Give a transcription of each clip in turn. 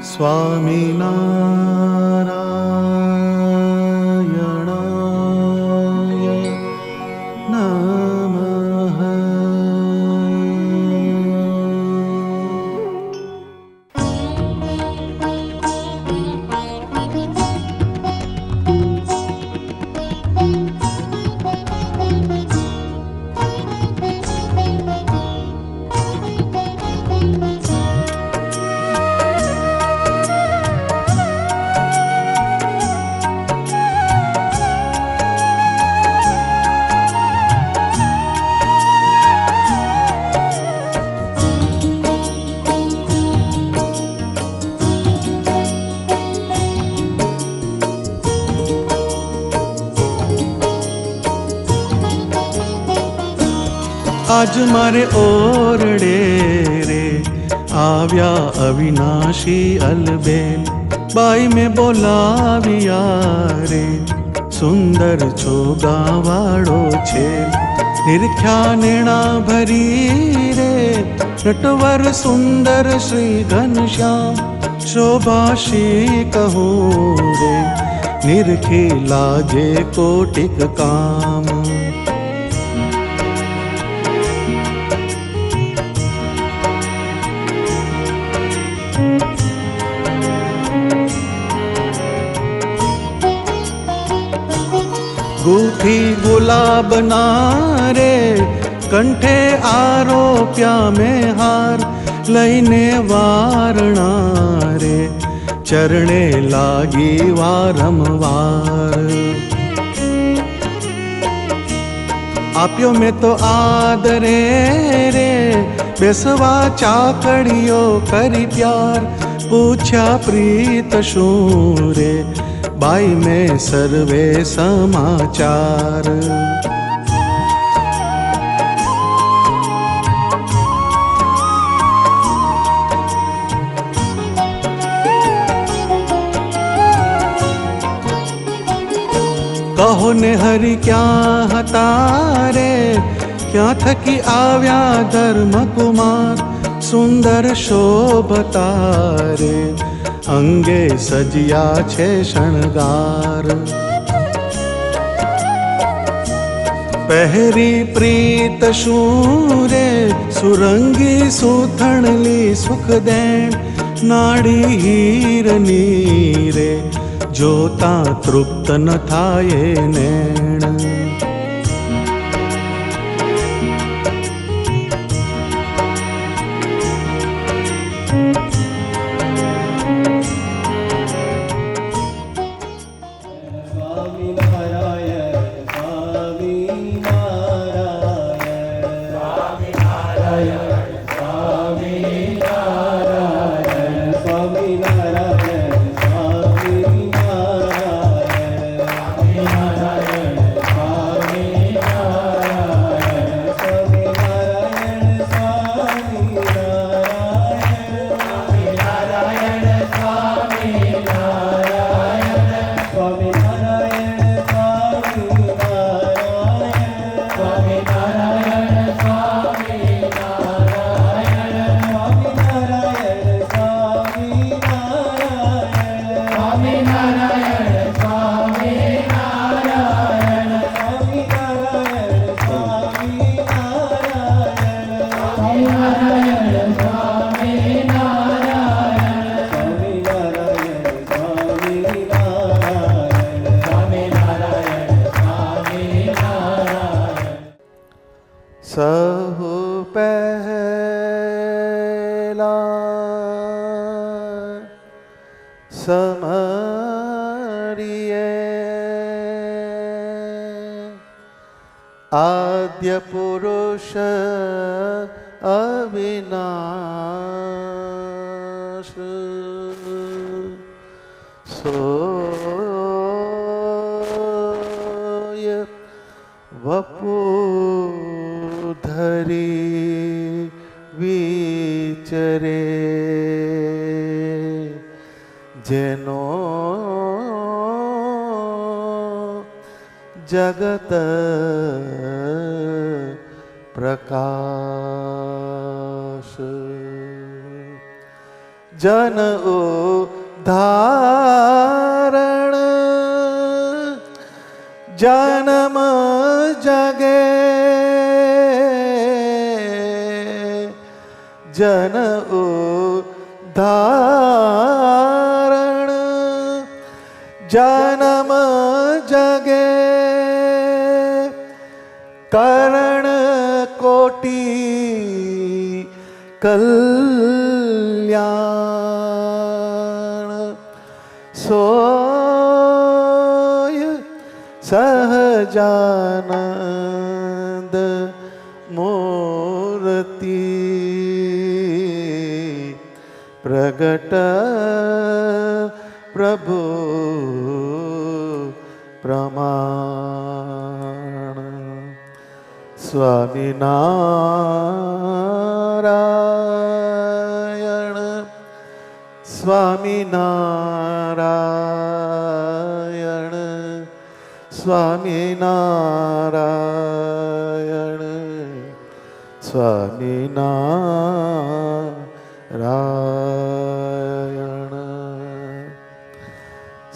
स्वामिनारायणाय नमः। आज मारे ओरडे रे आव्या अविनाशी अलबेल, बाई में बोलाविया रे सुंदर छोगावाड़ो छेल। निरख्या नेणा भरी रे नटवर सुंदर श्री घनश्याम, शोभाशी कहूँ रे निरखी लाजे कोटिक काम। गूठी गुलाब नारे कंठे आरोप्या में हार, लईने वारणा रे चरणे लागी वारंवार। आप्यो में तो आदरे रे बेसवा चाकड़ियो करी प्यार, पूछा प्रीत शूं रे बाई में सर्वे समाचार। कहो ने हरि क्या हतारे, क्या थकी आव्या धर्म कुमार, सुंदर शोभतारे अंगे सजिया छे शणगार। पहरी प्रीत शूरे सुरंगी सुथणली सुख देण, नाड़ी हीरनी रे जोता तृप्त न थाये नैण। सहु पहला समरिये आद्य पुरुष अविनाश, सोय वपु धरी विचरे, जेनो जगत प्रकाश। जन उद्धारण जन्म जगे जन उद्धारण जन्म जगे करण कोटि कल्याण सोय सहजानंद मूर्ति प्रगट प्रभु प्रमाण स्वामीनारायण स्वामीनारायण स्वामीनारायण स्वामीनारायण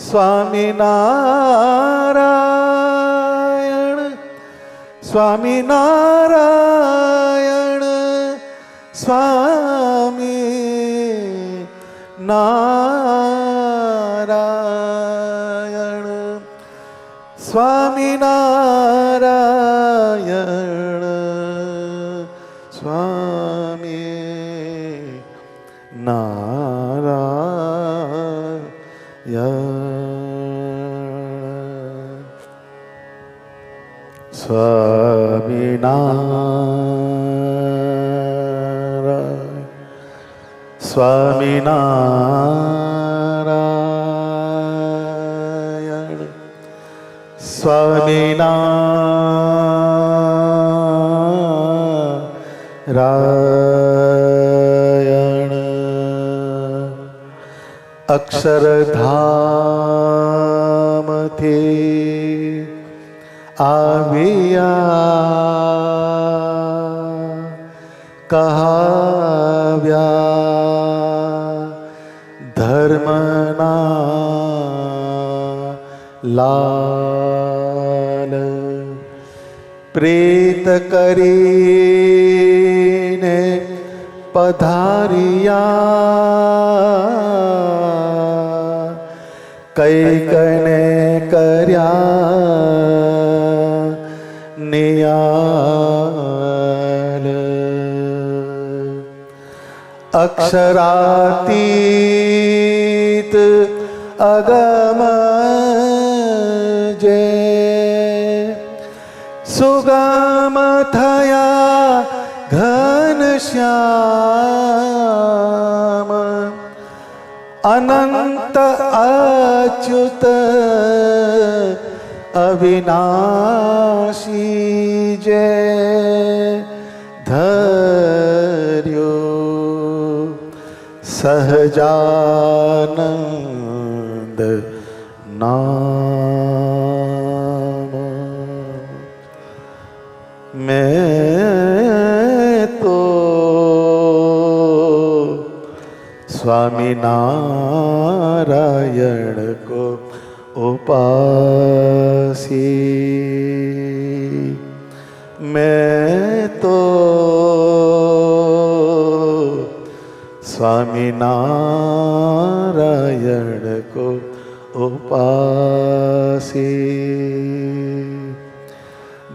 स्वामीनारायण स्वामीनारायण स्वामी नारायण स्वामीनारायण स्वामी नारायण स्वामीनारायण स्वामीनारायण स्वामीनारायण अक्षरधाम थे आविया कहाव्या धर्मना लाल प्रेत करीने पधारिया कई कने कर्या नियाल अक्षरातीत अगम जे सुगम थया घनश्याम अनंत अच्युत अविनाशी जय धर्यो सहजानंद नाम मैं तो स्वामी नारायण को उपासी मैं तो स्वामी नारायण को उपासी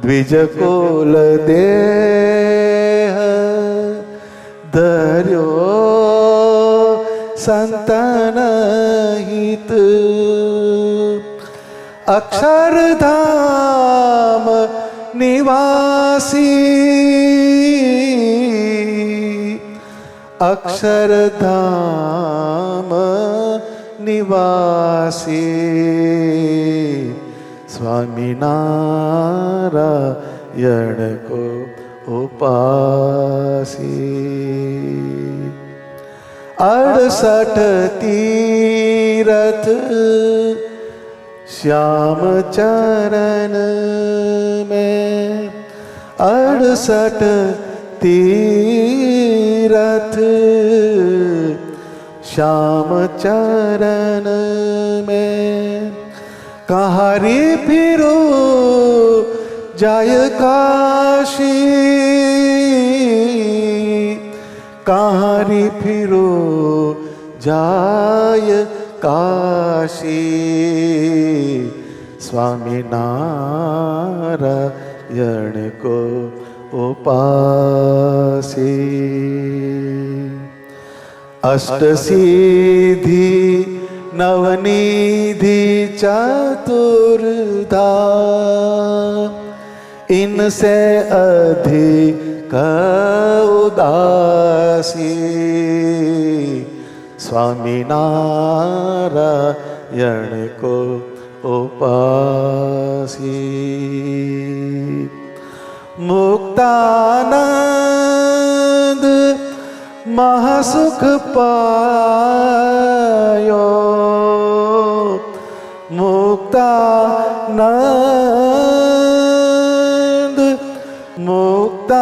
द्विज कुल देह धर्यो संतन हित अक्षरधाम निवासी अक्षरधाम निवासी स्वामी नारायण को उपासी 68 तीरथ श्याम चरण में 68 तीरथ श्याम चरण में कहारी फिरो जाय काशी, कहारी फिरो जाय काशी, स्वामी नारायण को उपासी। अष्ट सिद्धि नवनिधि चतुर्धा, इनसे अधिक उदासी, स्वामी नारायण को उपासी। मुक्तानंद महासुख पायो, मुक्तानंद मुक्तानंद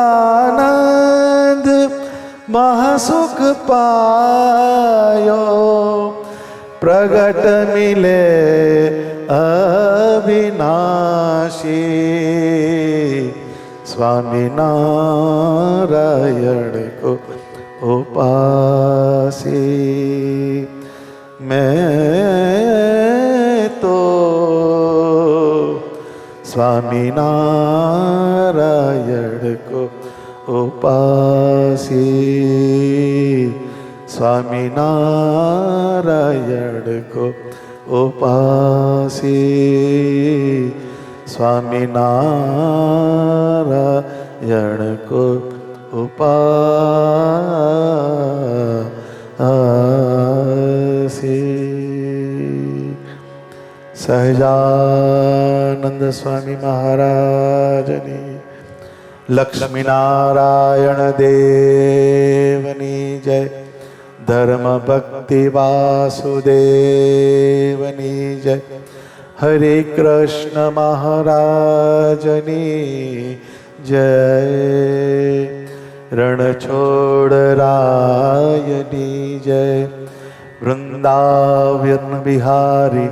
महासुख पायो, प्रगट मिले अविनाशी, स्वामी नारायण को उपासी। मैं तो स्वामी नारायण को उपासी, स्वामी नारायण को उपासी, स्वामी नारायण को उपासी। सहजानंद स्वामी महाराजनी, लक्ष्मी नारायण देवनी जय, धर्म भक्ति वासुदेवनी जय, हरे कृष्ण महाराजनी जय, रणछोड़ रायनी जय, वृंदावन बिहारी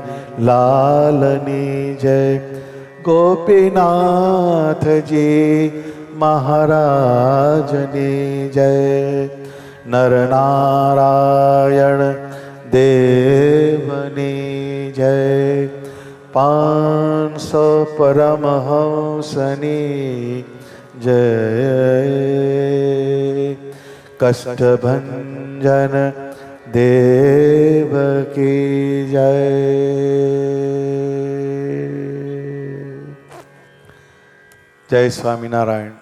लालनी जय, गोपीनाथ जी महाराजनी जय, नर नारायण देवनी जय, 500 परमहंसनी जय, कष्टभंजन देव की जय। जय स्वामीनारायण।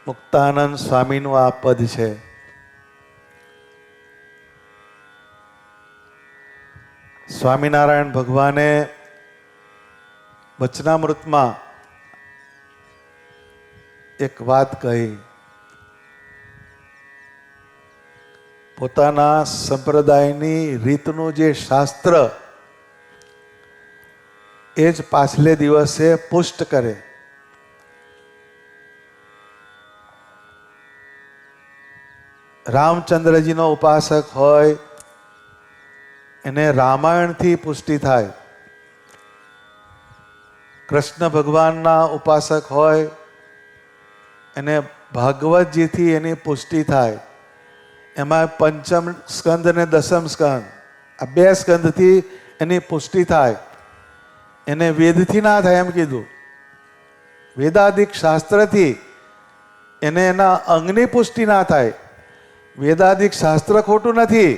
મુક્તાનંદ સ્વામીનું આ પદ છે. સ્વામિનારાયણ ભગવાને વચનામૃતમાં એક વાત કહી. પોતાના સંપ્રદાયની રીતનું જે શાસ્ત્ર એ જ પાછલે દિવસે પુષ્ટ કરે. રામચંદ્રજીનો ઉપાસક હોય એને રામાયણથી પુષ્ટિ થાય. કૃષ્ણ ભગવાનના ઉપાસક હોય એને ભાગવતજીથી એની પુષ્ટિ થાય. એમાં પંચમ સ્કંદ અને દસમ સ્કંદ આ 2 સ્કંદથી એની પુષ્ટિ થાય. એને વેદથી ના થાય એમ કીધું. વેદાદિક શાસ્ત્રથી એને એના અંગની પુષ્ટિ ના થાય. વેદાદિક શાસ્ત્ર ખોટું નથી.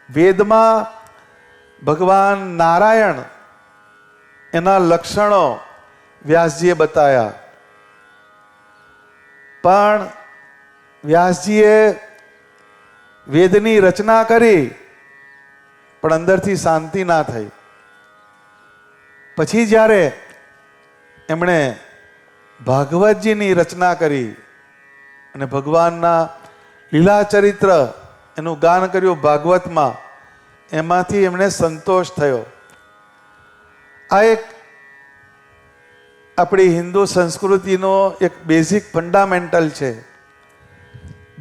વેદમાં ભગવાન નારાયણ એના લક્ષણો વ્યાસજીએ બતાવ્યા, પણ વ્યાસજીએ વેદની રચના કરી પણ અંદરથી શાંતિ ના થઈ. પછી જ્યારે એમણે ભાગવતજીની રચના કરી અને ભગવાનના લીલા ચરિત્ર એનું ગાન કર્યું ભાગવતમાં, એમાંથી એમને સંતોષ થયો. આ એક આપણી હિન્દુ સંસ્કૃતિનો એક બેઝિક ફંડામેન્ટલ છે.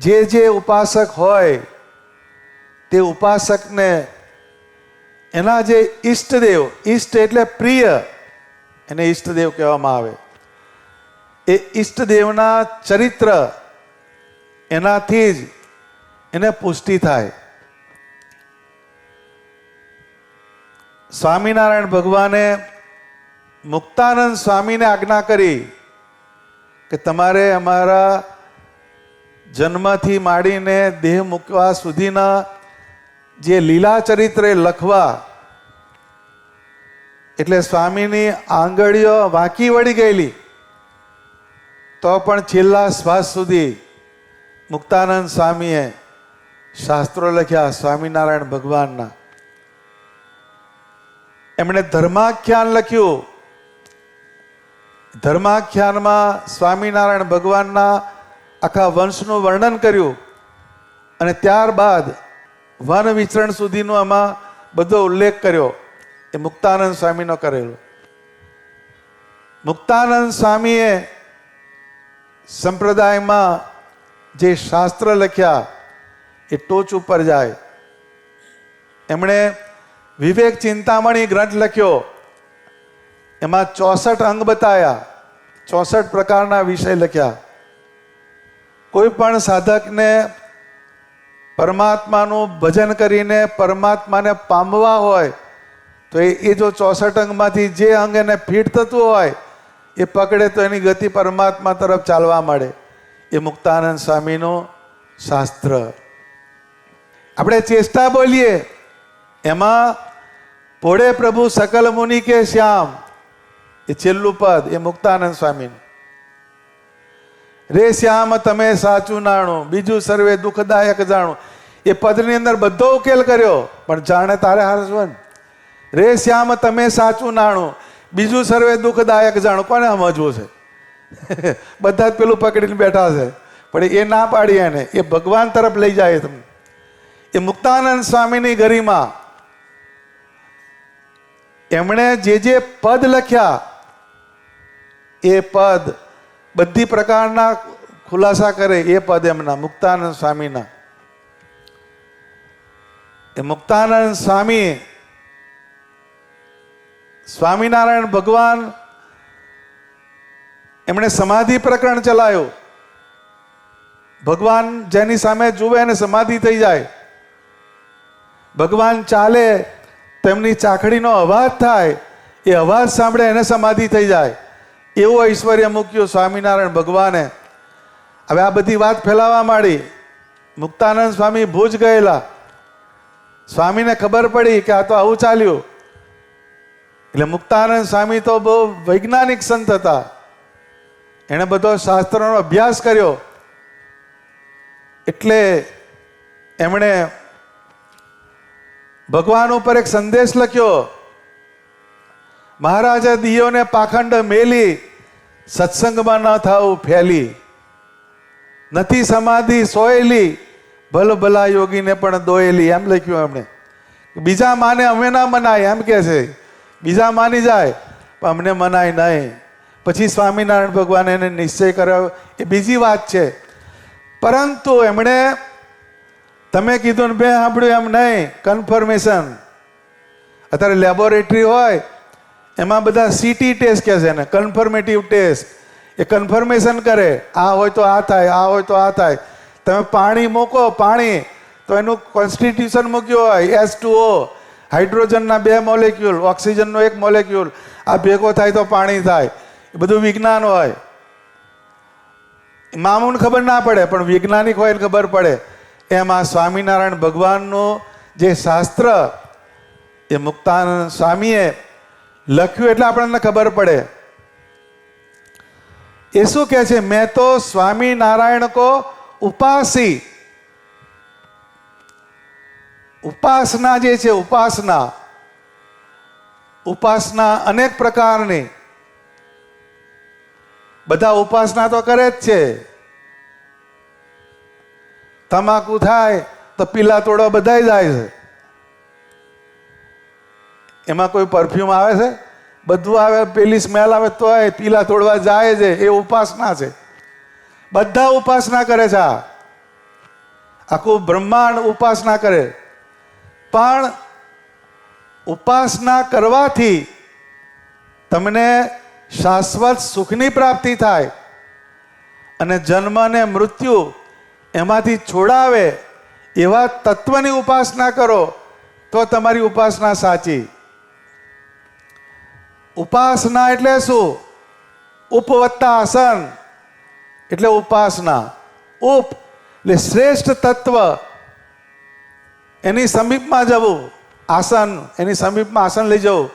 જે ઉપાસક હોય તે ઉપાસકને એના જે ઈષ્ટદેવ, ઈષ્ટ એટલે પ્રિય, એને ઈષ્ટદેવ કહેવામાં આવે, એ ઈષ્ટદેવના ચરિત્ર એનાથી જ એને પુષ્ટિ થાય. સ્વામિનારાયણ ભગવાને મુક્તાનંદ સ્વામીને આજ્ઞા કરી કે તમારે અમારા જન્મથી માંડીને દેહ મૂકવા સુધીના જે લીલા ચરિત્ર લખવા. એટલે સ્વામીની આંગળીઓ વાંકી વળી ગયેલી તો પણ છેલ્લા શ્વાસ સુધી મુક્તાનંદ સ્વામીએ શાસ્ત્રો લખ્યા સ્વામિનારાયણ ભગવાનના. એમણે ધર્માખ્યાન લખ્યું. ધર્માખ્યાનમાં સ્વામિનારાયણ ભગવાનના આખા વંશનું વર્ણન કર્યું અને ત્યારબાદ વન વિચરણ સુધીનો આમાં બધો ઉલ્લેખ કર્યો. એ મુક્તાનંદ સ્વામીનો કરેલો. મુક્તાનંદ સ્વામીએ સંપ્રદાયમાં જે શાસ્ત્ર લખ્યા એ ટોચ ઉપર જાય. એમણે વિવેક ચિંતામણી ગ્રંથ લખ્યો. એમાં 64 અંગ બતાવ્યા, 64 પ્રકારના વિષય લખ્યા. કોઈ પણ સાધકને પરમાત્માનું ભજન કરીને પરમાત્માને પામવા હોય તો એ જો 64 અંગમાંથી જે અંગ એને ફિટ થતું હોય એ પકડે તો એની ગતિ પરમાત્મા તરફ ચાલવા મળે. એ મુક્તાનંદ સ્વામીનું શાસ્ત્ર. આપણે ચેષ્ટા બોલીએ એમાં પોળે પ્રભુ સકલ મુનિ કે શ્યામ, એ છેલ્લું પદ એ મુક્તાનંદ સ્વામીનું. રે શ્યામ તમે સાચું નાણું, બીજું સર્વે દુઃખદાયક જાણું. એ પદની અંદર બધો ઉકેલ કર્યો, પણ જાણે તારે હારસવન. રે શ્યામ તમે સાચું નાણું, બીજું સર્વે દુઃખદાયક જાણું. કોને સમજવું છે? બધા જ પેલું પકડીને બેઠા છે, પણ એ ના પાડી એને. એ ભગવાન તરફ લઈ જાય તમને. એ મુક્તાનંદ સ્વામીની ગરિમા. એમણે જે પદ લખ્યા એ પદ બધી પ્રકારના ખુલાસા કરે. એ પદ એમના મુક્તાનંદ સ્વામીના. એ મુક્તાનંદ સ્વામી સ્વામિનારાયણ ભગવાન એમણે સમાધિ પ્રકરણ ચલાવ્યું. ભગવાન જેની સામે જુએ એને સમાધિ થઈ જાય. ભગવાન ચાલે તેમની ચાકડીનો અવાજ થાય, એ અવાજ સાંભળે એને સમાધિ થઈ જાય. એવું ઐશ્વર્ય મૂક્યું સ્વામિનારાયણ ભગવાને. હવે આ બધી વાત ફેલાવા માંડી. મુક્તાનંદ સ્વામી ભુજ ગયેલા. સ્વામીને ખબર પડી કે આ તો આવું ચાલ્યું. એટલે મુક્તાનંદ સ્વામી તો બહુ વૈજ્ઞાનિક સંત હતા. એણે બધો શાસ્ત્રનો અભ્યાસ કર્યો. એટલે એમણે ભગવાન ઉપર એક સંદેશ લખ્યો. મહારાજે દિયોને પાખંડ મેલી, સત્સંગમાં ન થાવું ફેલી. નથી સમાધિ સોયેલી, ભલ ભલા યોગીને પણ દોયેલી. એમ લખ્યું એમણે. બીજા માને અમે ના મનાય એમ કે છે. બીજા માની જાય પણ અમને મનાય નહીં. પછી સ્વામિનારાયણ ભગવાને એને નિશ્ચય કર્યો એ બીજી વાત છે. પરંતુ એમણે તમે કીધું ને બે સાંભળ્યું એમ નહીં. કન્ફર્મેશન. અત્યારે લેબોરેટરી હોય એમાં બધા CT ટેસ્ટ કહે છે ને, કન્ફર્મેટિવ ટેસ્ટ. એ કન્ફર્મેશન કરે. આ હોય તો આ થાય, આ હોય તો આ થાય. તમે પાણી મૂકો, પાણી તો એનું કોન્સ્ટિટ્યુશન મૂક્યું હોય H2O, હાઇડ્રોજનના 2 મોલેક્યુલ, ઓક્સિજનનો 1 મોલેક્યુલ. આ ભેગો થાય તો પાણી થાય. એ બધું વિજ્ઞાન હોય. મામૂન ખબર ના પડે પણ વૈજ્ઞાનિક હોય ને ખબર પડે. એમાં સ્વામિનારાયણ ભગવાનનું જે શાસ્ત્ર એ મુક્તાનંદ સ્વામીએ લખ્યું એટલે આપણને ખબર પડે. એ શું કહે છે? મેં તો સ્વામિનારાયણ કો ઉપાસી. ઉપાસના જે છે, ઉપાસના અનેક પ્રકારની. બધા ઉપાસના તો કરે જ છે. તમાકુ થાય તો પીલા તોડવા બધા જાય છે. એમાં કોઈ પરફ્યુમ આવે છે? બધું આવે, પેલી સ્મેલ આવે તો પીલા તોડવા જાય છે. એ ઉપાસના છે. બધા ઉપાસના કરે છે. આખું બ્રહ્માંડ ઉપાસના કરે, પણ ઉપાસના કરવાથી તમને શાશ્વત સુખની પ્રાપ્તિ થાય અને જન્મ અને મૃત્યુ એમાંથી છોડાવે એવા તત્વની ઉપાસના કરો તો તમારી ઉપાસના સાચી. ઉપાસના એટલે શું? ઉપવત્તા આસન એટલે ઉપાસના. ઉપ એટલે શ્રેષ્ઠ તત્વ, એની સમીપમાં જવું. આસન, એની સમીપમાં આસન લઈ જવું,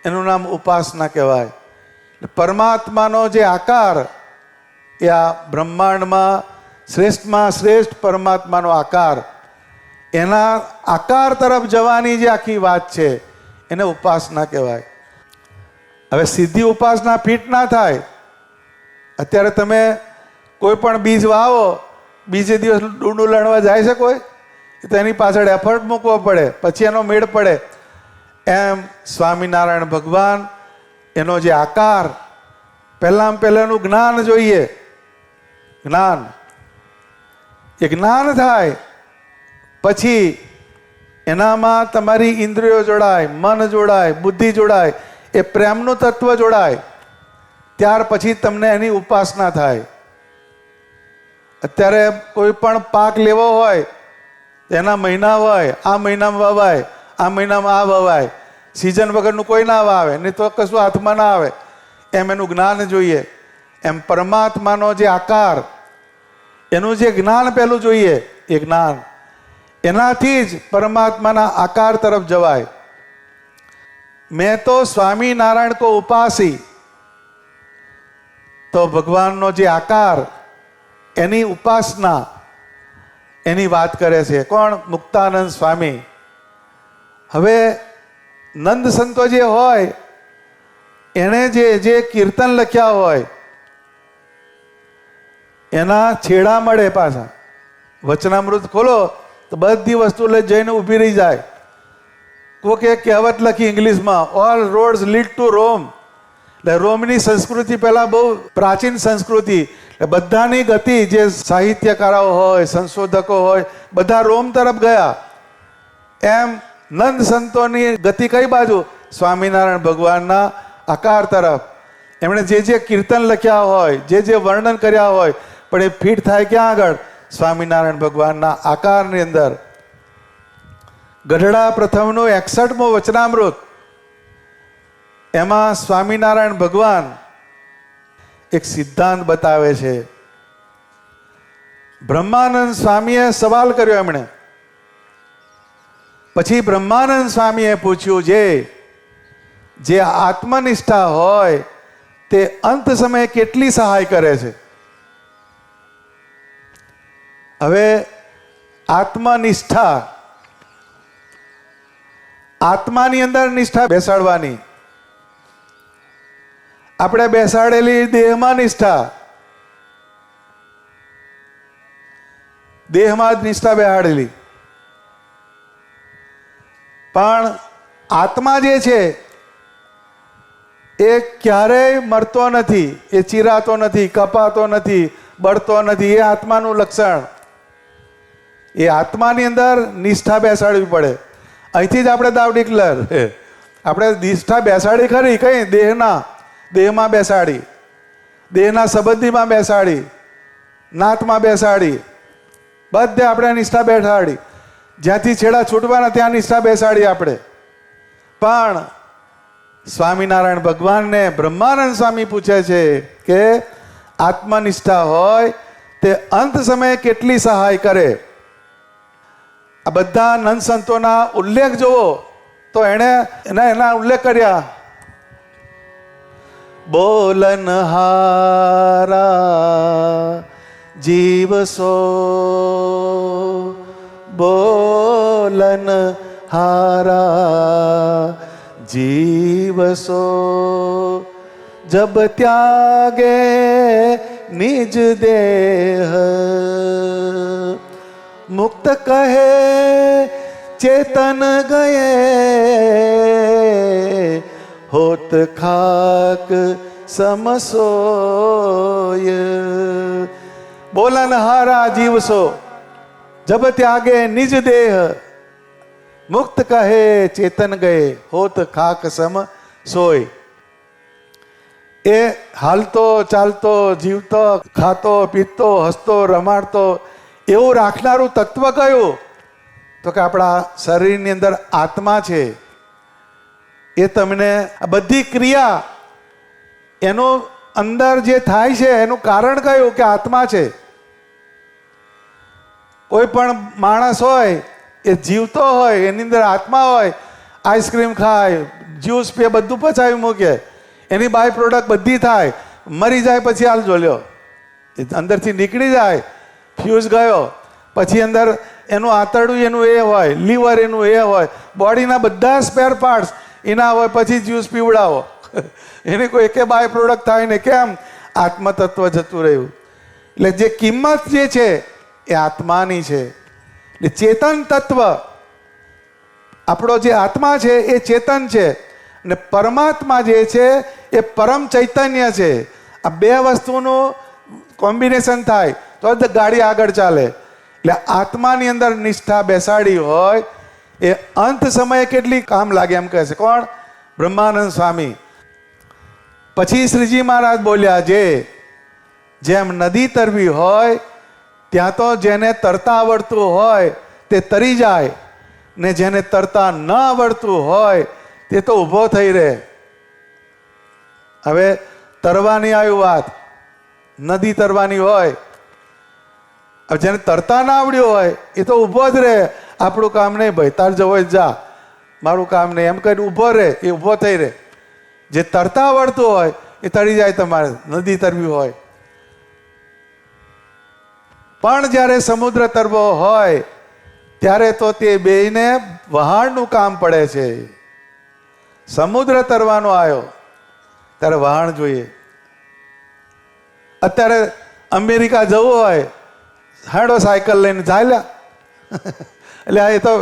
એનું નામ ઉપાસના કહેવાય. પરમાત્માનો જે આકાર એ આ બ્રહ્માંડમાં શ્રેષ્ઠમાં શ્રેષ્ઠ પરમાત્માનો આકાર, એના આકાર તરફ જવાની જે આખી વાત છે એને ઉપાસના કહેવાય. હવે સીધી ઉપાસના ફિટ ના થાય. અત્યારે તમે કોઈ પણ બીજ વાવો, બીજે દિવસ ડૂંડું લણવા જાય છે કોઈ? તો એની પાછળ એફર્ટ મૂકવો પડે, પછી એનો મેળ પડે. એમ સ્વામિનારાયણ ભગવાન, એનો જે આકાર, પહેલાં પહેલાંનું જ્ઞાન જોઈએ. જ્ઞાન, એ જ્ઞાન થાય પછી એનામાં તમારી ઇન્દ્રિયો જોડાય, મન જોડાય, બુદ્ધિ જોડાય, એ પ્રેમનું તત્વ જોડાય, ત્યાર પછી તમને એની ઉપાસના થાય. અત્યારે કોઈ પણ પાક લેવો હોય, એના મહિના હોય, આ મહિનામાં વવાય, આ મહિનામાં આ વવાય, સિઝન વગરનું કોઈ ના વાવે, નહીં તો કશું હાથમાં ના આવે. એમ એનું જ્ઞાન જોઈએ. એમ પરમાત્માનો જે આકાર, એનું જે જ્ઞાન પહેલું જોઈએ, એ જ્ઞાન, એનાથી જ પરમાત્માના આકાર તરફ જવાય. મેં તો સ્વામિનારાયણ કો ઉપાસી, તો ભગવાનનો જે આકાર, એની ઉપાસના, એની વાત કરે છે. કોણ? મુક્તાનંદ સ્વામી. હવે નંદ સંતો જે હોય, એણે જે કીર્તન લખ્યા હોય, એના છેડા મળે પાછા. વચનામૃત ખોલો તો બધી વસ્તુ લઈ જઈને ઊભી રહી જાય. કોઈક એક કહેવત લખી ઇંગ્લિશમાં, ઓલ રોડ્સ લીડ ટુ રોમ. એટલે રોમની સંસ્કૃતિ પહેલા બહુ પ્રાચીન સંસ્કૃતિ, એટલે બધાની ગતિ, જે સાહિત્યકારો હોય, સંશોધકો હોય, બધા રોમ તરફ ગયા. એમ નંદ સંતોની ગતિ કઈ બાજુ? સ્વામિનારાયણ ભગવાનના આકાર તરફ. એમણે જે કીર્તન લખ્યા હોય, જે વર્ણન કર્યા હોય, પણ એ ફિટ થાય ક્યાં આગળ? સ્વામિનારાયણ ભગવાનના આકારની અંદર. ગઢડા પ્રથમનું 61મું વચનામૃત, એમાં સ્વામિનારાયણ ભગવાન એક સિદ્ધાંત બતાવે છે. બ્રહ્માનંદ સ્વામીએ સવાલ કર્યો એમણે. પછી બ્રહ્માનંદ સ્વામીએ પૂછ્યું, જે આત્મનિષ્ઠા હોય તે અંત સમયે કેટલી સહાય કરે છે? હવે આત્મનિષ્ઠા, આત્માની અંદર નિષ્ઠા બેસાડવાની. આપણે બેસાડેલી દેહમાં નિષ્ઠા, દેહમાં જ નિષ્ઠા બેસાડેલી. પણ આત્મા જે છે એ ક્યારેય મરતો નથી, એ ચીરાતો નથી, કપાતો નથી, બળતો નથી. એ આત્માનું લક્ષણ. એ આત્માની અંદર નિષ્ઠા બેસાડવી પડે. અહીંથી જ આપણે દાવ ડિક્લેર. આપણે નિષ્ઠા બેસાડી ખરી, કઈ? દેહમાં બેસાડી, દેહના સંબંધીમાં બેસાડી, નાતમાં બેસાડી, બધે આપણે નિષ્ઠા બેસાડી. જ્યાંથી છેડા છૂટવાના ત્યાં નિષ્ઠા બેસાડી આપણે. પણ સ્વામિનારાયણ ભગવાનને બ્રહ્માનંદ સ્વામી પૂછે છે કે આત્મનિષ્ઠા હોય તે અંત સમયે કેટલી સહાય કરે? આ બધા નંદ સંતોના ઉલ્લેખ જુઓ તો એના ઉલ્લેખ કર્યા. બોલનહારા જીવ સો, બોલનહારા જીવ સો, જબ ત્યાગે નિજ દેહ, મુક્ત કહે ચેતન ગયે, હોત ખાક સમસોય. બોલનહારા જીવસો, જબ ત્યાગે નિજ દેહ, મુક્ત કહે ચેતન ગયે, હોત ખાક સમ સોય. એ હાલતો ચાલતો જીવતો ખાતો પીતો હસતો રમાડતો એવું રાખનારું તત્વ કયું? તો કે આપણા શરીરની અંદર આત્મા છે. એ તમને આ બધી ક્રિયા એનું અંદર જે થાય છે એનું કારણ કયું? કે આત્મા છે. કોઈ પણ માણસ હોય એ જીવતો હોય, એની અંદર આત્મા હોય. આઈસ્ક્રીમ ખાય, જ્યુસ પીએ, બધું પચાવી મૂકે, એની બાય પ્રોડક્ટ બધી થાય. મરી જાય પછી હાલ જોલ્યો, અંદરથી નીકળી જાય, ફ્યુઝ ગયો, પછી અંદર એનું આંતરડું એનું એ હોય, લીવર એનું એ હોય, બોડીના બધા સ્પેર પાર્ટ્સ એના હોય, પછી જ્યુસ પીવડાવો એની કોઈ એકે બાય પ્રોડક્ટ થાય ને. કેમ? આત્મતત્વ જતું રહ્યું. એટલે જે કિંમત જે છે એ આત્માની છે. એટલે ચેતન તત્વ, આપણો જે આત્મા છે એ ચેતન છે, અને પરમાત્મા જે છે એ પરમ ચૈતન્ય છે. આ બે વસ્તુનું કોમ્બિનેશન થાય તો જ ગાડી આગળ ચાલે. એટલે આત્માની અંદર નિષ્ઠા બેસાડી હોય એ અંત સમયે કેટલી કામ લાગે એમ કહે છે. કોણ? બ્રહ્માનંદ સ્વામી. પછી શ્રીજી મહારાજ બોલ્યા, જેમ નદી તરવી હોય ત્યાં તો જેને તરતા આવડતું હોય તે તરી જાય, ને જેને તરતા ન આવડતું હોય તે તો ઊભો થઈ રહે. હવે તરવાની આવી વાત, નદી તરવાની હોય, જેને તરતા ના આવડ્યું હોય એ તો ઊભો જ રહે. આપણું કામ નહીં ભાઈ, તાર જવો જા, મારું કામ નહીં એમ કહીને ઊભો રહે, એ ઊભો થઈ રહે. જે તરતા આવડતું હોય એ તરી જાય. તમારે નદી તરવી હોય, પણ જ્યારે સમુદ્ર તરવો હોય ત્યારે તો તે બેયને વહાણનું કામ પડે છે. સમુદ્ર તરવાનો આવ્યો ત્યારે વહાણ જોઈએ. અત્યારે અમેરિકા જવું હોય, હાડો સાયકલ લઈને ચાલ્યા. એટલે એ તો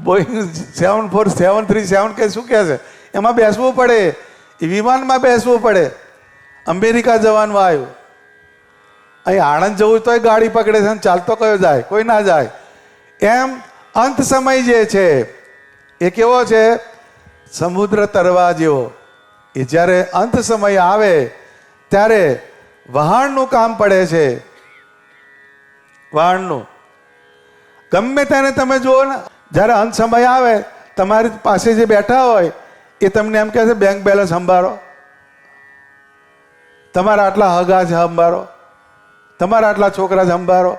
બોઈંગ 747 કે શું કહે છે એમાં બેસવું પડે, એ વિમાનમાં બેસવું પડે. અમેરિકા જવાનું આવ્યું, અહીં આણંદ જવું તોય ગાડી પકડે છે, ચાલતો કયો જાય? કોઈ ના જાય. એમ અંત સમય જે છે એ કેવો છે? સમુદ્ર તરવા જેવો. એ જ્યારે અંત સમય આવે ત્યારે વહાણનું કામ પડે છે. વહાણનું ગમે તેને તમે જુઓ ને, જ્યારે અંત સમય આવે તમારી પાસે જે બેઠા હોય એ તમને એમ કહે છે બેંક બેલેન્સ સંભાળો, તમારા આટલા હગા છે સંભાળો, તમારા આટલા છોકરા છે સંભાળો.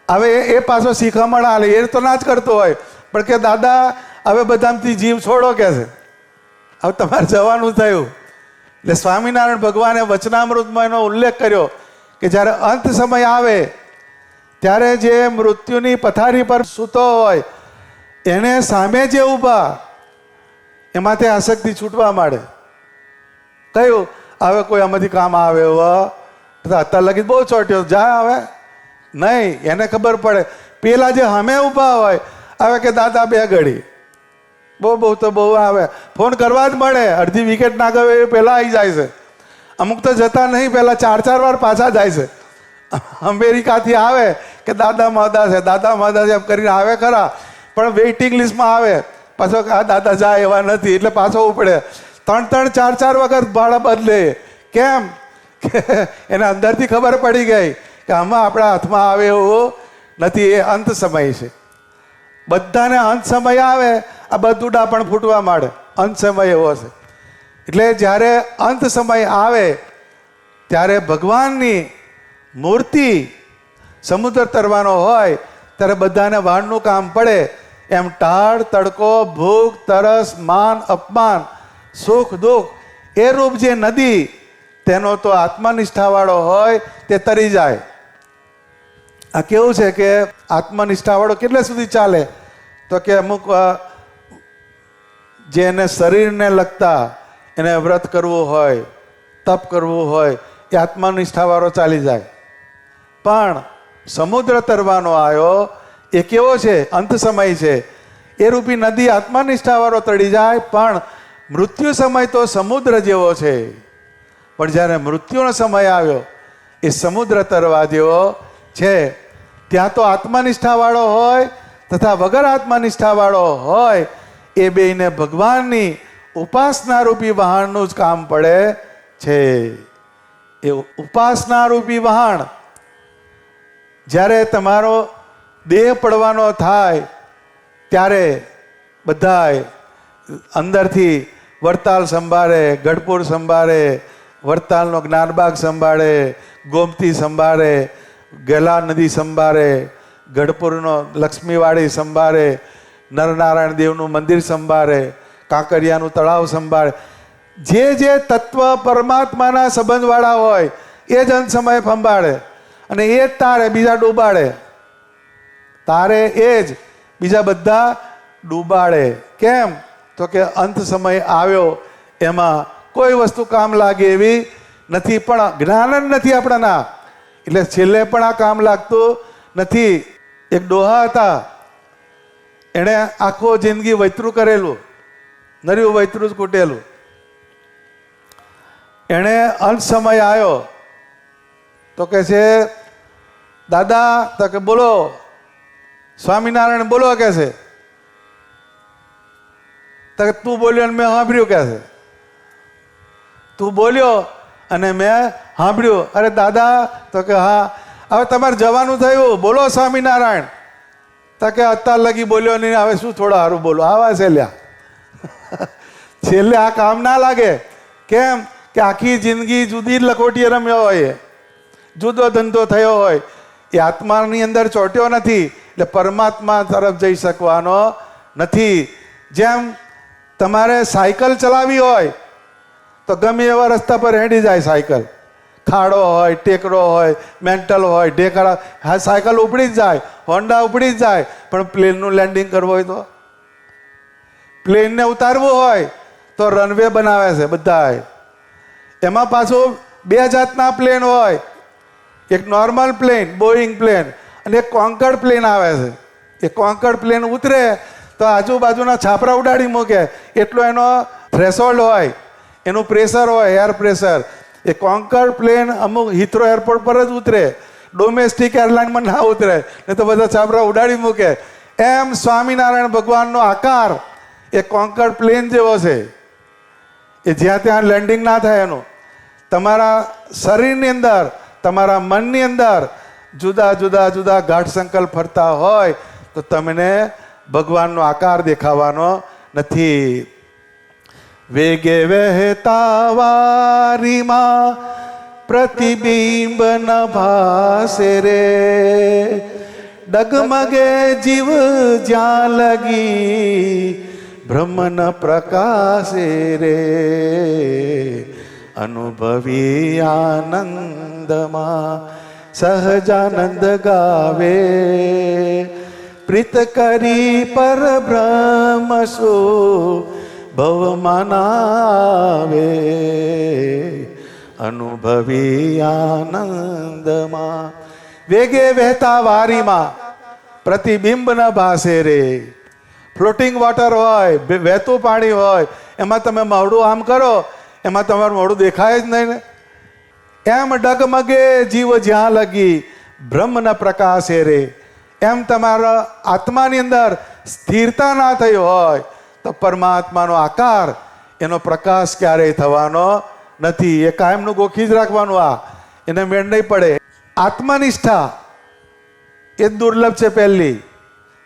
હવે એ પાછો શીખામણ આલે, એ તો ના જ કરતો હોય, પણ કે દાદા હવે બધામાંથી જીવ છોડો કે છે, હવે તમારે જવાનું થયું. એટલે સ્વામિનારાયણ ભગવાને વચનામૃતમાં એનો ઉલ્લેખ કર્યો કે જ્યારે અંત સમય આવે ત્યારે જે મૃત્યુની પથારી પર સૂતો હોય એને સામે જે ઊભા એમાંથી આસક્તિ છૂટવા માંડે. કયું? હવે કોઈ આમાંથી કામ આવે અત્યારે લગી બહુ ચોટ્યો જા, હવે નહીં. એને ખબર પડે પેલા જે સામે ઊભા હોય હવે કે દાદા બે ઘડી, બહુ તો બહુ આવે, ફોન કરવા જ મળે. અડધી વિકેટ ના ગયો એ પહેલા આવી જાય છે. અમુક તો જતા નહીં, પહેલા 4 વાર પાછા જાય છે. અમેરિકાથી આવે કે દાદા મહદા છે, દાદા મહદા છે એમ કરીને આવે ખરા, પણ વેઇટિંગ લિસ્ટમાં આવે. પાછો આ દાદા જાય એવા નથી એટલે પાછો ઉપડે. 3 4 વખત ભાડા બદલે. કેમ? કે એને અંદરથી ખબર પડી ગઈ કે આમાં આપણા હાથમાં આવે એવું નથી. એ અંત સમય છે. બધાને અંત સમય આવે આ બધું ડાપણ ફૂટવા માંડે. અંત સમય એવો છે. એટલે જ્યારે અંત સમય આવે ત્યારે ભગવાનની મૂર્તિ સમુદ્ર તરવાનો હોય ત્યારે બધાને વાણનું કામ પડે. એમ ટાળ તડકો ભૂખ તરસ માન અપમાન સુખ દુઃખ એ રૂપ જે નદી તેનો તો આત્મનિષ્ઠાવાળો હોય તે તરી જાય. આ કેવું છે કે આત્મનિષ્ઠાવાળો કેટલે સુધી ચાલે? તો કે અમુક જેને શરીરને લગતા એને વ્રત કરવું હોય, તપ કરવું હોય, એ આત્મનિષ્ઠાવાળો ચાલી જાય. પણ સમુદ્ર તરવાનો આવ્યો એ કેવો છે? અંત સમય છે. એ રૂપી નદી આત્મનિષ્ઠાવાળો તળી જાય. પણ મૃત્યુ સમય તો સમુદ્ર જેવો છે. પણ જ્યારે મૃત્યુનો સમય આવ્યો એ સમુદ્ર તરવા જેવો છે. ત્યાં તો આત્મનિષ્ઠાવાળો હોય તથા વગર આત્મનિષ્ઠાવાળો હોય એ બેયને ભગવાનની ઉપાસના રૂપી વહાણનું જ કામ પડે છે. એ ઉપાસના રૂપી વહાણ જ્યારે તમારો દેહ પડવાનો થાય ત્યારે બધાય અંદરથી વડતાલ સંભાળે, ગઢપુર સંભાળે, વડતાલનો જ્ઞાનબાગ સંભાળે, ગોમતી સંભાળે, ગેલા નદી સંભાળે, ગઢપુરનો લક્ષ્મીવાડી સંભાળે, નરનારાયણ દેવનું મંદિર સંભાળે, કાંકરિયાનું તળાવ સંભાળે. જે જે તત્વ પરમાત્માના સંબંધવાળા હોય એ જ અંત સમય સંભાળે અને એ જ તારે, બીજા ડૂબાડે. તારે એ જ, બીજા બધા ડૂબાડે. કેમ? તો કે અંત સમય આવ્યો, એમાં કોઈ વસ્તુ કામ લાગે એવી નથી, પણ જ્ઞાન જ નથી આપણાના, એટલે છેલ્લે પણ આ કામ લાગતું નથી. એક ડોહા હતા, એણે આખો જિંદગી વૈતરું કરેલું, નર્યું વૈતરું જ કૂટેલું. એણે અંત સમય આવ્યો તો કે છે, દાદા, તો કે બોલો સ્વામિનારાયણ બોલો, કે છે. તો કે તું બોલ્યો અને મેં સાંભળ્યું, કે છે. તું બોલ્યો અને મેં સાંભળ્યું. અરે દાદા, તો કે હા, હવે તમારે જવાનું થયું, બોલો સ્વામિનારાયણ. તો કે અત્યાર લગી બોલ્યો નહીં, હવે શું થોડા સારું બોલો, આવા છે લ્યા. છેલ્લે આ કામ ના લાગે. કેમ? કે આખી જિંદગી જુદી લખોટી રમ્યો હોય, જુદો ધંધો થયો હોય, એ આત્માની અંદર ચોટ્યો નથી, એટલે પરમાત્મા તરફ જઈ શકવાનો નથી. જેમ તમારે સાયકલ ચલાવી હોય તો ગમે એવા રસ્તા પર હેડી જાય સાયકલ, ખાડો હોય, ટેકરો હોય, મેન્ટલ હોય, ઢેકડા, હા સાયકલ ઉપડી જ જાય, હોન્ડા ઉપડી જ જાય. પણ પ્લેનનું લેન્ડિંગ કરવું હોય તો, પ્લેનને ઉતારવું હોય તો રનવે બનાવે છે બધા. એમાં પાછું બે જાતના પ્લેન હોય, એક નોર્મલ પ્લેન બોઈંગ પ્લેન અને એક કોન્કર્ડ પ્લેન આવે છે. એ કોન્કર્ડ પ્લેન ઉતરે તો આજુબાજુના છાપરા ઉડાડી મૂકે, એટલો એનો થ્રેશોલ્ડ હોય, એનું પ્રેશર હોય, એર પ્રેશર. એ કોન્કર્ડ પ્લેન અમુક હિથ્રો એરપોર્ટ પર જ ઉતરે, ડોમેસ્ટિક એરલાઇનમાં ના ઉતરે, ને તો બધા છાપરા ઉડાડી મૂકે. એમ સ્વામિનારાયણ ભગવાનનો આકાર એ કોન્કર્ડ પ્લેન જેવો છે, એ જ્યાં ત્યાં લેન્ડિંગ ના થાય એનું. તમારા શરીરની અંદર, તમારા મનની અંદર જુદા જુદા જુદા ગાઢ સંકલ્પ ફરતા હોય તો તમને ભગવાનનો આકાર દેખાવાનો નથી. વેગે વહેતા વારીમાં પ્રતિબિંબ ન ભાસે રે, ડગમગે જીવ જ્યાં લગી બ્રહ્મ ન પ્રકાશે રે. અનુભવી આનંદમાં સહજાનંદ ગાવે, પ્રીત કરી પર બ્રહ્મ શું ભવમાં આવે. અનુભવી આનંદમાં વેગે વહેતા વારીમાં પ્રતિબિંબ ન ભાસે રે. ફ્લોટિંગ વોટર હોય, વહેતું પાણી હોય, એમાં તમે મોઢું આમ કરો, એમાં તમારું મોઢું દેખાય જ નહીં ને. એમ ડગમગે જીવ જ્યાં લગી બ્રહ્મના પ્રકાશે રે. એમ તમારા આત્માની અંદર સ્થિરતા ના થઈ હોય તો પરમાત્માનો આકાર, એનો પ્રકાશ ક્યારેય થવાનો નથી. એ કાયમનું ગોખી જ રાખવાનું, આ એને મેળ નહીં પડે. આત્મનિષ્ઠા એ દુર્લભ છે પહેલી,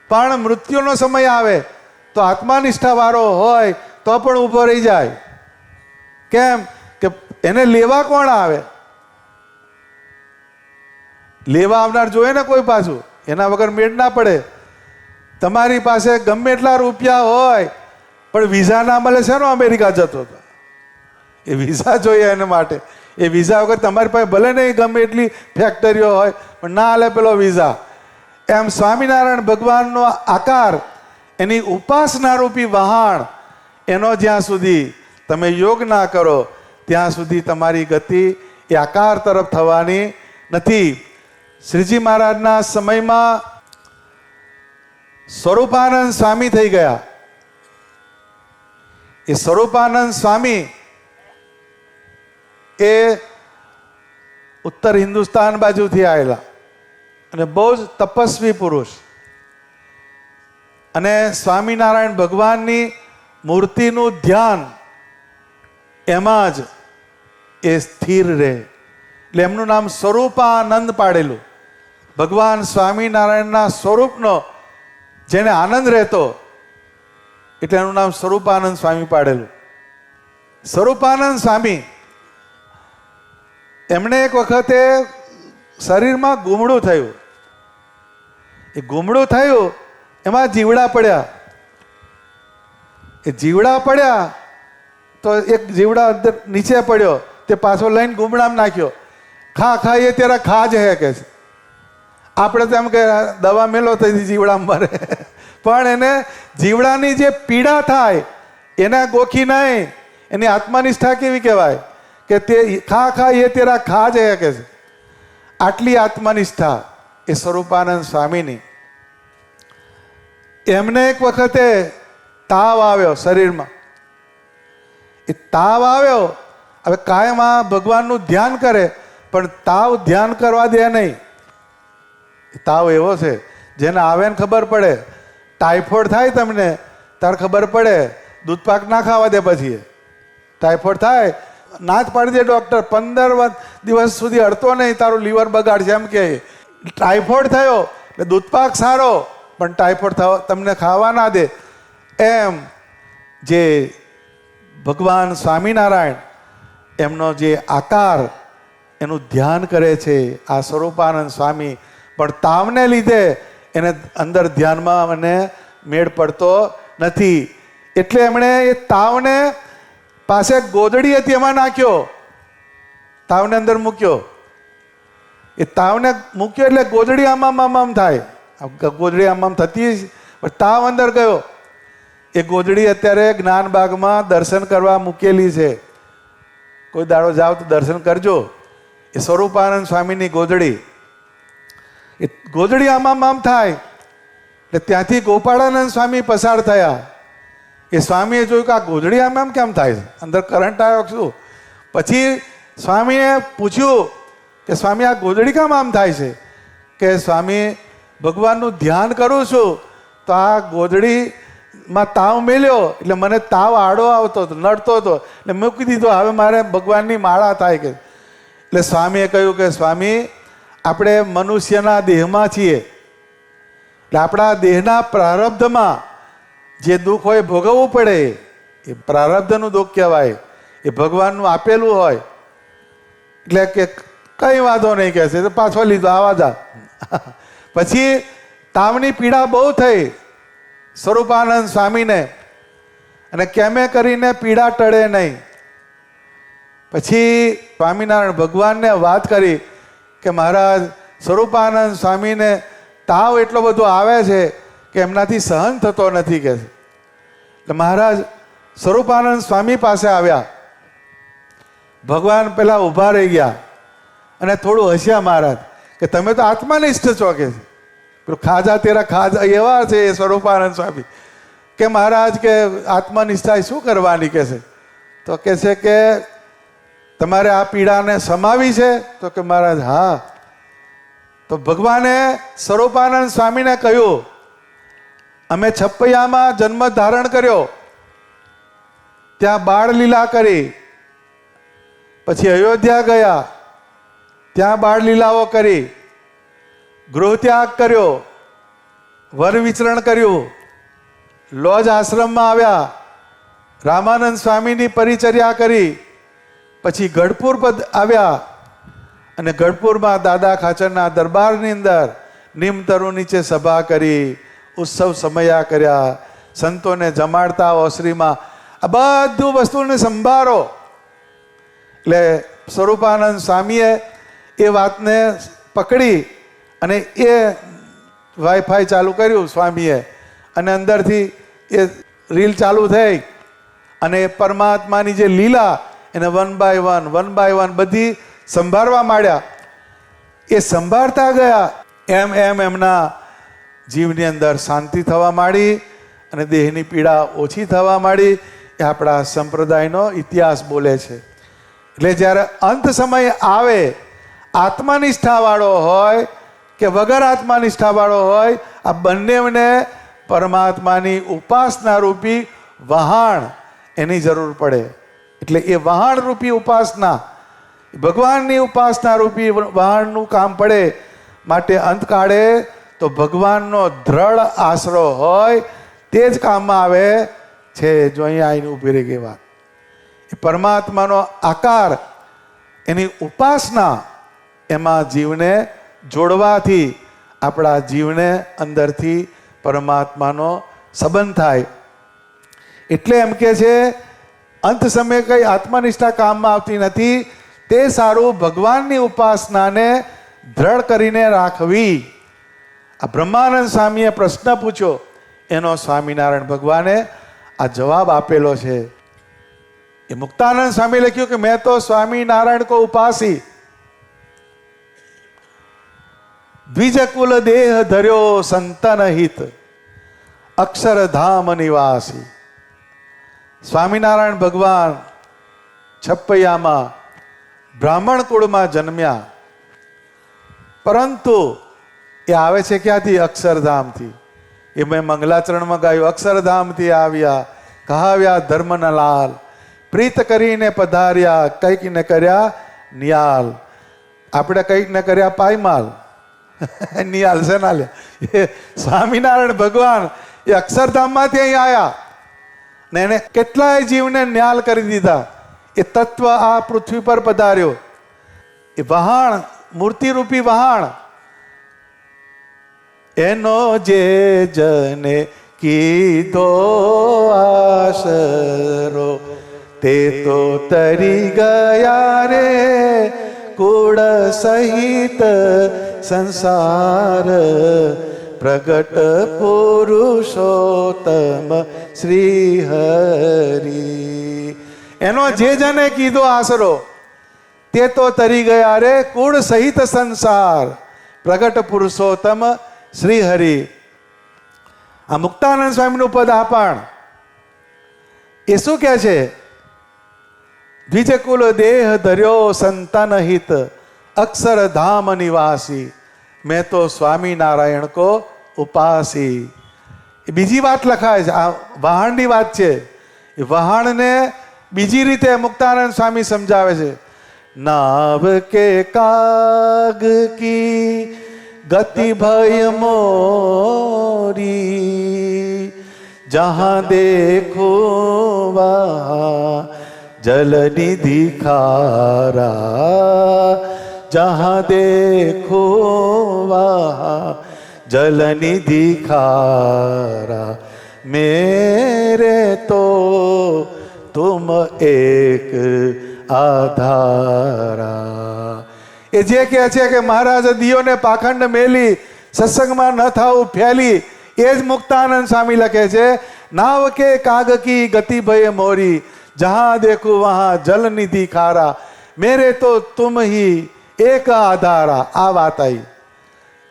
પણ મૃત્યુનો સમય આવે તો આત્મનિષ્ઠા વાળો હોય તો પણ ઊભો રહી જાય. કેમ? કે એને લેવા કોણ આવે? લેવા આવનાર જોઈએ ને કોઈ પાછું, એના વગર મેળ ના પડે. તમારી પાસે ગમે એટલા રૂપિયા હોય પણ વિઝા ના મળે છે, અમેરિકા જતો હતો, એ વિઝા જોઈએ એને માટે. એ વિઝા વગર તમારી પાસે ભલે નહીં ગમે એટલી ફેક્ટરીઓ હોય પણ ના હાલે પેલો વિઝા. એમ સ્વામિનારાયણ ભગવાનનો આકાર, એની ઉપાસના રૂપી વહાણ, એનો જ્યાં સુધી તમે યોગ ના કરો ત્યાં સુધી તમારી ગતિ એ આકાર તરફ થવાની નથી. શ્રીજી મહારાજના સમયમાં સ્વરૂપાનંદ સ્વામી થઈ ગયા. એ સ્વરૂપાનંદ સ્વામી એ ઉત્તર હિન્દુસ્તાન બાજુથી આવેલા. અને બહુ જ તપસ્વી પુરુષ, અને સ્વામિનારાયણ ભગવાનની મૂર્તિનું ધ્યાન એમાં જ એ સ્થિર રહે, એટલે એમનું નામ સ્વરૂપાનંદ પાડેલું. ભગવાન સ્વામિનારાયણના સ્વરૂપનો જેને આનંદ રહેતો એટલે એનું નામ સ્વરૂપાનંદ સ્વામી પાડેલું. સ્વરૂપાનંદ સ્વામી એમણે એક વખતે શરીરમાં ગુમડું થયું. એ ગુમડું થયું એમાં જીવડા પડ્યા. એ જીવડા પડ્યા તો એક જીવડા અંદર નીચે પડ્યો, તે પાછો લઈને ગુમડામાં નાખ્યો. ખા ખા એ તેરા ખા જ હે કે છે. આપણે તો એમ કે દવા મેલો તો જીવડામાં મરે, પણ એને જીવડાની જે પીડા થાય એને ગોખી નહીં. એની આત્મનિષ્ઠા કેવી કહેવાય કે તે ખા ખા એ તેરા ખા જ હે કે છે. આટલી આત્મનિષ્ઠા એ સ્વરૂપાનંદ સ્વામીની. એમને એક વખતે તાવ આવ્યો શરીરમાં. એ તાવ આવ્યો, હવે કાયમ આ ભગવાનનું ધ્યાન કરે પણ તાવ ધ્યાન કરવા દે નહીં. તાવ એવો છે જેને આવે ને ખબર પડે. ટાઈફોઇડ થાય તમને તાર ખબર પડે, દૂધ પાક ના ખાવા દે. પછી ટાઈફોઇડ થાય ના જ પાડી દે ડૉક્ટર, 15 દિવસ સુધી અડતો નહીં, તારું લીવર બગાડશે એમ કે. ટાઈફોઇડ થયો એટલે દૂધ પાક સારો, પણ ટાઈફોઇડ તમને ખાવા ના દે. એમ જે ભગવાન સ્વામિનારાયણ એમનો જે આકાર એનું ધ્યાન કરે છે આ સ્વરૂપાનંદ સ્વામી, પણ તાવને લીધે એને અંદર ધ્યાનમાં મને મેળ પડતો નથી. એટલે એમણે એ તાવને પાસે ગોદડી હતી એમાં નાખ્યો, તાવને અંદર મૂક્યો. એ તાવને મૂક્યો એટલે ગોદડી આમ થાય, ગોદડી આમ થતી પણ તાવ અંદર ગયો. એ ગોદડી અત્યારે જ્ઞાનબાગમાં દર્શન કરવા મૂકેલી છે. કોઈ દાડો જાઓ તો દર્શન કરજો. એ સ્વરૂપાનંદ સ્વામીની ગોદડી. એ ગોદડી આમ થાય એટલે ત્યાંથી ગોપાળાનંદ સ્વામી પસાર થયા. એ સ્વામીએ જોયું કે આ ગોદડી આમ કેમ થાય છે, અંદર કરંટ આવ્યો શું? પછી સ્વામીએ પૂછ્યું કે સ્વામી આ ગોદડી કેમ આમ થાય છે? કે સ્વામી ભગવાનનું ધ્યાન કરું છું તો આ ગોદડીમાં તાવ મેલ્યો એટલે મને તાવ આડો આવતો હતો, નડતો હતો, એટલે મૂકી દીધો. હવે મારે ભગવાનની માળા થાય કે. એટલે સ્વામીએ કહ્યું કે સ્વામી આપણે મનુષ્યના દેહમાં છીએ, એટલે આપણા દેહના પ્રારબ્ધમાં જે દુઃખ હોય ભોગવવું પડે. એ પ્રારબ્ધનું દુઃખ કહેવાય, એ ભગવાનનું આપેલું હોય. એટલે કે કંઈ વાંધો નહીં કહે છે, તો પાછો લીધો આવા જા. પછી તાવની પીડા બહુ થઈ સ્વરૂપાનંદ સ્વામીને, અને કેમે કરીને પીડા ટળે નહીં. પછી સ્વામિનારાયણ ભગવાનને વાત કરી કે મહારાજ સ્વરૂપાનંદ સ્વામીને તાવ એટલો બધો આવે છે કે એમનાથી સહન થતો નથી કે. એટલે મહારાજ સ્વરૂપાનંદ સ્વામી પાસે આવ્યા. ભગવાન પેલા ઊભા રહી ગયા અને થોડું હસ્યા મહારાજ કે તમે તો આત્મનિષ્ઠ છો કે. પેલું ખાજા તેરા ખાજા એવા છે એ સ્વરૂપાનંદ સ્વામી કે મહારાજ કે આત્મનિષ્ઠા શું કરવાની કે છે? તો કે છે કે તમારે આ પીડાને સમાવી છે? તો કે મહારાજ હા. તો ભગવાને સ્વરૂપાનંદ સ્વામીને કહ્યું અમે છપૈયામાં જન્મ ધારણ કર્યો, ત્યાં બાળ લીલા કરી, પછી અયોધ્યા ગયા, ત્યાં બાળ લીલાઓ કરી, ગૃહત્યાગ કર્યો, વન વિચરણ કર્યું, લોજ આશ્રમમાં આવ્યા, રામાનંદ સ્વામીની પરિચર્યા કરી, પછી ગઢપુર આવ્યા, અને ગઢપુરમાં દાદા ખાચરના દરબારની અંદર નીમતરુ નીચે સભા કરી, ઉત્સવ સમયા કર્યા, સંતોને જમાડતા ઓસરીમાં. આ બધું વસ્તુને સંભાળો. એટલે સ્વરૂપાનંદ સ્વામીએ એ વાતને પકડી અને એ વાઈફાઈ ચાલુ કર્યું સ્વામીએ, અને અંદરથી એ રીલ ચાલુ થઈ, અને પરમાત્માની જે લીલા એને વન બાય વન બધી સંભાળવા માંડ્યા. એ સંભાળતા ગયા એમ એમ એમના જીવની અંદર શાંતિ થવા માંડી અને દેહની પીડા ઓછી થવા માંડી. એ આપણા સંપ્રદાયનો ઇતિહાસ બોલે છે. એટલે જ્યારે અંત સમય આવે, આત્મનિષ્ઠાવાળો હોય કે વગર આત્માનિષ્ઠાવાળો હોય, આ બંનેને પરમાત્માની ઉપાસના રૂપી વહાણ એની જરૂર પડે. એટલે એ વહાણ રૂપી ઉપાસના, ભગવાનની ઉપાસના રૂપી વહાણનું કામ પડે. માટે અંતકાળે તો ભગવાનનો દ્રઢ આશરો હોય તે જ કામમાં આવે છે. જો અહીંયા આવીને ઊભી રહી ગઈ વાત, એ પરમાત્માનો આકાર, એની ઉપાસના, એમાં જીવને જોડવાથી આપણા જીવને અંદરથી પરમાત્માનો સંબંધ થાય. એટલે એમ કે છે અંત સમયે કઈ આત્મનિષ્ઠા કામમાં આવતી નથી, તે સારું ભગવાનની ઉપાસનાને દ્રઢ કરીને રાખવી. આ બ્રહ્માનંદ સ્વામીએ પ્રશ્ન પૂછ્યો, એનો સ્વામિનારાયણ ભગવાને આ જવાબ આપેલો છે. એ મુક્તાનંદ સ્વામી લખ્યું કે મેં તો સ્વામિનારાયણ કો ઉપાસી, દ્વિજકુલ દેહ ધર્યો સંતન હિત, અક્ષરધામ નિવાસી. સ્વામિનારાયણ ભગવાન છપૈયામાં બ્રાહ્મણ કુળમાં જન્મ્યા, પરંતુ એ આવે છે ક્યાંથી? અક્ષરધામથી. એ મેં મંગલાચરણમાં ગાયું, અક્ષરધામથી આવ્યા કહાવ્યા ધર્મના લાલ, પ્રીત કરીને પધાર્યા કંઈક ને કર્યા નિયાલ. આપણે કંઈક ને કર્યા પાયમાલ, નિયાલ છે ના લે. એ સ્વામિનારાયણ ભગવાન એ અક્ષરધામમાંથી અહીં આવ્યા ને એને કેટલાય જીવને ન્યાલ કરી દીધા. એ તત્વ આ પૃથ્વી પર પધાર્યો. એ વહાણ, મૂર્તિરૂપી વહાણ, એનો જે જને કીધો આશરો, તે તો તરી ગયા રે કુળ સહિત સંસાર, પ્રગટ પુરુષોત્તમ શ્રી હરિ. એનો જે જને કીધો આશરો, તે તો તરી ગયા રે કુળ સહિત સંસાર, પ્રગટ પુરુષોત્તમ શ્રી હરિ. આ મુક્તાનંદ સ્વામીનું પદ આપણ એ શું કહે છે? દ્વિજકુલ દેહ ધર્યો સંતન હિત, અક્ષરધામ નિવાસી, મેં તો સ્વામિનારાયણ કો ઉપાસી. એ બીજી વાત લખાય છે, આ વહાણની વાત છે. એ વહાણને બીજી રીતે મુક્તાનંદ સ્વામી સમજાવે છે. નાવ કે કાગ કી ગતિ ભય મોરી, જહાં દેખો વહાં જલ નિધિ ખારા, જહાં દેખો વહાં જલ નિધિ ખારા, મેરે તો તુમ એક આધારા. એ જે કહે છે કે મહારાજ દિયોને પાખંડ મેલી, સત્સંગમાં ન થાવું ફેલી, એ જ મુક્તાનંદ સ્વામી લખે છે. નાવ કે કાગ કી ગતિ ભય મોરી, જહાં દેખું વહાં જલ નિધિ ખારા, મેરે તો તુમ હી એક આધારા. આ વાત આવી.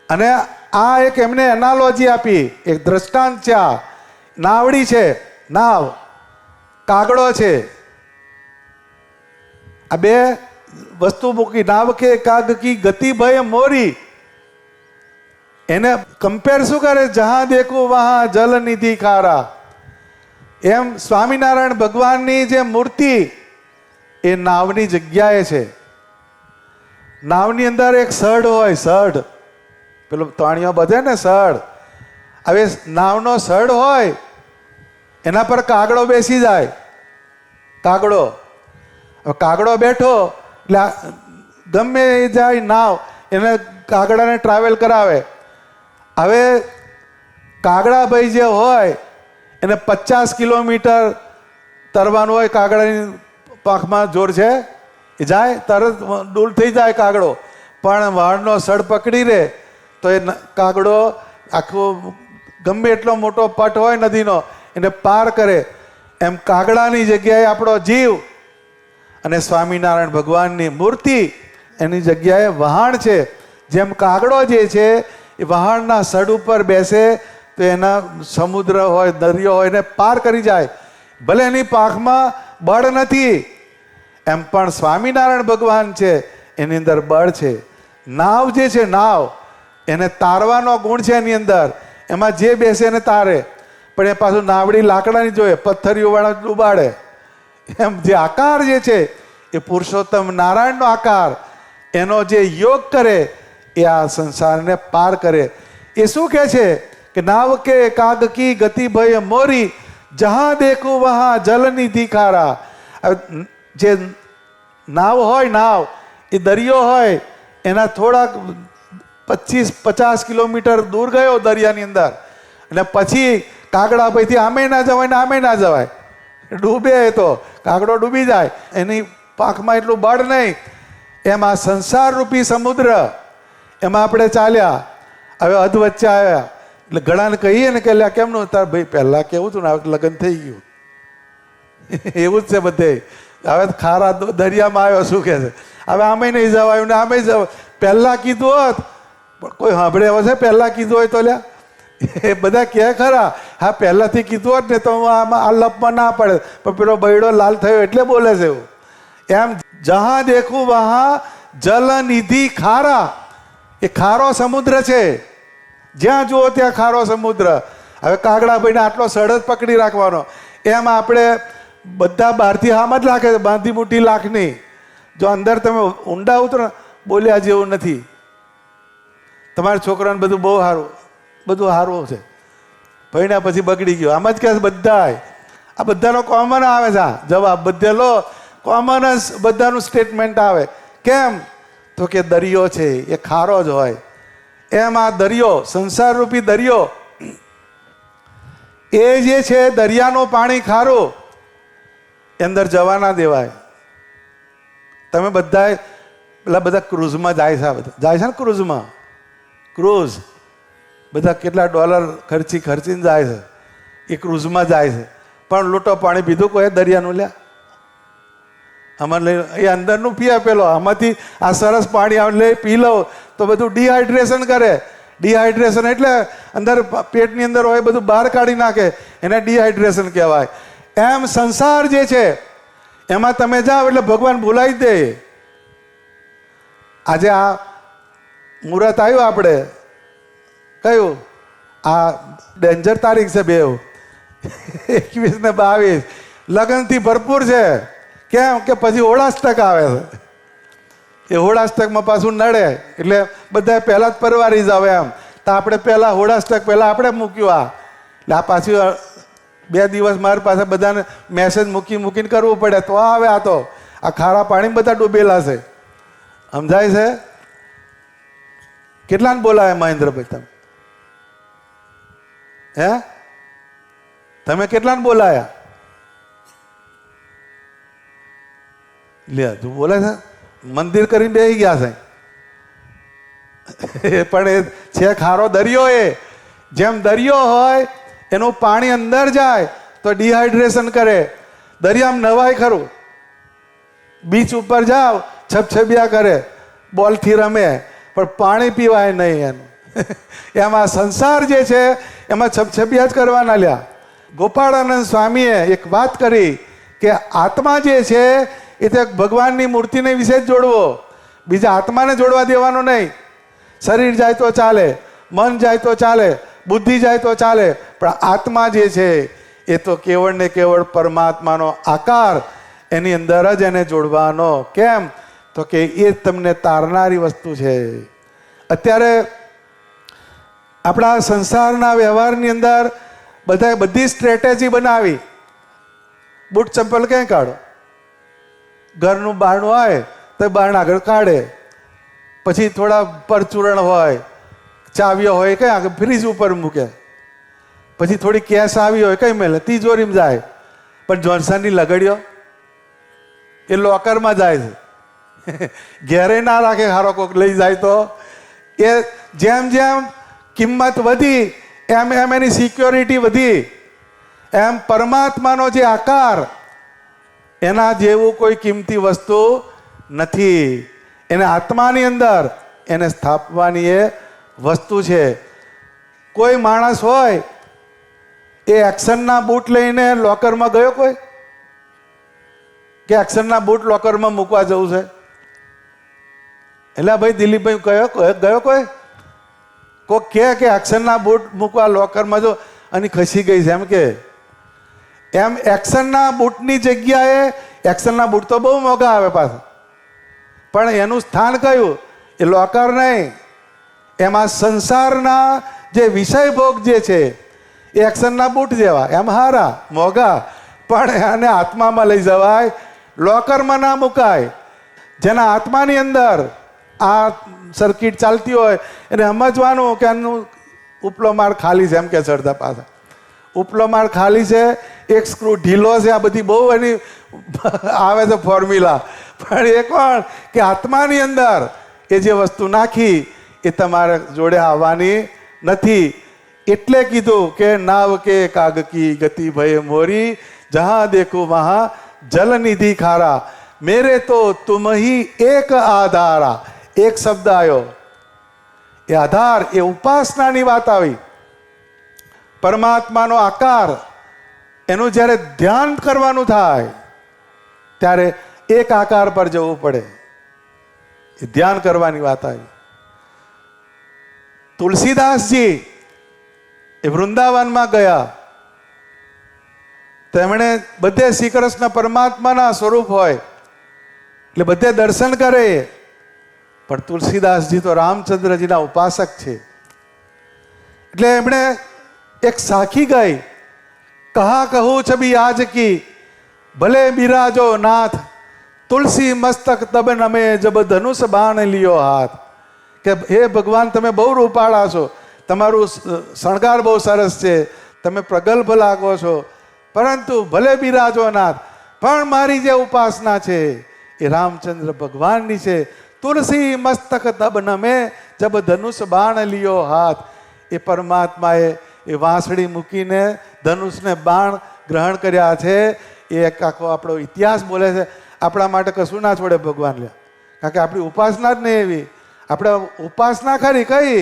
અને આ એક એમને એનાલોજી આપી, એક દ્રષ્ટાંત છે. આ નાવડી છે, નાવ, કાગડો છે. આ બે વસ્તુ મૂકી. નાવ કે કાગ કી ગતિ ભય મોરી, એને કમ્પેર શું કરે? જહાં દેખું વહાં જલ નિધિ ખારા. એમ સ્વામિનારાયણ ભગવાનની જે મૂર્તિ એ નાવની જગ્યાએ છે. નાવની અંદર એક સઢ હોય, સઢ, પેલો તાણીઓ બધે ને સઢ. હવે નાવનો સઢ હોય, એના પર કાગડો બેસી જાય. કાગડો, કાગડો બેઠો એટલે ગમે એ જાય નાવ, એને કાગડાને ટ્રાવેલ કરાવે. હવે કાગડાભાઈ જે હોય એને 50 કિલોમીટર તરવાનું હોય, કાગડાની પાંખમાં જોર છે, એ જાય તરત ડૂલ થઈ જાય કાગડો. પણ વહાણનો સડ પકડી રહે તો એ કાગડો આખો ગમે એટલો મોટો પટ હોય નદીનો એને પાર કરે. એમ કાગડાની જગ્યાએ આપણો જીવ અને સ્વામિનારાયણ ભગવાનની મૂર્તિ એની જગ્યાએ વહાણ છે. જેમ કાગડો જે છે એ વહાણના સડ ઉપર બેસે તો એના સમુદ્ર હોય, દરિયો હોય, એને પાર કરી જાય. ભલે એની પાંખમાં બળ નથી, એમ પણ સ્વામિનારાયણ ભગવાન છે, એની અંદર બળ છે. નાવ જે છે, નાવ એને તારવાનો ગુણ છે એની અંદર. એમાં જે બેસે એને તારે, પણ એ પાછું નાવડી લાકડાની જોઈએ, પથ્થરીઓ વાળા ડૂબાડે. એમ જે આકાર જે છે એ પુરુષોત્તમ નારાયણનો આકાર, એનો જે યોગ કરે એ આ સંસારને પાર કરે. એ શું કહે છે કે નાવ કે કાગ કી ગતિ ભય મોરી, જહાં દેખું વહાં જલ નિધિ ખારા. જે નાવ હોય, નાવ એ દરિયો હોય, એના થોડાક 25-50 કિલોમીટર દૂર ગયો દરિયાની અંદર, અને પછી કાગડા ભાઈથી આમે ના જવાય ને આમે ના જવાય, ડૂબે તો કાગડો ડૂબી જાય, એની પાંખમાં એટલું બળ નહીં. એમ આ સંસાર રૂપી સમુદ્ર, એમાં આપણે ચાલ્યા. હવે અધ વચ્ચે આવ્યા એટલે ઘણાને કહીએ ને કે કેમનું તાર ભાઈ પહેલા કેવું હતું ને હવે લગ્ન થઈ ગયું. એવું જ છે બધે. હવે ખારા દરિયામાં આવ્યો, શું કે છે હવે આમે નહીં જવાયું ને આમે જવાય. પહેલા કીધું હોત, કોઈ સાંભળે હવે છે પહેલા કીધું હોય તો લ્યા એ બધા કહે ખરા, હા પહેલાથી કીધું હોત ને તો આમાં આ લપમાં ના પડે, પણ પેલો બૈડો લાલ થયો એટલે બોલે છે એવું. એમ જહાં દેખું વહાં જલ નિધિ ખારા, એ ખારો સમુદ્ર છે, જ્યાં જુઓ ત્યાં ખારો સમુદ્ર. હવે કાગડાભાઈને આટલો સળ જ પકડી રાખવાનો. એમ આપણે બધા બહારથી આમ જ લાગે છે, બાંધી મુઠ્ઠી લાખની. જો અંદર તમે ઊંડા ઉતરો, બોલ્યા જેવું નથી. તમારા છોકરાને બધું બહુ સારું, બધું સારું છે, ભણ્યા પછી બગડી ગયો, આમ જ કહે છે બધા. આ બધાનો કોમન આવે છે જવાબ, બધે લો કોમન જ બધાનું સ્ટેટમેન્ટ આવે. કેમ તો કે દરિયો છે એ ખારો જ હોય. એમ આ દરિયો, સંસાર રૂપી દરિયો, એ જે છે દરિયાનું પાણી ખારું, એ અંદર જવા ના દેવાય. તમે બધા પેલા બધા ક્રૂઝમાં જાય છે, બધા જાય છે ને ક્રૂઝમાં, ક્રૂઝ બધા કેટલા ડોલર ખર્ચીને જાય છે, એ ક્રૂઝમાં જાય છે. પણ લૂંટો પાણી પીધું કોઈ દરિયાનું લ્યા, આમાં લઈ એ અંદરનું પીએ પેલો, આમાંથી આ સરસ પાણી લઈ પી લો તો બધું ડિહાઇડ્રેશન કરે. ડિહાઇડ્રેશન એટલે અંદર પેટની અંદર હોય બધું બહાર કાઢી નાખે, એને ડિહાઇડ્રેશન કહેવાય. એમ સંસાર જે છે એમાં તમે જાઓ એટલે ભગવાન ભૂલાઈ દે. આજે આ મુહૂર્ત આવ્યું આપણે કયું, આ ડેન્જર તારીખ છે 2 21 ને 22, લગ્નથી ભરપૂર છે. કેમ કે પછી હોળાષ્ટક આવે છે, એ હોળાષ્ટકમાં પાછું નડે એટલે બધા પહેલાં જ પરવારી જ આવે. એમ તો આપણે પહેલાં હોળાષ્ટક પહેલાં આપણે મૂક્યું આ, એટલે આ પાછું 2 દિવસ મારી પાસે બધાને મેસેજ મૂકીને કરવું પડે તો આવે. આ તો આ ખારા પાણી બધા ડૂબેલા છે, સમજાય છે? કેટલાને બોલાવે મહેન્દ્રભાઈ તમે? હે તમે કેટલાને બોલાયા? લે તું બોલે છે મંદિર કરીને બેસી ગયા છે. પણ એ છે ખારો દરિયો. એ જેમ દરિયો હોય એનું પાણી અંદર જાય તો ડિહાઇડ્રેશન કરે. દરિયામાં નવાય ખરું, બીચ ઉપર જાઓ છપછપિયા કરે, બોલથી રમે, પણ પાણી પીવાય નહીં એનું. એમાં સંસાર જે છે એમાં છપછપિયા જ કરવાના લ્યા. ગોપાળાનંદ સ્વામીએ એક વાત કરી કે આત્મા જે છે એ તો ભગવાનની મૂર્તિને વિશે જ જોડવો, બીજા આત્માને જોડવા દેવાનો નહીં. શરીર જાય તો ચાલે, મન જાય તો ચાલે, બુદ્ધિ જાય તો ચાલે, પણ આત્મા જે છે એ તો કેવળ ને કેવળ પરમાત્માનો આકાર, એની અંદર જ એને જોડવાનો. કેમ તો કે એ તમને તારનારી વસ્તુ છે. અત્યારે આપણા સંસારના વ્યવહારની અંદર બધી સ્ટ્રેટેજી બનાવી. બૂટ ચંપલ ક્યાં કાઢો, ઘરનું બારણું હોય તો બારણ આગળ કાઢે, પછી થોડા પરચૂરણ હોય, ચાવીઓ હોય કઈ આગળ ફ્રીજ ઉપર મૂકે, પછી થોડી કેશ આવી હોય કઈ મેલે તિજોરીમાં જાય. પણ જોન્સનની લગડીઓ એ લોકરમાં જાય છે, ઘેરે ના રાખે. હારો કોક લઈ જાય તો એ જેમ જેમ કિંમત વધી એમ એમ એની સિક્યોરિટી વધી. એમ પરમાત્માનો જે આકાર, એના જેવું કોઈ કિંમતી વસ્તુ નથી. એને આત્માની અંદર એને સ્થાપવાની એ વસ્તુ છે. કોઈ માણસ હોય એ એક્શનના બૂટ લઈને લોકરમાં ગયો કોઈ, કે એક્શનના બૂટ લોકરમાં મૂકવા જવું છે? એટલે ભાઈ દિલીપભાઈ ગયો કોઈ? કોક કે એક્શનના બૂટ મૂકવા લોકરમાં જો અને ખસી ગઈ છે એમ કે એમ એક્શનના બૂટની જગ્યાએ એક્શનના બૂટ તો બહુ મોંઘા આવે પાછા, પણ એનું સ્થાન કયું? એ લોકર નહીં. એમાં સંસારના જે વિષય ભોગ જે છે એ એક્શનના બૂટ જેવા, એમ હારા મોંઘા, પણ એને આત્મામાં લઈ જવાય, લોકરમાં ના મુકાય. જેના આત્માની અંદર આ સર્કિટ ચાલતી હોય એને સમજવાનું કે આનું ઉપલો માળ ખાલી છે, એમ કે ચડતા પાછા ઉપલો માળ ખાલી છે, એક સ્ક્રૂ ઢીલો છે, આ બધી બહુ એની આવે છે ફોર્મ્યુલા, પણ એ કોણ કે આત્માની અંદર એ જે વસ્તુ નાખી એ તમારે જોડે આવવાની નથી. એટલે કીધું કે નાવ કે કાગ કી ગતિ ભય મોરી, જહાં દેખું વહાં જલ નિધિ ખારા, મેરે તો તુમ હી એક આધારા. એક શબ્દ આવ્યો, એ આધાર, એ ઉપાસનાની વાત આવી. પરમાત્માનો આકાર, એનું જ્યારે ધ્યાન કરવાનું થાય ત્યારે એક આકાર પર જવું પડે, એ ધ્યાન કરવાની વાત આવી. તુલસીદાસજી એ વૃંદાવનમાં ગયા, તેમણે બધે શ્રી કૃષ્ણ પરમાત્માના સ્વરૂપ હોય એટલે બધે દર્શન કરે, પણ તુલસીદાસજી તો રામચંદ્રજીના ઉપાસક છે એટલે એમણે એક સાખી ગાઈ, કહા કહું છબી આજ કી ભલે બિરાજો નાથ, તુલસી મસ્તક તબ નમે જબ ધનુષ બાણ લિયો હાથ. કે હે ભગવાન, તમે બહુ રૂપાળા છો, તમારું શણગાર બહુ સરસ છે, તમે પ્રગલ્ભ લાગો છો, પરંતુ ભલે બિરાજો નાથ, પણ મારી જે ઉપાસના છે એ રામચંદ્ર ભગવાનની છે. તુલસી મસ્તક તબ નમે જબ ધનુષ બાણ લિયો હાથ. એ પરમાત્માએ એ વાંસળી મૂકીને ધનુષને બાણ ગ્રહણ કર્યા છે. એ એક આખો આપણો ઇતિહાસ બોલે છે. આપણા માટે કશું ના છોડે ભગવાન લે, કારણ કે આપણી ઉપાસના જ નહીં એવી. આપણે ઉપાસના ખરી કઈ,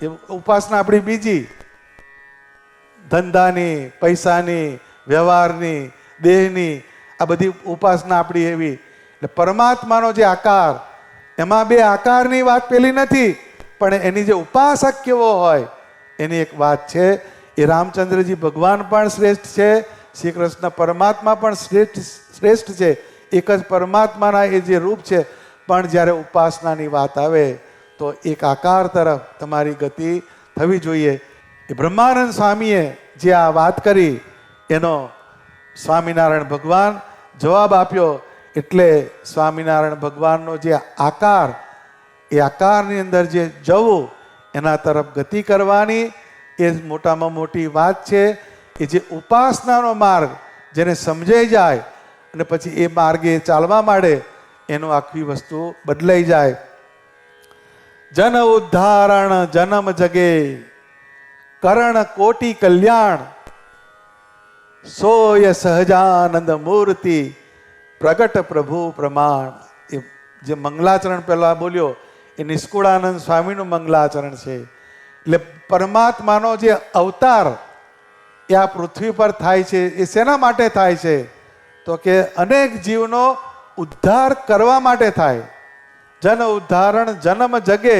એ ઉપાસના આપણી બીજી, ધંધાની, પૈસાની, વ્યવહારની, દેહની, આ બધી ઉપાસના આપણી એવી. એટલે પરમાત્માનો જે આકાર, એમાં બે આકારની વાત પેલી નથી, પણ એની જે ઉપાસક કેવો હોય એની એક વાત છે. એ રામચંદ્રજી ભગવાન પણ શ્રેષ્ઠ છે, શ્રી કૃષ્ણ પરમાત્મા પણ શ્રેષ્ઠ છે, એક જ પરમાત્માના એ જે રૂપ છે. પણ જ્યારે ઉપાસનાની વાત આવે તો એક આકાર તરફ તમારી ગતિ થવી જોઈએ. એ બ્રહ્માનંદ સ્વામીએ જે આ વાત કરી એનો સ્વામિનારાયણ ભગવાન જવાબ આપ્યો. એટલે સ્વામિનારાયણ ભગવાનનો જે આકાર, એ આકારની અંદર જે જવું, એના તરફ ગતિ કરવાની, એ જ મોટામાં મોટી વાત છે. એ જે ઉપાસનાનો માર્ગ જેને સમજાઈ જાય અને પછી એ માર્ગે ચાલવા માંડે, એનું આખી વસ્તુ બદલાઈ જાય. જન ઉદ્ધારણ જન્મ જગે, કરણ કોટી કલ્યાણ, સોય સહજાનંદ મૂર્તિ, પ્રગટ પ્રભુ પ્રમાણ. એ જે મંગલાચરણ પહેલા બોલ્યો એ નિષ્કુળાનંદ સ્વામીનું મંગલાચરણ છે. એટલે પરમાત્માનો જે અવતાર એ આ પૃથ્વી પર થાય છે, એ શેના માટે થાય છે? તો કે અનેક જીવનો ઉદ્ધાર કરવા માટે થાય. જન ઉદ્ધારણ જન્મ જગે,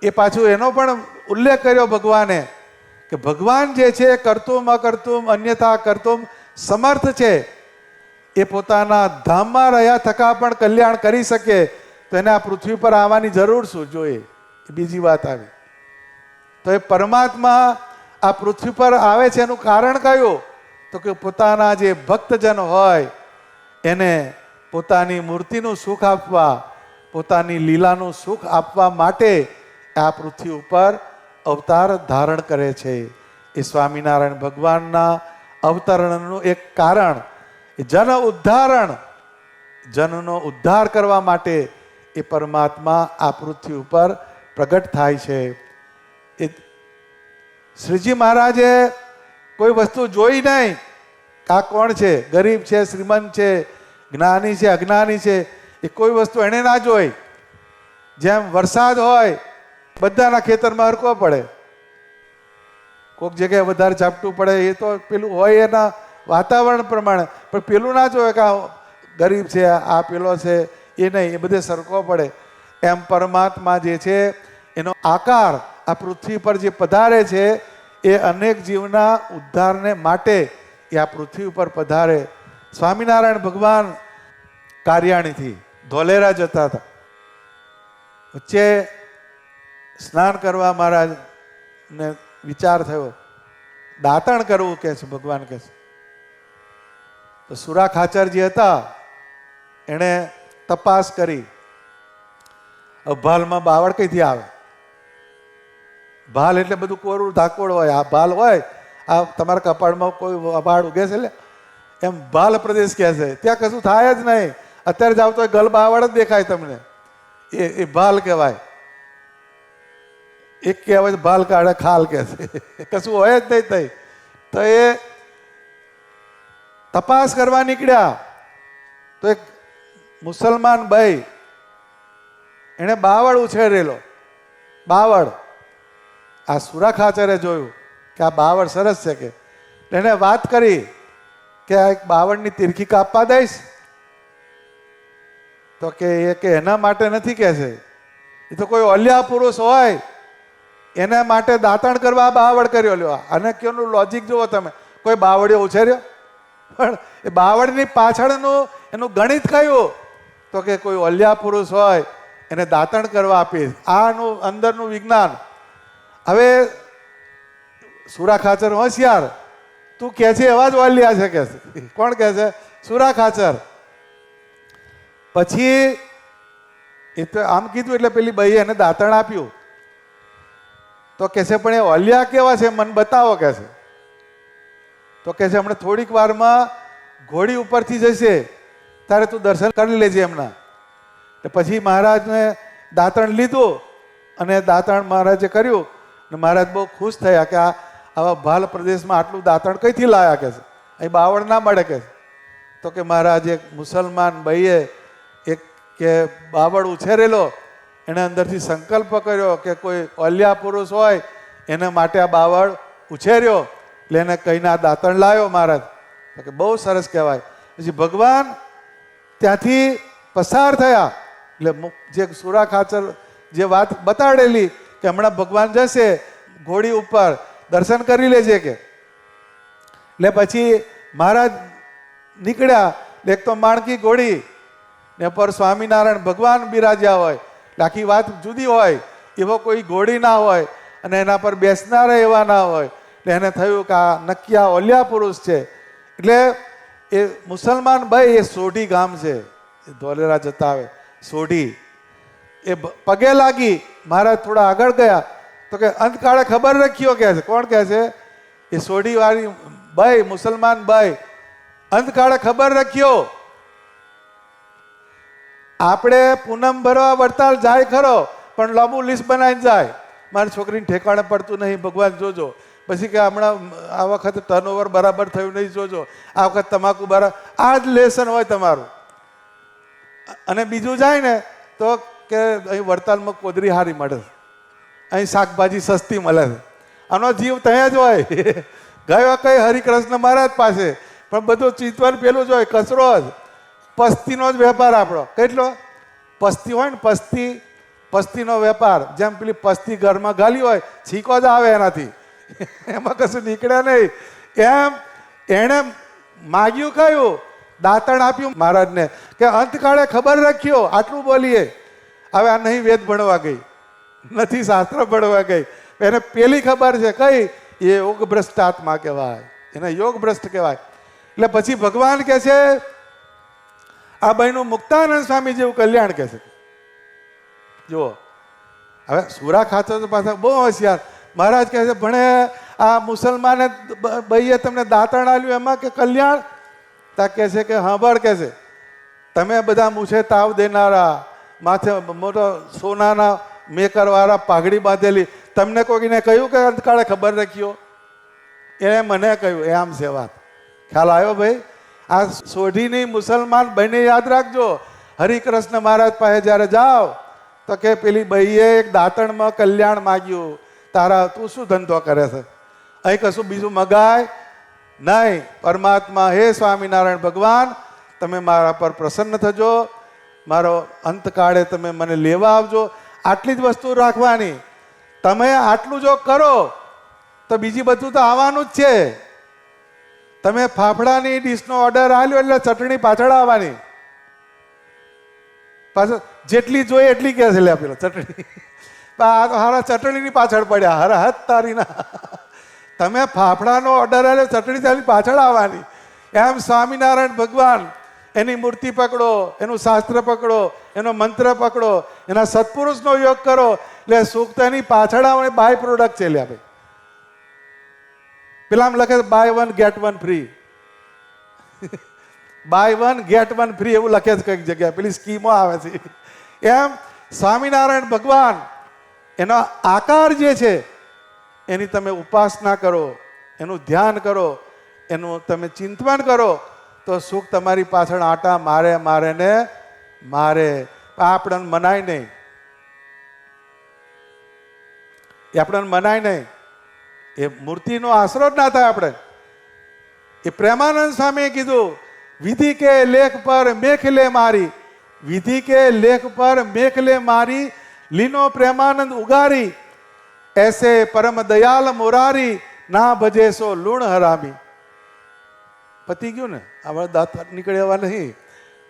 એ પાછું એનો પણ ઉલ્લેખ કર્યો ભગવાને કે ભગવાન જે છે કરતુમ અકર્તુમ અન્યથા કરતુમ સમર્થ છે. એ પોતાના ધામમાં રહ્યા થકા પણ કલ્યાણ કરી શકે, તો એને આ પૃથ્વી પર આવવાની જરૂર શું જોઈએ? એ બીજી વાત આવી. તો એ પરમાત્મા આ પૃથ્વી પર આવે છે એનું કારણ કયું? તો કે પોતાના જે ભક્તજન હોય એને પોતાની મૂર્તિનું સુખ આપવા, પોતાની લીલાનું સુખ આપવા માટે આ પૃથ્વી ઉપર અવતાર ધારણ કરે છે. એ સ્વામિનારાયણ ભગવાનના અવતરણનું એક કારણ. જન ઉદ્ધારણ, જનનો ઉદ્ધાર કરવા માટે એ પરમાત્મા આ પૃથ્વી ઉપર પ્રગટ થાય છે. એ શ્રીજી મહારાજે કોઈ વસ્તુ જોઈ નહીં, આ કોણ છે, ગરીબ છે, શ્રીમંત છે, જ્ઞાની છે, અજ્ઞાની છે, એ કોઈ વસ્તુ એને ના જોઈ. જેમ વરસાદ હોય બધાના ખેતરમાં હરકો પડે, કોઈક જગ્યાએ વધારે ઝાપટું પડે, એ તો પેલું હોય એના વાતાવરણ પ્રમાણે, પણ પેલું ના જોવે કે આ ગરીબ છે, આ પેલો છે, એ નહીં, એ બધે સરખો પડે. એમ પરમાત્મા જે છે એનો આકાર આ પૃથ્વી પર જે પધારે છે એ અનેક જીવના ઉદ્ધારને માટે એ આ પૃથ્વી ઉપર પધારે. સ્વામિનારાયણ ભગવાન કાર્યાણીથી ધોલેરા જતા હતા. વચ્ચે સ્નાન કરવા મહારાજને વિચાર થયો, દાતણ કરવું કે છે ભગવાન કે છે. તો સુરા ખાચરજી હતા, એણે તપાસ કરી. ભાલમાં બાવળ કઈથી આવે? ભાલ એટલે બધું કોરું ધાકોડ હોય. આ ભાલ હોય, આ તમારા કપાળમાં કોઈ વાળ ઉગે છે એટલે એમ ભાલ પ્રદેશ કહે છે. ત્યાં કશું થાય જ નહીં. અત્યારે જાવ તો ગલ બાવળ જ દેખાય તમને, એ ભાલ કહેવાય. એક કહેવાય ભાલ કાઢે ખાલ કે છે, કશું હોય જ નહીં થઈ. તો એ તપાસ કરવા નીકળ્યા તો એક મુસલમાન ભાઈ એને બાવળ ઉછેરેલો. બાવળ આ સુરા ખાચરે જોયું કે આ બાવળ સરસ છે કે એને વાત કરી કે આ એક બાવળની તીરખી કાપવા દઈશ. તો કે એ કે એના માટે નથી કે છે, એ તો કોઈ ઓલિયા પુરુષ હોય એના માટે દાતણ કરવા બાવળ કર્યો. લ્યો અને કેનું લોજિક જુઓ તમે. કોઈ બાવળીઓ ઉછેર્યો, પણ એ બાવળની પાછળનું એનું ગણિત કયું? તો કે કોઈ ઓલિયા પુરુષ હોય એને દાતણ કરવા આપીશ. આનું અંદરનું વિજ્ઞાન. હવે સુરા ખાચર હોશિયાર, તું કે છે એવા જ ઓલિયા છે કે છે. કોણ કે છે? સુરા ખાચર. પછી એ તો આમ કીધું એટલે પેલી ભાઈએ એને દાતણ આપ્યું. તો કે છે પણ એ ઓલિયા કેવા છે મને બતાવો કે છે. તો કે છે હમણાં થોડીક વારમાં ઘોડી ઉપરથી જશે ત્યારે તું દર્શન કરી લેજે એમના. પછી મહારાજને દાતણ લીધું અને દાતણ મહારાજે કર્યું. અને મહારાજ બહુ ખુશ થયા કે આવા ભાલ પ્રદેશમાં આટલું દાતણ કઈથી લાયા કે છે, અહીં બાવળ ના મળે કે છે. તો કે મહારાજ એક મુસલમાન ભાઈએ એક કે બાવળ ઉછેરેલો, એને અંદરથી સંકલ્પ કર્યો કે કોઈ ઓલિયા પુરુષ હોય એના માટે આ બાવળ ઉછેર્યો, એટલે એને કહીને આ દાતણ લાવ્યો મહારાજ. તો કે બહુ સરસ કહેવાય. પછી ભગવાન ત્યાંથી પસાર થયા. એટલે જે સુરા ખાચર જે વાત બતાડેલી કે હમણાં ભગવાન જશે ઘોડી ઉપર, દર્શન કરી લેજે કે. એટલે પછી મહારાજ નીકળ્યા. એક તો માણકી ઘોડી ને પર સ્વામિનારાયણ ભગવાન બિરાજ્યા હોય, એટલે આખી વાત જુદી હોય. એવો કોઈ ઘોડી ના હોય અને એના પર બેસનારા એવા ના હોય. એટલે એને થયું કે આ નક્કી ઓલિયા પુરુષ છે. એટલે એ મુસલમાન ભાઈ એ સોઢી ગામ છે, ધોલેરા જતા આવે સોઢી. એ પગે લાગી. મહારાજ થોડા આગળ ગયા તો કે અંતકાળે ખબર રાખ્યો કે છે. કોણ કે છે? એ સોઢી વાળી ભાઈ, મુસલમાન ભાઈ. અંતકાળે ખબર રાખ્યો. આપણે પૂનમ ભરવા વડતાલ જાય ખરો, પણ લાંબુ લિસ્ટ બનાવીને જાય. મારી છોકરીને ઠેકાણે પડતું નહીં, ભગવાન જોજો. પછી કે હમણાં આ વખતે ટર્નઓવર બરાબર થયું નહીં, જોજો આ વખત તમાકુ બરાબર. આ જ લેસન હોય તમારું. અને બીજું જાય ને તો કે અહીં વડતાલમાં કોદરી હારી મળે, અહીં શાકભાજી સસ્તી મળે છે. આનો જીવ ત્યાં જ હોય. ગયો કઈ હરિકૃષ્ણ મહારાજ પાસે, પણ બધું ચીતવન પેલું જ હોય, કચરો જ. પસ્તીનો જ વેપાર આપણો. કેટલો પસ્તી હોય ને, પસ્તીનો વેપાર. જેમ પેલી પસ્તી ઘરમાં ગાલી હોય, છીકો જ આવે એનાથી, એમાં કશું નીકળે નહીં. એમ એણે માગ્યું કયું? દાતણ આપ્યું મહારાજને કે અંતકાળે ખબર રાખ્યો. આટલું બોલીએ. હવે આ નહીં વેદ ભણવા ગઈ, નથી શાસ્ત્ર ભણવા ગઈ, એને પેલી ખબર છે કઈ? એ યોગ ભ્રષ્ટ આત્મા કહેવાય, એને યોગ ભ્રષ્ટ કહેવાય. એટલે પછી ભગવાન કે છે આ ભાઈનું મુક્તાનંદ સ્વામી જેવું કલ્યાણ કે છે. જુઓ હવે સુરા ખાચર પાછા બહુ હોશિયાર. મહારાજ કહે છે ભણે આ મુસલમાને ભાઈએ તમને દાતણ આલ્યું એમાં કે કલ્યાણ? તા કહે છે કે હાંભળ કે છે તમે બધા મૂછે તાવ દેનારા, માથે મોટો સોનાના મેકર વાળા પાઘડી બાંધેલી, તમને કોઈને કહ્યું કે અંતકાળે ખબર રાખ્યો? એણે મને કહ્યું. એમ છે વાત. ખ્યાલ આવ્યો ભાઈ? આ સોઢીની મુસલમાન બહેને યાદ રાખજો. હરિકૃષ્ણ મહારાજ પાસે જ્યારે જાઓ તો કે પેલી ભાઈએ એક દાતણમાં કલ્યાણ માગ્યું, તારા તું શું ધંધો કરે છે? અહીં કશું બીજું મગાય નહીં. પરમાત્મા હે સ્વામિનારાયણ ભગવાન, તમે મારા પર પ્રસન્ન થજો મારો અંતકાળે તમે મને લેવા આવજો. આટલી જ વસ્તુ રાખવાની. તમે આટલું જો કરો તો બીજી બધું તો આવવાનું જ છે. તમે ફાફડાની ડીશનો ઓર્ડર આલ્યો એટલે ચટણી પાછળ આવવાની. પાછળ જેટલી જોઈએ એટલી કહે છે લે પેલો ચટણી. આ તો હારા ચટણીની પાછળ પડ્યા. હારા હાથ તારીના. તમે ફાફડાનો ઓર્ડર આલ્યો ચટણી તારી પાછળ આવવાની. એમ સ્વામિનારાયણ ભગવાન એની મૂર્તિ પકડો, એનું શાસ્ત્ર પકડો, એનો મંત્ર પકડો, એના સત્પુરુષનો યોગ કરો એટલે સુખ તો એની પાછળ આવે. બાય પ્રોડક્ટ છે લ્યા ભાઈ. પેલામાં લખે buy one get one free. Buy one get one free એવું લખે છે કઈક જગ્યાએ. પેલી સ્કીમો આવે છે. એમ સ્વામિનારાયણ ભગવાન એનો આકાર જે છે એની તમે ઉપાસના કરો, એનું ધ્યાન કરો, એનું તમે ચિંતન કરો તો સુખ તમારી પાછળ આટા મારે મારે ને મારે. આપણને મનાય નહીં. એ આપણને મનાય નહીં. એ મૂર્તિનો આશરો જ ના થાય આપણે. એ પ્રેમાનંદ સ્વામીએ કીધું વિધિ કે લેખ પર મેખ લે મારી, વિધિ કે લેખ પર મેખ લે મારી, લીનો પ્રેમાનંદ ઉગારી, ऐसे परम दयाल मोरारी, ना भजे सो लूण हरामी. પતી ગયું ને? આવા દાંત નીકળ્યા નહીં.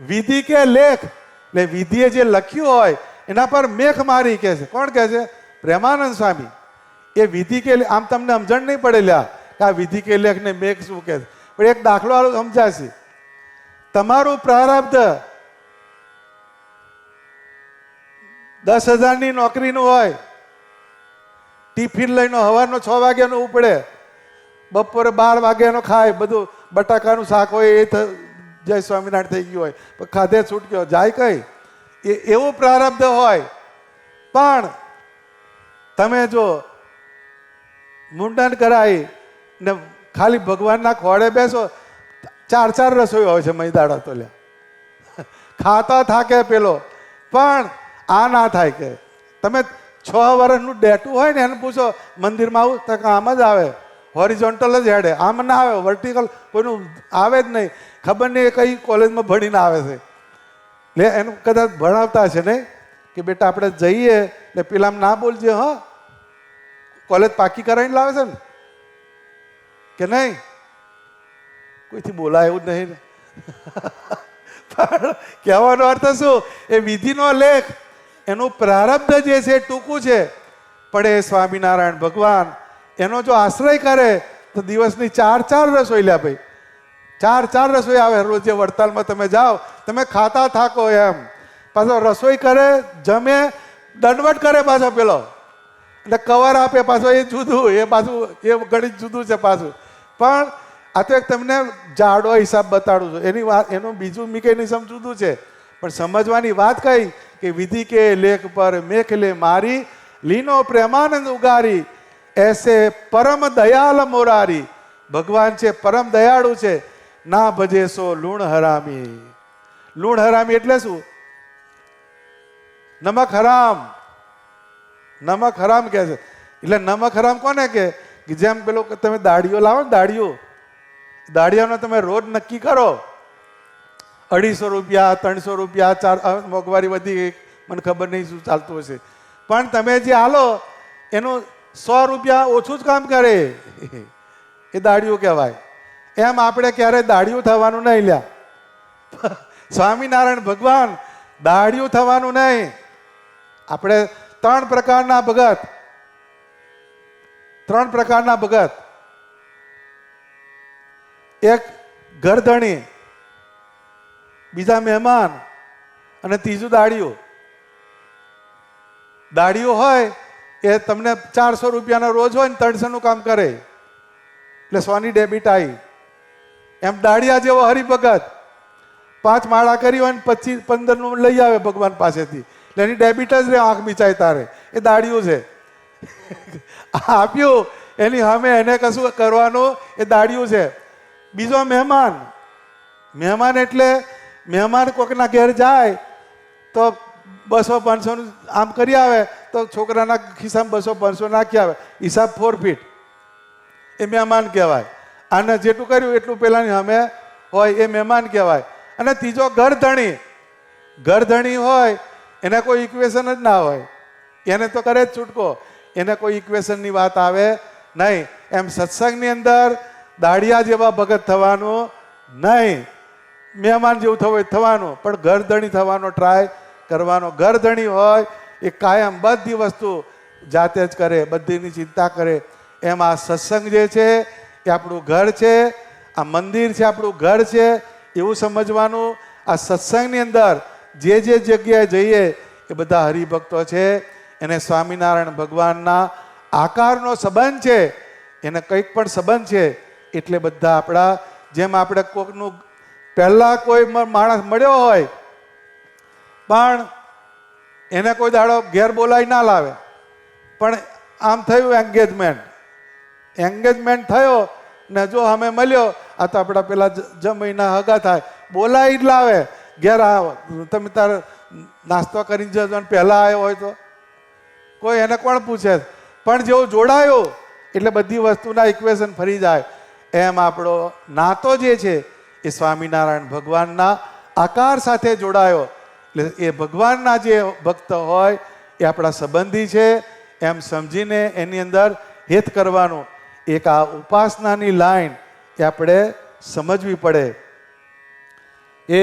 વિધિ કે લેખ એટલે વિધિએ જે લખ્યું હોય એના પર મેખ મારી કે છે. કોણ કે છે? પ્રેમાનંદ સ્વામી. એ વિધિ કે આમ તમને સમજણ નહીં પડેલા કે આ વિધિ કે લેખ ને મેઘ શું કે છે, પણ એક દાખલો સમજાશે. તમારું પ્રારબ્ધ 10,000ની નોકરીનું હોય, ટિફિન લઈને સવારનો 6 વાગ્યાનો ઉપડે, બપોરે 12 વાગ્યાનો ખાય, બધું બટાકાનું શાક હોય એ જય સ્વામિનારાયણ થઈ ગયું હોય, પણ ખાધે છૂટક્યો જાય કઈ. એવું પ્રારબ્ધ હોય. પણ તમે જો મુંડન કરાવી ને ખાલી ભગવાનના ખોળે બેસો, 4 રસોઈ હોય છે મહીદાડા તો લ્યા. ખાતા થાકે પેલો. પણ આ ના થાય કે તમે 6 વર્ષનું ડેટું હોય ને એને પૂછો મંદિરમાં આવું તો આમ જ આવે. હોરિઝોન્ટલ જ હેડે, આમ ના આવે. વર્ટિકલ કોઈનું આવે જ નહીં. ખબર નહીં કઈ કોલેજમાં ભણીને આવે છે. લે એનું કદાચ ભણાવતા છે નહીં કે બેટા આપણે જઈએ એટલે પેલામ ના બોલજે. હા, કોલેજ પાકી કરાવીને લાવે છે ને કે નહીં? કોઈથી બોલાય એવું જ નહીં ને. પણ કહેવાનો અર્થ શું? એ વિધિનો લેખ, એનું પ્રારબ્ધ જે છે ટૂંકું છે. પણ એ સ્વામિનારાયણ ભગવાન એનો જો આશ્રય કરે તો દિવસની 4 રસોઈ લ્યા ભાઈ. 4 રસોઈ આવે રોજ. વડતાલમાં તમે જાઓ, તમે ખાતા થાકો એમ. પાછો રસોઈ કરે, જમે, દંડવટ કરે પાછો પેલો, એટલે કવર આપે પાછો. એ જુદું, એ પાછું એ ગણિત જુદું છે પાછું. પણ આ તો એક તમને જાડો હિસાબ બતાડું છું. એની વાત, એનું બીજું મિકેનિઝમ જુદું છે. પણ સમજવાની વાત કઈ કે વિધિ કે લેખ પર મેખ લે મારી, લીનો પ્રેમાનંદ ઉગારી, એસે પરમ દયાલ મોરારી. ભગવાન છે પરમ દયાળુ છે. ના ભજે સો લૂણ હરામી. લૂણ હરામી એટલે શું? નમક હરામ. નમક હરામ કે છે. એટલે નમક હરામ કોને કે? જેમ પેલો તમે દાડીઓ લાવો ને, દાડીઓનો તમે રોજ નક્કી કરો 250 રૂપિયા, 300 રૂપિયા, 4 મોંઘવારી વધી, મને ખબર નહીં શું ચાલતું હશે. પણ તમે જે હાલો એનું 100 રૂપિયા ઓછું જ કામ કરે, એ દાડીઓ કહેવાય. એમ આપણે ક્યારેય દાડીઓ થવાનું નહીં લ્યા. સ્વામિનારાયણ ભગવાન દાડીઓ થવાનું નહીં. આપણે 3 પ્રકારના ભગત, 3 પ્રકારના ભગત. એક ઘરધણી, બીજા મહેમાન અને ત્રીજું દાડીઓ. દાડીઓ હોય એ તમને 400 રૂપિયાનો રોજ હોય ને 300નું કામ કરે એટલે 100ની ડેબિટ આવી. એમ દાડિયા જેવો હરિભગત 5 માળા કરી હોય ને 25-15નું લઈ આવે ભગવાન પાસેથી, એટલે એની ડેબિટ જ રે, આંખ બિચાય તારે. એ દાડિયું છે. આપ્યું એની સામે એને કશું કરવાનું, એ દાડિયું છે. બીજો મહેમાન. મહેમાન એટલે મહેમાન કોઈકના ઘેર જાય તો 200-500 આમ કરી આવે તો છોકરાના ખિસ્સામાં 200-500 નાખી આવે, હિસાબ ફોરફીટ. એ મહેમાન કહેવાય. આને જેટલું કર્યું એટલું પેલાની સામે હોય, એ મહેમાન કહેવાય. અને ત્રીજો ઘરધણી. ઘરધણી હોય એને કોઈ ઇક્વેશન જ ના હોય, એને તો કરે જ છૂટકો, એને કોઈ ઇક્વેશનની વાત આવે નહીં. એમ સત્સંગની અંદર દાડિયા જેવા ભગત થવાનું નહીં, મહેમાન જેવું થવું હોય થવાનું, પણ ઘરધણી થવાનો ટ્રાય કરવાનો. ઘરધણી હોય એ કાયમ બધી વસ્તુ જાતે જ કરે, બધીની ચિંતા કરે. એમ આ સત્સંગ જે છે એ આપણું ઘર છે, આ મંદિર છે આપણું ઘર છે એવું સમજવાનું. આ સત્સંગની અંદર જે જે જગ્યાએ જઈએ એ બધા હરિભક્તો છે, એને સ્વામિનારાયણ ભગવાનના આકારનો સંબંધ છે, એને કંઈક પણ સંબંધ છે. એટલે બધા આપણા, જેમ આપણે કોકનું પહેલાં કોઈ માણસ મળ્યો હોય પણ એને કોઈ દાડો ઘેર બોલાવી ના લાવે, પણ આમ થયું એંગેજમેન્ટ થયો ને જો અમે મળ્યો, આ તો આપણા પેલા જમીના હગા થાય, બોલાવી જ લાવે ઘેર આવો, તમે તારે નાસ્તો કરીને જજો, પહેલાં આવ્યો હોય તો કોઈ એને કોણ પૂછે. પણ જેવું જોડાયો એટલે બધી વસ્તુના ઇક્વેશન ફરી જાય. એમ આપણો નાતો જે છે એ સ્વામિનારાયણ ભગવાનના આકાર સાથે જોડાયો, એટલે એ ભગવાનના જે ભક્ત હોય એ આપણા સંબંધી છે એમ સમજીને એની અંદર હેત કરવાનું. એક આ ઉપાસનાની લાઈન એ આપણે સમજવી પડે. એ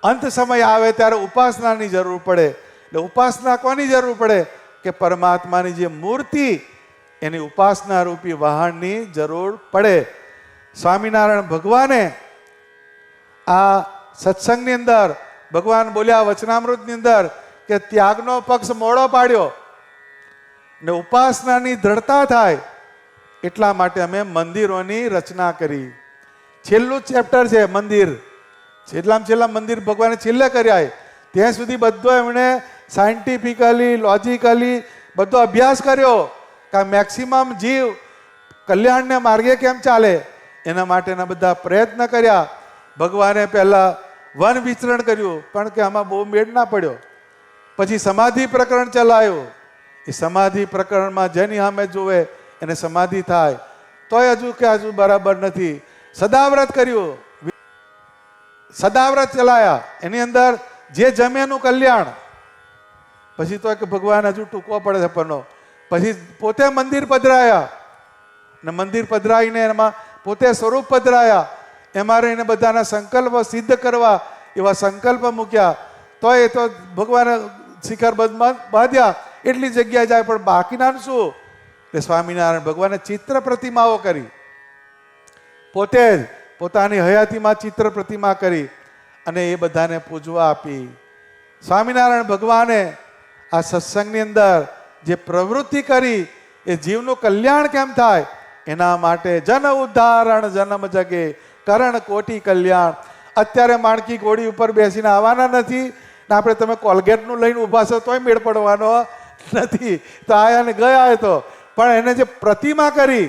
અંત સમય આવે ત્યારે ઉપાસનાની જરૂર પડે. એટલે ઉપાસના કોની જરૂર પડે? કે પરમાત્માની જે મૂર્તિ એની ઉપાસના રૂપી વાહનની જરૂર પડે. સ્વામિનારાયણ ભગવાને આ સત્સંગની અંદર ભગવાન બોલ્યા વચનામૃતની અંદર કે ત્યાગનો પક્ષ મોડો પાડ્યો ને ઉપાસનાની દ્રઢતા થાય એટલા માટે અમે મંદિરોની રચના કરી. છેલ્લું ચેપ્ટર છે મંદિર, છેલ્લામાં છેલ્લા મંદિર ભગવાને છેલ્લે કર્યા. ત્યાં સુધી બધો એમણે સાયન્ટિફિકલી લોજિકલી બધો અભ્યાસ કર્યો કે મેક્સિમમ જીવ કલ્યાણને માર્ગે કેમ ચાલે એના માટેના બધા પ્રયત્ન કર્યા. ભગવાને પહેલાં વન વિચરણ કર્યું પણ કે આમાં બહુ મેળ ના પડ્યો. પછી સમાધિ પ્રકરણ ચલાવ્યું. એ સમાધિ પ્રકરણમાં જેની સામે જોવે એને સમાધિ થાય, તોય હજુ બરાબર નથી. સદાવ્રત કર્યું, સદાવ્રત ચલાયા, એની અંદર જે જમે એનું કલ્યાણ. પછી તો કે ભગવાન હજુ ટૂંકો પડે છે પનો. પછી પોતે મંદિર પધરાયા ને મંદિર પધરાઈને એમાં પોતે સ્વરૂપ પધરાયા. એમાં રહીને બધાના સંકલ્પ સિદ્ધ કરવા એવા સંકલ્પ મૂક્યા. તો એ તો ભગવાને શિખર બાંધ્યા એટલી જગ્યાએ જાય, પણ બાકીના શું? એટલે સ્વામિનારાયણ ભગવાને ચિત્ર પ્રતિમાઓ કરી, પોતે જ પોતાની હયાતીમાં ચિત્ર પ્રતિમા કરી અને એ બધાને પૂજવા આપી. સ્વામિનારાયણ ભગવાને આ સત્સંગની અંદર જે પ્રવૃત્તિ કરી એ જીવનું કલ્યાણ કેમ થાય એના માટે જન ઉદ્ધારણ જન્મ જગે કરણ કોટી કલ્યાણ. અત્યારે માણકી ઘોડી ઉપર બેસીને આવવાના નથી ને આપણે તમે કોલગેટનું લઈને ઊભા છો તોય મેળ પડવાનો નથી. તો આયા ને ગયા તો, પણ એને જે પ્રતિમા કરી,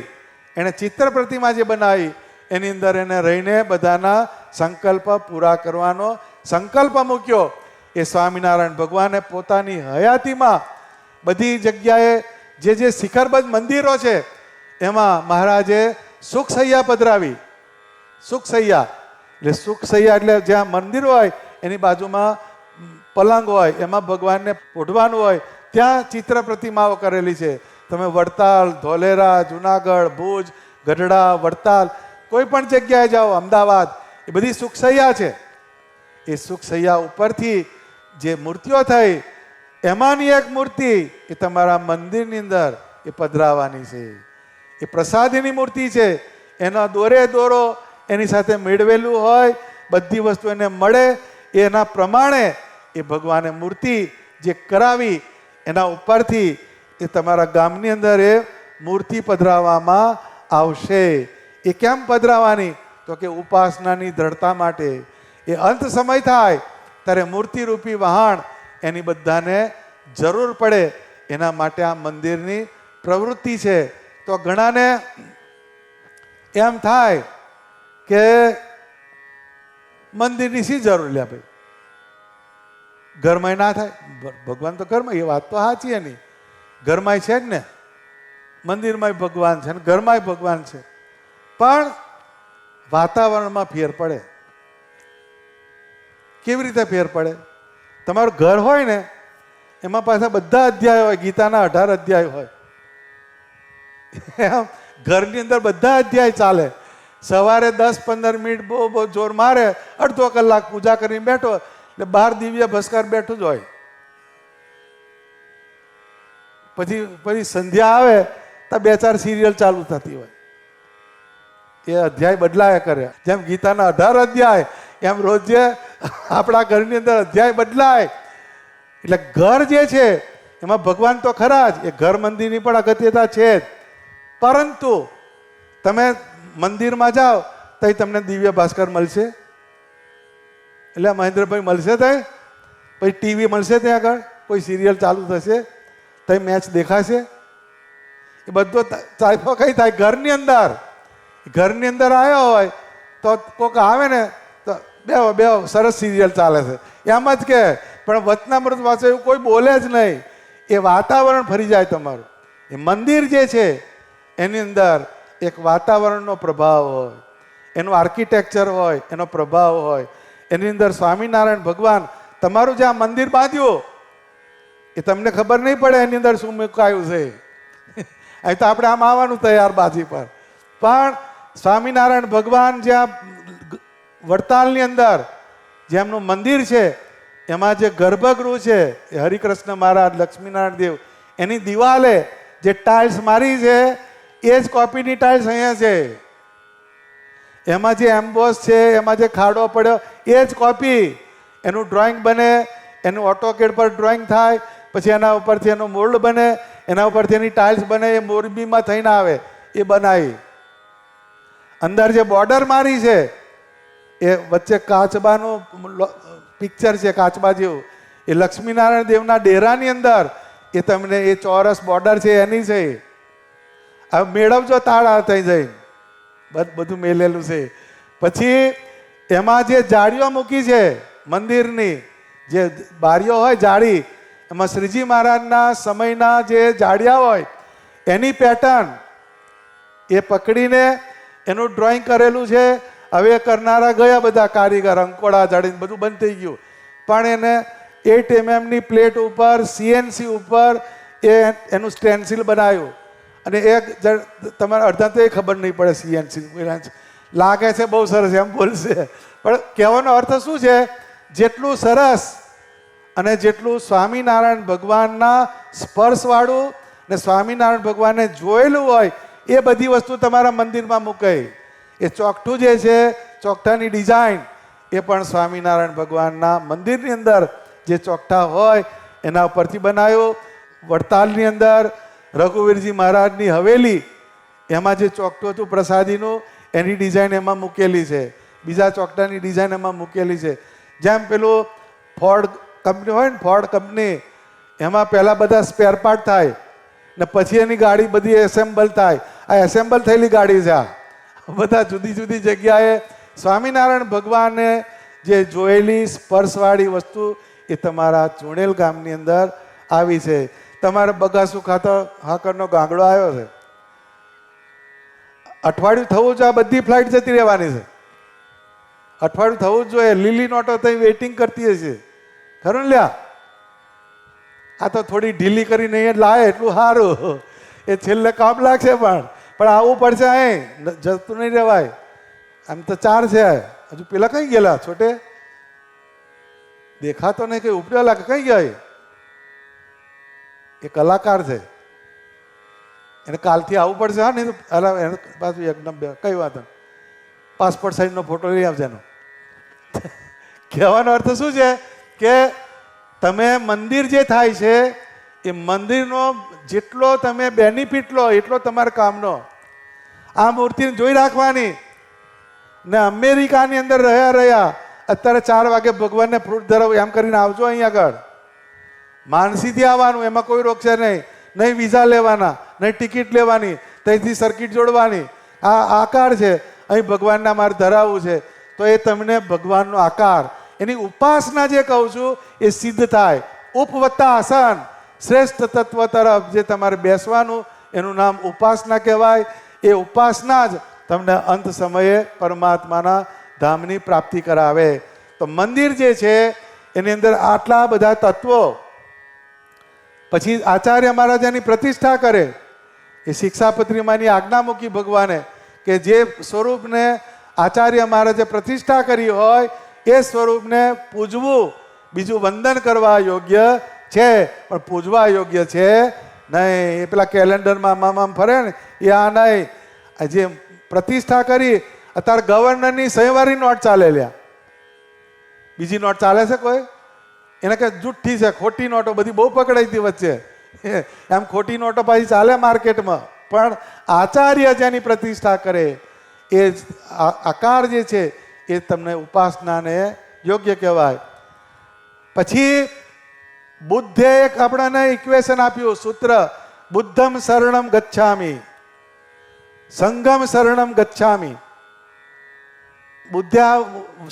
એને ચિત્ર પ્રતિમા જે બનાવી એની અંદર એને રહીને બધાના સંકલ્પ પૂરા કરવાનો સંકલ્પ મૂક્યો. એ સ્વામિનારાયણ ભગવાને પોતાની હયાતીમાં બધી જગ્યાએ જે શિખરબદ્ધ મંદિરો છે એમાં મહારાજે સુખસૈયા પધરાવી. સુખસૈયા એટલે સુખસૈયા એટલે જ્યાં મંદિર હોય એની બાજુમાં પલંગ હોય, એમાં ભગવાનને ઓઢવાનું હોય, ત્યાં ચિત્ર પ્રતિમાઓ કરેલી છે. તમે વડતાલ, ધોલેરા, જુનાગઢ, ભુજ, ગઢડા, વડતાલ કોઈ પણ જગ્યાએ જાઓ, અમદાવાદ, એ બધી સુખસૈયા છે. એ સુખસૈયા ઉપરથી જે મૂર્તિઓ થઈ એમાંની એક મૂર્તિ એ તમારા મંદિરની અંદર એ પધરાવાની છે. એ પ્રસાદીની મૂર્તિ છે. એનો દોરે દોરો એની સાથે મેળવેલું હોય, બધી વસ્તુ એને મળે એના પ્રમાણે એ ભગવાને મૂર્તિ જે કરાવી એના ઉપરથી એ તમારા ગામની અંદર એ મૂર્તિ પધરાવવામાં આવશે. એ કેમ પધરાવાની? તો કે ઉપાસનાની દ્રઢતા માટે. એ અંત સમય થાય ત્યારે મૂર્તિરૂપી વહાણ એની બધાને જરૂર પડે, એના માટે આ મંદિરની પ્રવૃત્તિ છે. તો ઘણાને એમ થાય કે મંદિરની શી જરૂર લે ભાઈ, ઘરમાં ના થાય? ભગવાન તો ઘરમાં, એ વાત તો સાચી એની, ઘરમાં છે જ ને, મંદિરમાં ભગવાન છે ને ઘરમાં ભગવાન છે. પણ વાતાવરણમાં ફેર પડે. કેવી રીતે ફેર પડે? તમારું ઘર હોય ને એમાં પાછા બધા અધ્યાય હોય, ગીતાના 18 અધ્યાય હોય. એમ ઘરની અંદર બધા અધ્યાય ચાલે. સવારે 10-15 મિનિટ બહુ જોર મારે, અડધો કલાક પૂજા કરીને બેઠો એટલે બહાર દિવ્ય ભસ્કર બેઠું જ હોય. પછી સંધ્યા આવે તો 2-4 સિરિયલ ચાલુ થતી હોય. એ અધ્યાય બદલાયા કરે. જેમ ગીતાના 18 અધ્યાય એમ રોજે આપણા ઘરની અંદર અધ્યાય બદલાય. એટલે ઘર જે છે એમાં ભગવાન તો ખરા જ, એ ઘર મંદિરની પણ અગત્યતા છે જ. પરંતુ તમે મંદિરમાં જાઓ તો તમને દિવ્ય ભાસ્કર મળશે, એટલે મહેન્દ્રભાઈ મળશે, ત્યાં પછી ટીવી મળશે, ત્યાં આગળ કોઈ સિરિયલ ચાલુ થશે, ત્યાં મેચ દેખાશે. એ બધો ચાલ્યો કઈ થાય ઘરની અંદર. ઘરની અંદર આવ્યો હોય તો કોઈક આવે ને તો બે સરસ સિરિયલ ચાલે છે એમ જ કે, પણ વચનામૃત વાંચે એવું કોઈ બોલે જ નહીં. એ વાતાવરણ ફરી જાય તમારું. એ મંદિર જે છે એની અંદર એક વાતાવરણનો પ્રભાવ હોય, એનું આર્કિટેક્ચર હોય, એનો પ્રભાવ હોય. એની અંદર સ્વામિનારાયણ ભગવાન તમારું જે આ મંદિર બાંધ્યું એ તમને ખબર નહીં પડે એની અંદર શું મુકાયું છે. અહીં તો આપણે આમ આવવાનું તૈયાર બાજી પર, પણ સ્વામિનારાયણ ભગવાન જ્યાં વડતાલની અંદર જેમનું મંદિર છે એમાં જે ગર્ભગૃહ છે એ હરિકૃષ્ણ મહારાજ, લક્ષ્મીનારાયણ દેવ, એની દિવાલે જે ટાઇલ્સ મારી છે એ જ કોપીની ટાઇલ્સ અહીંયા છે. એમાં જે એમ્બોસ છે, એમાં જે ખાડો પડ્યો એ જ કોપી. એનું ડ્રોઈંગ બને, એનું ઓટોકેડ પર ડ્રોઈંગ થાય, પછી એના ઉપરથી એનું મોલ્ડ બને, એના ઉપરથી એની ટાઇલ્સ બને. એ મોરબીમાં થઈને આવે એ બનાવી. અંદર જે બોર્ડર મારી છે એ વચ્ચે કાચબાનું પિક્ચર છે, કાચબા જેવું. એ લક્ષ્મીનારાયણ દેવના ડેરાની અંદર એ તમને એ ચોરસ બોર્ડર છે એની છે. હવે મેળવજો તાળા થઈ જઈ, બધું મેલેલું છે. પછી એમાં જે જાળીઓ મૂકી છે મંદિરની, જે બારીઓ હોય જાળી, એમાં શ્રીજી મહારાજના સમયના જે જાળિયા હોય એની પેટર્ન એ પકડીને એનું ડ્રોઈંગ કરેલું છે. હવે કરનારા ગયા બધા કારીગર, અંકોડા જાળીને બધું બંધ થઈ ગયું, પણ એને 8 mm ની પ્લેટ ઉપર CNC ઉપર એનું સ્ટેન્સિલ બનાવ્યું. અને તમારે અડધા તો એ ખબર નહીં પડે CNC લાગે છે બહુ સરસ એમ બોલશે, પણ કહેવાનો અર્થ શું છે? જેટલું સરસ અને જેટલું સ્વામિનારાયણ ભગવાનના સ્પર્શવાળું ને સ્વામિનારાયણ ભગવાનને જોયેલું હોય એ બધી વસ્તુ તમારા મંદિરમાં મૂકાય. એ ચોકઠું જે છે, ચોકઠાની ડિઝાઇન એ પણ સ્વામિનારાયણ ભગવાનના મંદિરની અંદર જે ચોકઠા હોય એના ઉપરથી બનાવ્યો. વડતાલની અંદર રઘુવીરજી મહારાજની હવેલી, એમાં જે ચોકઠું હતું પ્રસાદીનું, એની ડિઝાઇન એમાં મૂકેલી છે. બીજા ચોકઠાની ડિઝાઇન એમાં મૂકેલી છે. જેમ પેલું ફોર્ડ કંપની હોય ને, ફોર્ડ કંપની, એમાં પહેલાં બધા સ્પેર પાર્ટ થાય ને પછી એની ગાડી બધી એસેમ્બલ થાય. આ એસેમ્બલ થયેલી ગાડી છે. આ બધા જુદી જુદી જગ્યાએ સ્વામિનારાયણ ભગવાને જે જોયેલી સ્પર્શવાળી વસ્તુ એ તમારા ચુણેલ ગામની અંદર આવી છે. તમારે બગાસુ ખાતો હાકરનો ગાંગડો આવ્યો છે, અઠવાડિયું થવું જોઈએ, આ બધી ફ્લાઇટ જતી રહેવાની છે. અઠવાડિયું થવું જ જોઈએ. લીલી નોટો ત્યાં વેઇટિંગ કરતી હશે, ખરું ને લ્યા? આ તો થોડી ઢીલી કરીને અહીંયા લાવે એટલું સારું, એ છેલ્લે કામ લાગશે. પણ આવવું પડશે. અહીં જતું નહીં રહેવાય. આમ તો 4 છે. હજુ પેલા કઈ ગયેલા છોટે? દેખાતો નહીં, કઈ ઉપડ્યો લાગે. કઈ ગયા? એ કલાકાર છે, એને કાલથી આવવું પડશે. હા, નહીં તો એને પાછું એકદમ કઈ વાત, પાસપોર્ટ સાઇઝનો ફોટો લઈ આવજે એનો. કહેવાનો અર્થ શું છે કે તમે મંદિર જે થાય છે એ મંદિરનો જેટલો તમે બેનિફિટ લો એટલો તમારા કામનો. આ મૂર્તિને જોઈ રાખવાની. ને અમેરિકાની અંદર રહ્યા અત્યારે 4 વાગે ભગવાનને ફ્રૂટ ધરાવું એમ કરીને આવજો અહીં આગળ. માનસીથી આવવાનું, એમાં કોઈ રોકશે નહીં. નહીં વિઝા લેવાના, નહીં ટિકિટ લેવાની, ત્યાંથી સર્કિટ જોડવાની. આ આકાર છે, અહીં ભગવાનના મારે ધરાવવું છે તો એ તમને ભગવાનનો આકાર, એની ઉપાસના જે કહું છું એ સિદ્ધ થાય. ઉપવત્તા આસન, શ્રેષ્ઠ તત્વ તરફ જે તમારે બેસવાનું એનું નામ ઉપાસના કહેવાય. એ ઉપાસના જ તમને અંત સમયે પરમાત્માના ધામની પ્રાપ્તિ કરાવે. તો મંદિર જે છે એની અંદર આટલા બધા તત્વો, પછી આચાર્ય મહારાજાની પ્રતિષ્ઠા કરે, એ શિક્ષાપત્રીમાંની આજ્ઞા મૂકી ભગવાને કે જે સ્વરૂપને આચાર્ય મહારાજે પ્રતિષ્ઠા કરી હોય એ સ્વરૂપને પૂજવું, બીજું વંદન કરવા યોગ્ય છે, પણ પૂજવા યોગ્ય છે નહીં. એ પેલા કેલેન્ડરમાં મામામ ફરે ને એ આ નહીં. જે પ્રતિષ્ઠા કરી, અત્યારે ગવર્નરની સહીવારી નોટ ચાલે લ્યા, બીજી નોટ ચાલે છે કોઈ? એને કે જુઠ્ઠી છે, ખોટી નોટો બધી બહુ પકડાઈ હતી વચ્ચે, એમ ખોટી નોટો પાછી ચાલે માર્કેટમાં. પણ આચાર્ય જેની પ્રતિષ્ઠા કરે એ આકાર જે છે એ તમને ઉપાસનાને યોગ્ય કહેવાય. પછી બુદ્ધે એક આપણને ઇક્વેશન આપ્યું, સૂત્ર, બુદ્ધમ શરણમ ગચ્છામિ, સંઘમ શરણમ ગચ્છામિ. બુદ્ધે આ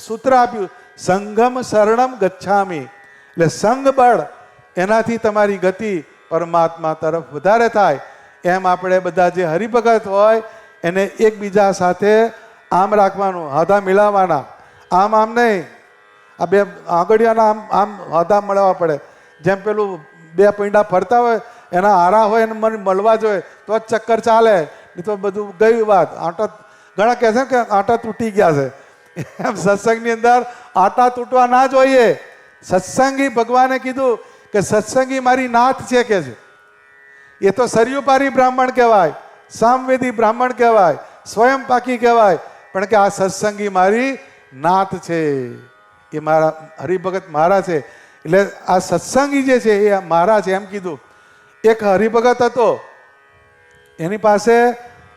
સૂત્ર આપ્યું, સંઘમ શરણમ ગચ્છામિ, એટલે સંઘ બળ, એનાથી તમારી ગતિ પરમાત્મા તરફ વધારે થાય. એમ આપણે બધા જે હરિભગત હોય એને એકબીજા સાથે આમ રાખવાનું, હાથા મિલાવવાના, આમ આમ નહીં. આ બે આંગળીઓના આમ આમ હાથા મળવા પડે. જેમ પેલું બે પૈંડા ફરતા હોય એના હારા હોય એને મને મળવા જોઈએ તો જ ચક્કર ચાલે, નહીં તો બધું ગઈ વાત. આટા ઘણા કહે છે કે આટા તૂટી ગયા છે, એમ સત્સંગની અંદર આટા તૂટવા ના જોઈએ. સત્સંગી ભગવાને કીધું કે સત્સંગી મારી નાથ છે કે છે. એ તો સરયુપારી બ્રાહ્મણ કહેવાય, સામવેદી બ્રાહ્મણ કહેવાય, સ્વયં પાકી કહેવાય, પણ કે આ સત્સંગી મારી નાથ છે, એ મારા હરિભગત મારા છે. એટલે આ સત્સંગી જે છે એ મારા છે એમ કીધું. એક હરિભગત હતો, એની પાસે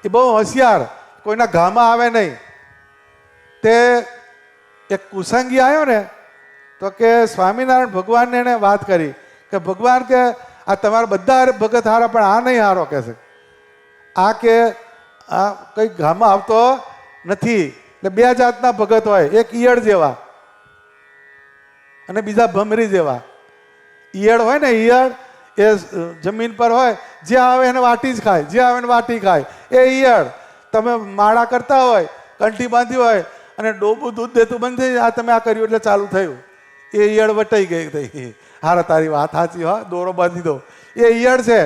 એ બહુ હોશિયાર, કોઈના ઘામાં આવે નહીં. તે એક કુસંગી આવ્યો ને તો કે સ્વામિનારાયણ ભગવાનને એને વાત કરી કે ભગવાન કે આ તમારા બધા ભગત હારા પણ આ નહીં હારો કે છે. આ કે આ કંઈ ઘામાં આવતો નથી. એટલે બે જાતના ભગત હોય, એક ઈયળ જેવા અને બીજા ભમરી જેવા. ઈયળ હોય ને, ઈયળ એ જમીન પર હોય, જે આવે એને વાટી જ ખાય, જે આવે એને વાટી ખાય, એ ઈયળ. તમે માળા કરતા હોય, કંઠી બાંધી હોય અને ડોબું દૂધ દેતું બંધ થઈ જાય, આ તમે આ કર્યું એટલે ચાલુ થયું, એ ઈયળ વટાઈ ગઈ થઈ. હારા તારી વાત સાચી, હા દોરો બાંધી દો, એ ઈયળ છે.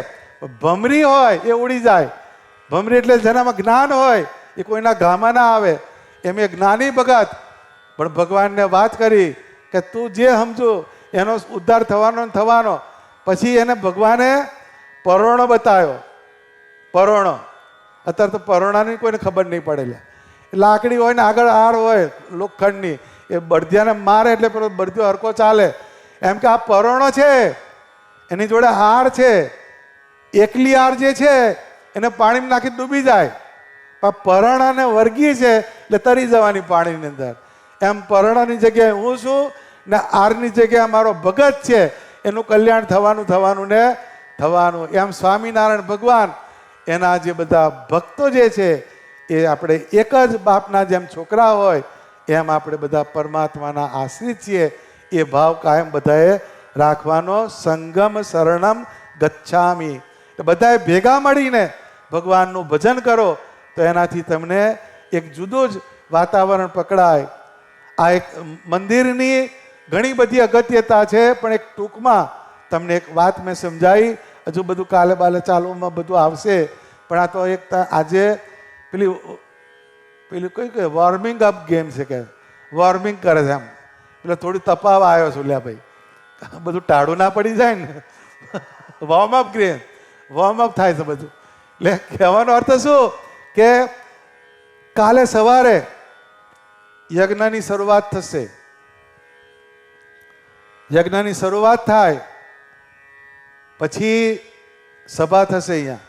ભમરી હોય એ ઉડી જાય. ભમરી એટલે જેનામાં જ્ઞાન હોય એ કોઈના ઘામાં ના આવે. એમ એ જ્ઞાની ભગત પણ ભગવાનને વાત કરી કે તું જે સમજો એનો ઉદ્ધાર થવાનો થવાનો. પછી એને ભગવાને પરોણો બતાવ્યો. પરોણો, અત્યારે તો પરોણાની કોઈને ખબર નહીં પડે. લાકડી હોય ને આગળ આર હોય લોખંડની, એ બળદિયાને મારે એટલે પેલો બળદિયો હરકો ચાલે. એમ કે આ પરોણો છે, એની જોડે હાર છે. એકલી હાર જે છે એને પાણીમાં નાખી ડૂબી જાય, પણ પરણાને વર્ગી છે એટલે તરી જવાની પાણીની અંદર. એમ પરણાની જગ્યાએ હું છું ને આરની જગ્યાએ મારો ભગત છે, એનું કલ્યાણ થવાનું થવાનું ને થવાનું. એમ સ્વામિનારાયણ ભગવાન એના જે બધા ભક્તો જે છે એ આપણે એક જ બાપના જેમ છોકરા હોય એમ આપણે બધા પરમાત્માના આશ્રિત છીએ. એ ભાવ કાયમ બધાએ રાખવાનો. સંગમ શરણમ ગચ્છામિ. બધાએ ભેગા મળીને ભગવાનનું ભજન કરો તો એનાથી તમને એક જુદું જ વાતાવરણ પકડાય. આ એક મંદિરની ઘણી બધી અગત્યતા છે, પણ એક ટૂંકમાં તમને એક વાત મેં સમજાવી. હજુ બધું કાલે બાલે ચાલુમાં બધું આવશે, પણ આ તો એક આજે પેલી કઈ વોર્મિંગ અપ ગેમ છે કે વોર્મિંગ કરે છે. એમ એટલે થોડી તપાવા આવ્યો છું લ્યા ભાઈ, બધું ટાળું ના પડી જાય ને. વોર્મઅપ ગેમ, વોર્મઅપ થાય છે બધું. એટલે કહેવાનો અર્થ શું કે કાલે સવારે યજ્ઞની શરૂઆત થશે. યજ્ઞની શરૂઆત થાય પછી સભા થશે. અહીંયા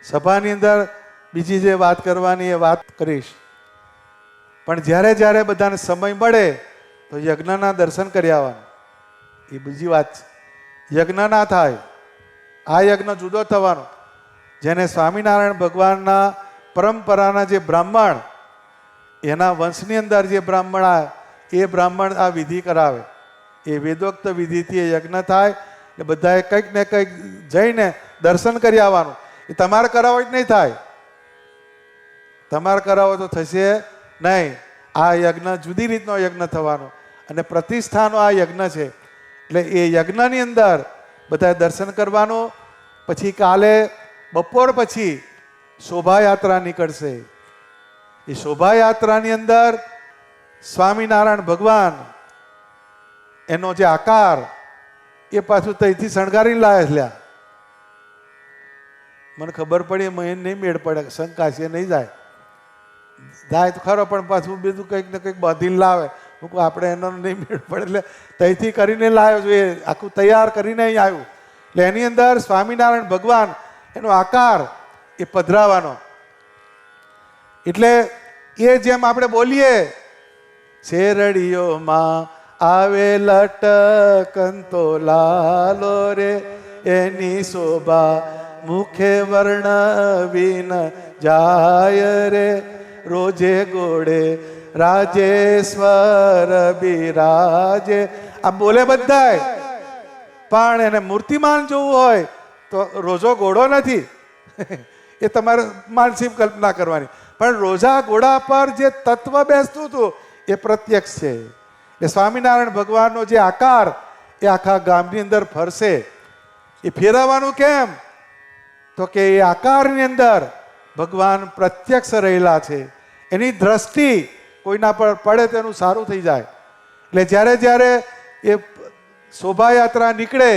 સભાની અંદર બીજી જે વાત કરવાની એ વાત કરીશ, પણ જ્યારે જ્યારે બધાને સમય મળે તો યજ્ઞના દર્શન કરી આવવાનું. એ બીજી વાત છે. યજ્ઞ ના થાય, આ યજ્ઞ જુદો થવાનો. જેને સ્વામિનારાયણ ભગવાનના પરંપરાના જે બ્રાહ્મણ, એના વંશની અંદર જે બ્રાહ્મણ આવે એ બ્રાહ્મણ આ વિધિ કરાવે. એ વેદોક્ત વિધિથી એ યજ્ઞ થાય. એટલે બધાએ કંઈક ને કંઈક જઈને દર્શન કરી આવવાનું. એ તમારે કરાવો જ નહીં થાય, તમારે કરાવો તો થશે નહીં. આ યજ્ઞ જુદી રીતનો યજ્ઞ થવાનો અને પ્રતિષ્ઠાનો આ યજ્ઞ છે. એટલે એ યજ્ઞની અંદર બધા દર્શન કરવાનું. પછી કાલે બપોર પછી શોભાયાત્રા નીકળશે. એ શોભાયાત્રાની અંદર સ્વામિનારાયણ ભગવાન એનો જે આકાર એ પાછું ત્યાંથી શણગારી લાવે લ્યા. મને ખબર પડી મને નહીં મેળ પડે, શંકા છે નહીં જાય તો ખરો, પણ પાછું બીજું કંઈક ને કંઈક બાંધીને લાવે. હું કહું આપણે એનો નહીં મેળ પડે, એટલે ત્યાંથી કરીને લાવ્યો છું. એ આખું તૈયાર કરીને અહીં આવ્યું. એટલે એની અંદર સ્વામિનારાયણ ભગવાન એનો આકાર એ પધરાવાનો. એટલે એ જેમ આપણે બોલીએ શેરડીઓમાં આવે લટકંતો લાલો રે, એની શોભા મુખે વર્ણવીન જાય રે, રોજે ગોળે રાજેશ્વર બિરાજે. આ બોલે બધાય, પણ એને મૂર્તિમાન જોવું હોય તો રોજો ઘોડો નથી. એ તમારે માનસિક કલ્પના કરવાની. પણ રોજા ઘોડા પર જે તત્વ બેસતું હતું એ પ્રત્યક્ષ છે. એ સ્વામિનારાયણ ભગવાનનો જે આકાર એ આખા ગામની અંદર ફરશે. એ ફેરવવાનું કેમ? તો કે એ આકારની અંદર ભગવાન પ્રત્યક્ષ રહેલા છે. એની દ્રષ્ટિ કોઈના પર પડે તેનું સારું થઈ જાય. એટલે જ્યારે જ્યારે એ શોભાયાત્રા નીકળે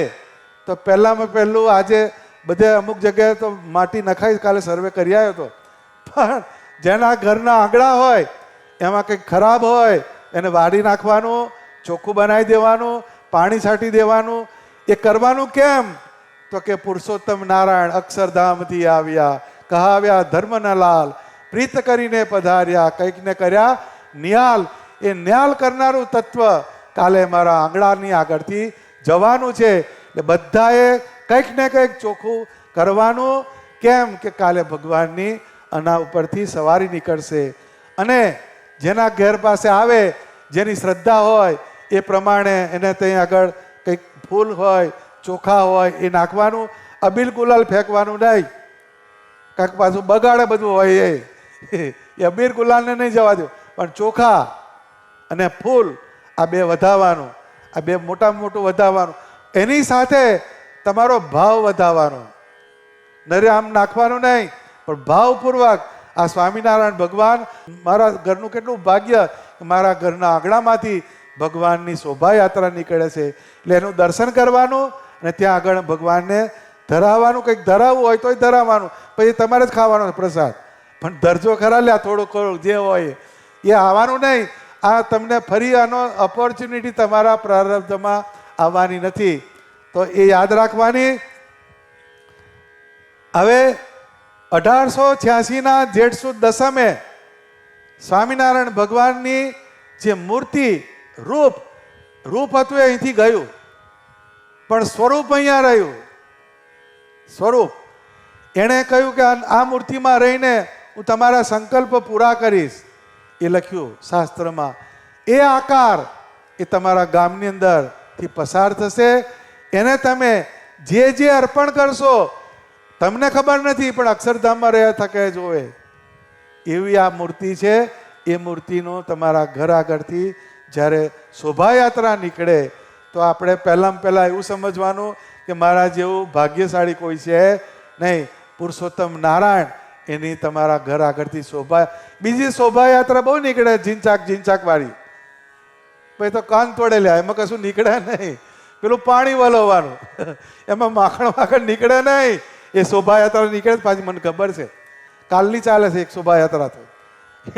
તો પહેલામાં પહેલું આજે બધે અમુક જગ્યાએ તો માટી નખાઈ, કાલે સર્વે કરી આવ્યો હતો. પણ જેના ઘરના આંગણા હોય એમાં કંઈક ખરાબ હોય એને વાળી નાખવાનું, ચોખ્ખું બનાવી દેવાનું, પાણી છાંટી દેવાનું. એ કરવાનું કેમ? તો કે પુરુષોત્તમ નારાયણ અક્ષરધામથી આવ્યા, કહાવ્યા ધર્મના લાલ, પ્રીત કરીને પધાર્યા, કંઈક ને કર્યા નિહાલ. એ નિહાલ કરનારું તત્વ કાલે મારા આંગણાની આગળથી જવાનું છે. એટલે બધાએ કંઈક ને કંઈક ચોખ્ખું કરવાનું. કેમ કે કાલે ભગવાનની આના ઉપરથી સવારી નીકળશે. અને જેના ઘેર પાસે આવે, જેની શ્રદ્ધા હોય એ પ્રમાણે એને ત્યાં આગળ કંઈક ફૂલ હોય, ચોખા હોય એ નાખવાનું. અબીલ ગુલાલ ફેંકવાનું નહીં, કાંઈક પાછું બગાડે બધું હોય એ અબીલ ગુલાલને નહીં જવા દો. પણ ચોખા અને ફૂલ આ બે વધાવવાનું, આ બે મોટામાં મોટું વધાવવાનું. એની સાથે તમારો ભાવ વધાવવાનો. નરે આમ નાખવાનું નહીં, પણ ભાવપૂર્વક આ સ્વામિનારાયણ ભગવાન, મારા ઘરનું કેટલું ભાગ્ય, મારા ઘરના આંગણામાંથી ભગવાનની શોભાયાત્રા નીકળે છે. એટલે એનું દર્શન કરવાનું અને ત્યાં આગળ ભગવાનને ધરાવવાનું. કંઈક ધરાવવું હોય તોય ધરાવવાનું, પછી તમારે જ ખાવાનો પ્રસાદ. પણ ધરજો ખરા લ્યા, થોડું જે હોય એ આવવાનું નહીં. આ તમને ફરી આનો ઓપોર્ચ્યુનિટી તમારા પ્રારબ્ધમાં આવવાની નથી, તો એ યાદ રાખવાની. હવે 1886ના જેઠ સુદ દસમે સ્વામિનારાયણ ભગવાનની જે મૂર્તિ રૂપ હતું એ અહીંથી ગયું, પણ સ્વરૂપ અહીંયા રહ્યું. સ્વરૂપ એણે કહ્યું કે આ મૂર્તિમાં રહીને હું તમારા સંકલ્પ પૂરા કરીશ. એ લખ્યું શાસ્ત્રમાં. એ આકાર એ તમારા ગામની અંદરથી પસાર થશે. એને તમે જે અર્પણ કરશો તમને ખબર નથી, પણ અક્ષરધામમાં રહ્યા થકે જોવે એવી આ મૂર્તિ છે. એ મૂર્તિનો તમારા ઘર આગળથી જ્યારે શોભાયાત્રા નીકળે તો આપણે પહેલાં એવું સમજવાનું કે મારા જેવું ભાગ્યશાળી કોઈ છે નહીં. પુરુષોત્તમ નારાયણ એની તમારા ઘર આગળથી બીજી શોભાયાત્રા બહુ નીકળે, ઝીંચાક વાળી. પછી તો કાન તોડે લ્યા, એમાં કશું નીકળે નહીં. પેલું પાણી વલોવાનું એમાં માખણ નીકળે નહીં. એ શોભાયાત્રા નીકળે પાછી મને ખબર છે, કાલની ચાલે છે એક શોભાયાત્રા. તો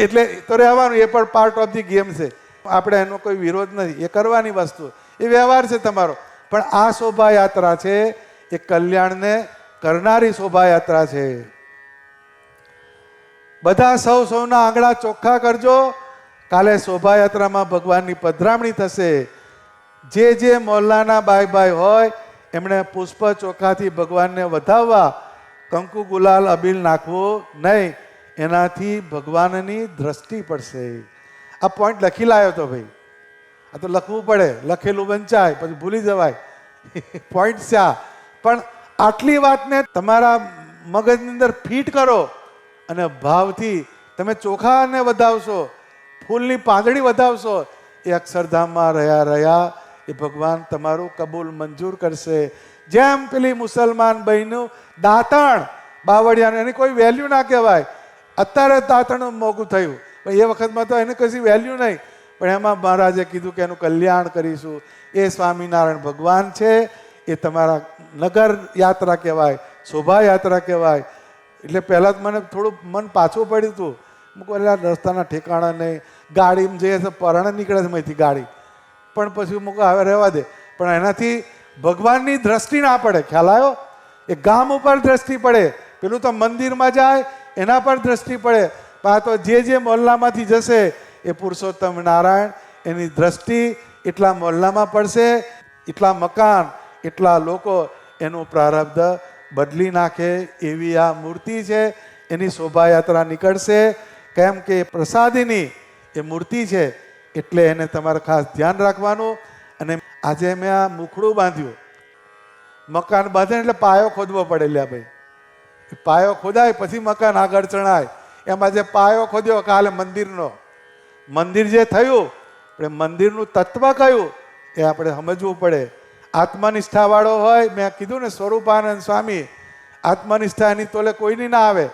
એટલે તો રહેવાનું, એ પણ પાર્ટ ઓફ ધી ગેમ છે. આપણે એનો કોઈ વિરોધ નથી, એ કરવાની વસ્તુ, એ વ્યવહાર છે તમારો. પણ આ શોભાયાત્રા છે એ કલ્યાણને કરનારી શોભાયાત્રા છે. બધા સૌના આંગણા ચોખ્ખા કરજો. કાલે શોભાયાત્રામાં ભગવાનની પધરામણી થશે. જે મોહલ્લાના બાઈ હોય એમણે પુષ્પ ચોખાથી ભગવાનને વધાવવા, કંકુ ગુલાલ અબીલ નાખવું નહીં. એનાથી ભગવાનની દ્રષ્ટિ પડશે. આ પોઈન્ટ લખી લાવ્યો તો ભાઈ, આ તો લખવું પડે, લખેલું વંચાય પછી ભૂલી જવાય. પોઈન્ટ છે આ. પણ આટલી વાતને તમારા મગજની અંદર ફિટ કરો અને ભાવથી તમે ચોખાને વધાવશો, ફૂલની પાંદડી વધાવશો એ અક્ષરધામમાં રહ્યા એ ભગવાન તમારું કબૂલ મંજૂર કરશે. જેમ પેલી મુસલમાન બહેનું દાંતણ બાવળિયાનું એની કોઈ વેલ્યુ ના કહેવાય. અત્યારે દાંતણ મોંઘું થયું પણ એ વખતમાં તો એની કશી વેલ્યુ નહીં, પણ એમાં મહારાજે કીધું કે એનું કલ્યાણ કરીશું. એ સ્વામિનારાયણ ભગવાન છે. એ તમારા નગર યાત્રા કહેવાય, શોભાયાત્રા કહેવાય. એટલે પહેલાં તો મને થોડું મન પાછું પડ્યું હતું. મૂકું રસ્તાના ઠેકાણા નહીં, ગાડીમાં જઈએ તો પરાણે નીકળે છે અહીંથી ગાડી, પણ પછી મૂકો હવે રહેવા દે. પણ એનાથી ભગવાનની દ્રષ્ટિ ના પડે. ખ્યાલ આવ્યો? એ ગામ ઉપર દ્રષ્ટિ પડે, પેલું તો મંદિરમાં જાય એના પર દ્રષ્ટિ પડે. પણ આ તો જે મોહલ્લામાંથી જશે એ પુરુષોત્તમ નારાયણ એની દ્રષ્ટિ એટલા મોહલ્લામાં પડશે, એટલા મકાન, એટલા લોકો, એનું પ્રારબ્ધ બદલી નાખે એવી આ મૂર્તિ છે. એની શોભાયાત્રા નીકળશે. કેમ કે પ્રસાદીની એ મૂર્તિ છે એટલે એને તમારે ખાસ ધ્યાન રાખવાનું. અને આજે મેં આ મુખડું બાંધ્યું. મકાન બાંધે એટલે પાયો ખોદવો પડે. લ્યા ભાઈ, પાયો ખોદાય પછી મકાન આગળ ચણાય. એમાં જે પાયો ખોદ્યો કાલે મંદિરનો, મંદિર જે થયું આપણે મંદિરનું તત્વ કયું એ આપણે સમજવું પડે. આત્મનિષ્ઠાવાળો હોય, મેં કીધું ને સ્વરૂપાનંદ સ્વામી, આત્મનિષ્ઠા એની તોલે કોઈની ના આવે.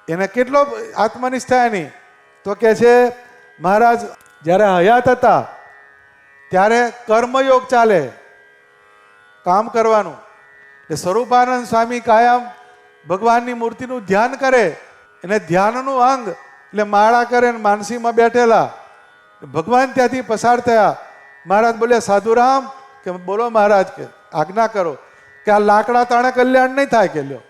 એને કેટલો આત્મનિષ્ઠા એની તો કે છે મહારાજ જ્યારે હયાત હતા ત્યારે કર્મયોગ ચાલે, કામ કરવાનું. એ સ્વરૂપાનંદ સ્વામી કાયમ ભગવાનની મૂર્તિનું ધ્યાન કરે. એને ધ્યાનનું અંગ એટલે માળા કરે ને માનસીમાં બેઠેલા. ભગવાન ત્યાંથી પસાર થયા. મહારાજ બોલ્યા સાધુરામ કે બોલો મહારાજ કે આજ્ઞા કરો કે આ લાકડા તાણે કલ્યાણ નહીં થાય કે લ્યો.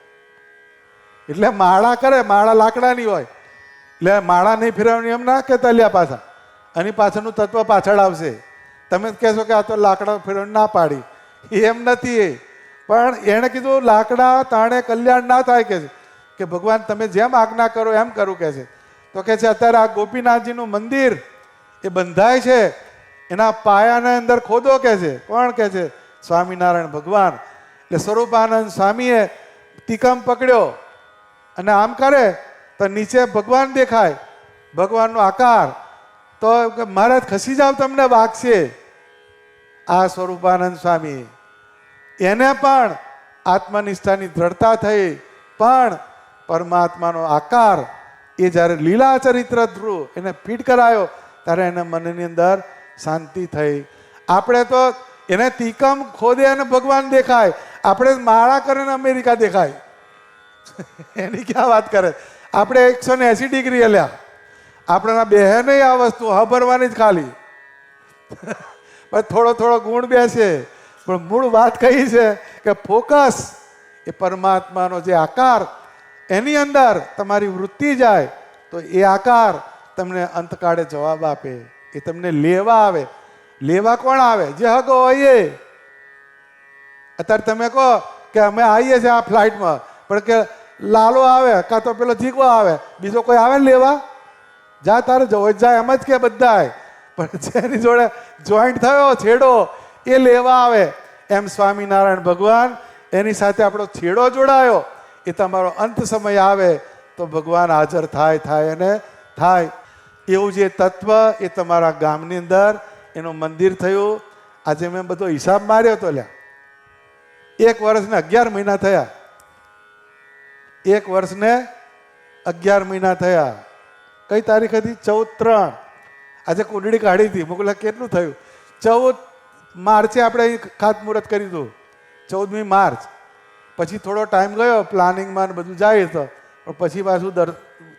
એટલે માળા કરે, માળા લાકડાની હોય એટલે માળા નહીં ફેરવવાની એમ ના કહેતા લ્યા પાછા. આની પાછળનું તત્વ પાછળ આવશે. તમે કહેશો કે આ તો લાકડા ફેરવવાની ના પાડી, એમ નથી. એ પણ એણે કીધું લાકડા તાણે કલ્યાણ ના થાય કે ભગવાન તમે જેમ આજ્ઞા કરો એમ કરું કે છે. તો કે છે અત્યારે આ ગોપીનાથજીનું મંદિર એ બંધાય છે, એના પાયાને અંદર ખોદો કે છે. કોણ કે છે? સ્વામિનારાયણ ભગવાન. એટલે સ્વરૂપાનંદ સ્વામીએ તીકમ પકડ્યો અને આમ કરે તો નીચે ભગવાન દેખાય, ભગવાનનો આકાર. તો મહારાજ ખસી જાવ તમને વાગશે. આ સ્વરૂપાનંદ સ્વામી એને પણ આત્મનિષ્ઠાની દ્રઢતા થઈ, પણ પરમાત્માનો આકાર એ જ્યારે લીલા ચરિત્ર થ્રુ એને ફીટ કરાયો ત્યારે એને મનની અંદર શાંતિ થઈ. આપણે તો એને તીકમ ખોદે અને ભગવાન દેખાય, આપણે માળા કરીને અમેરિકા દેખાય. એની ક્યાં વાત કરે? આપણે 180 ડિગ્રી હલ્યા. આપણા બેહે નહીં આ વસ્તુ, હભરવાની જ ખાલી. પણ થોડો થોડો ગુણ બેસે, પણ મૂળ વાત કઈ છે કે ફોકસ એ પરમાત્માનો જે આકાર એની અંદર તમારી વૃત્તિ જાય તો એ આકાર તમને અંતકાળે જવાબ આપે. એ તમને લેવા આવે. લેવા કોણ આવે? જે હગો હોય એ. અત્યારે તમે કહો કે અમે આવીએ છીએ આ ફ્લાઇટમાં, પણ કે લાલો આવે કાં તો પેલો જીગવો આવે, બીજો કોઈ આવે ને લેવા? જા તારે જવો જાય એમ જ કે બધાય. પણ જેની જોડે જોઈન્ટ થયો છેડો એ લેવા આવે. એમ સ્વામિનારાયણ ભગવાન એની સાથે આપણો છેડો જોડાયો, એ તમારો અંત સમય આવે તો ભગવાન હાજર થાય અને થાય. એવું જે તત્વ એ તમારા ગામની અંદર એનું મંદિર થયું. આજે મેં બધો હિસાબ માર્યો તો લ્યા, 1 વર્ષને 11 મહિના થયા. 1 વર્ષને 11 મહિના થયા. કઈ તારીખ હતી? 14/3. આજે કુંડળી કાઢી હતી. મુકલા કેટલું થયું? 14 માર્ચે આપણે ખાતમુહૂર્ત કર્યું હતું. 14મી માર્ચ. પછી થોડો ટાઈમ ગયો પ્લાનિંગમાં બધું જાય તો, પણ પછી પાછું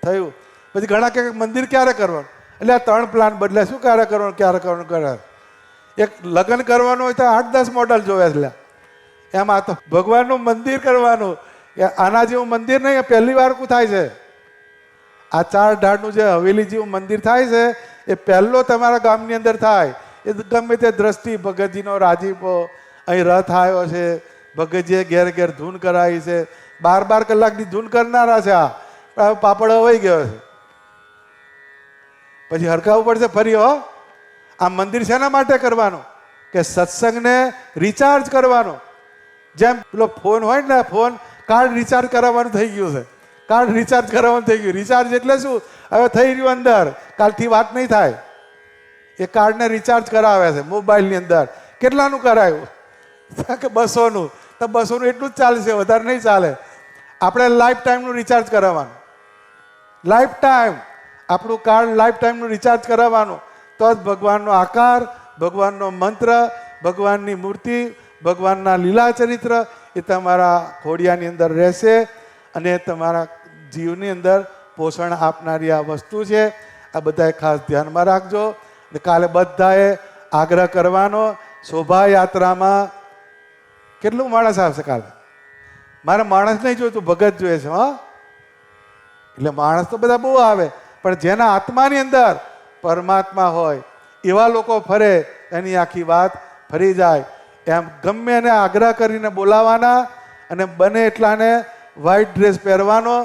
થયું. પછી ઘણા કે મંદિર ક્યારે કરવાનું? એટલે આ 3 પ્લાન બદલે શું ક્યારે કરવાનું. એક લગ્ન કરવાનું હોય તો 8-10 મોડલ જોવે એટલે એમ. આ તો ભગવાનનું મંદિર કરવાનું. આના જેવું મંદિર નહીં, પહેલી વાર થાય છે. આ 4 ઢાળનું જે હવેલી જેવું મંદિર થાય છે એ પહેલો તમારા ગામની અંદર થાય. એ ગમે તે દ્રષ્ટિ, ભગતજીનો રાજીપો, અહીં રથ આવ્યો છે, ભગતજીએ ઘેર ઘેર ધૂન કરાવી છે, 12 કલાકની ધૂન કરનારા છે. આ પાપડ હવાઈ ગયો છે, પછી હરખાવું પડશે ફરી. આ મંદિર શેના માટે કરવાનું? કે સત્સંગને રિચાર્જ કરવાનો. જેમ પેલો ફોન હોય ને, ફોન કાર્ડ રિચાર્જ કરાવવાનું થઈ ગયું છે. કાર્ડ રિચાર્જ કરાવવાનું થઈ ગયું. રિચાર્જ એટલે શું? હવે થઈ રહ્યું અંદર, કાલથી વાત નહીં થાય. એ કાર્ડને રિચાર્જ કરાવે છે મોબાઈલની અંદર. કેટલાનું કરાયું? કે 200નું. તો 200નું એટલું જ ચાલશે, વધારે નહીં ચાલે. આપણે લાઈફ ટાઈમનું રિચાર્જ કરાવવાનું. લાઈફ ટાઈમ આપણું કાર્ડ લાઈફ ટાઈમનું રિચાર્જ કરાવવાનું. તો જ ભગવાનનો આકાર, ભગવાનનો મંત્ર, ભગવાનની મૂર્તિ, ભગવાનના લીલા ચરિત્ર એ તમારા ખોડિયાની અંદર રહેશે અને તમારા જીવની અંદર પોષણ આપનારી આ વસ્તુ છે. આ બધાએ ખાસ ધ્યાનમાં રાખજો. કાલે બધાએ આગ્રહ કરવાનો. શોભાયાત્રામાં કેટલું માણસ આવશે કાલે? મારે માણસ નહીં જોઈતું, ભગત જોઈએ છે. હા, એટલે માણસ તો બધા બહુ આવે, પણ જેના આત્માની અંદર પરમાત્મા હોય એવા લોકો ફરે, એની આખી વાત ફરી જાય. એમ ગમે એને આગ્રહ કરીને બોલાવાના અને બને એટલાને વ્હાઈટ ડ્રેસ પહેરવાનો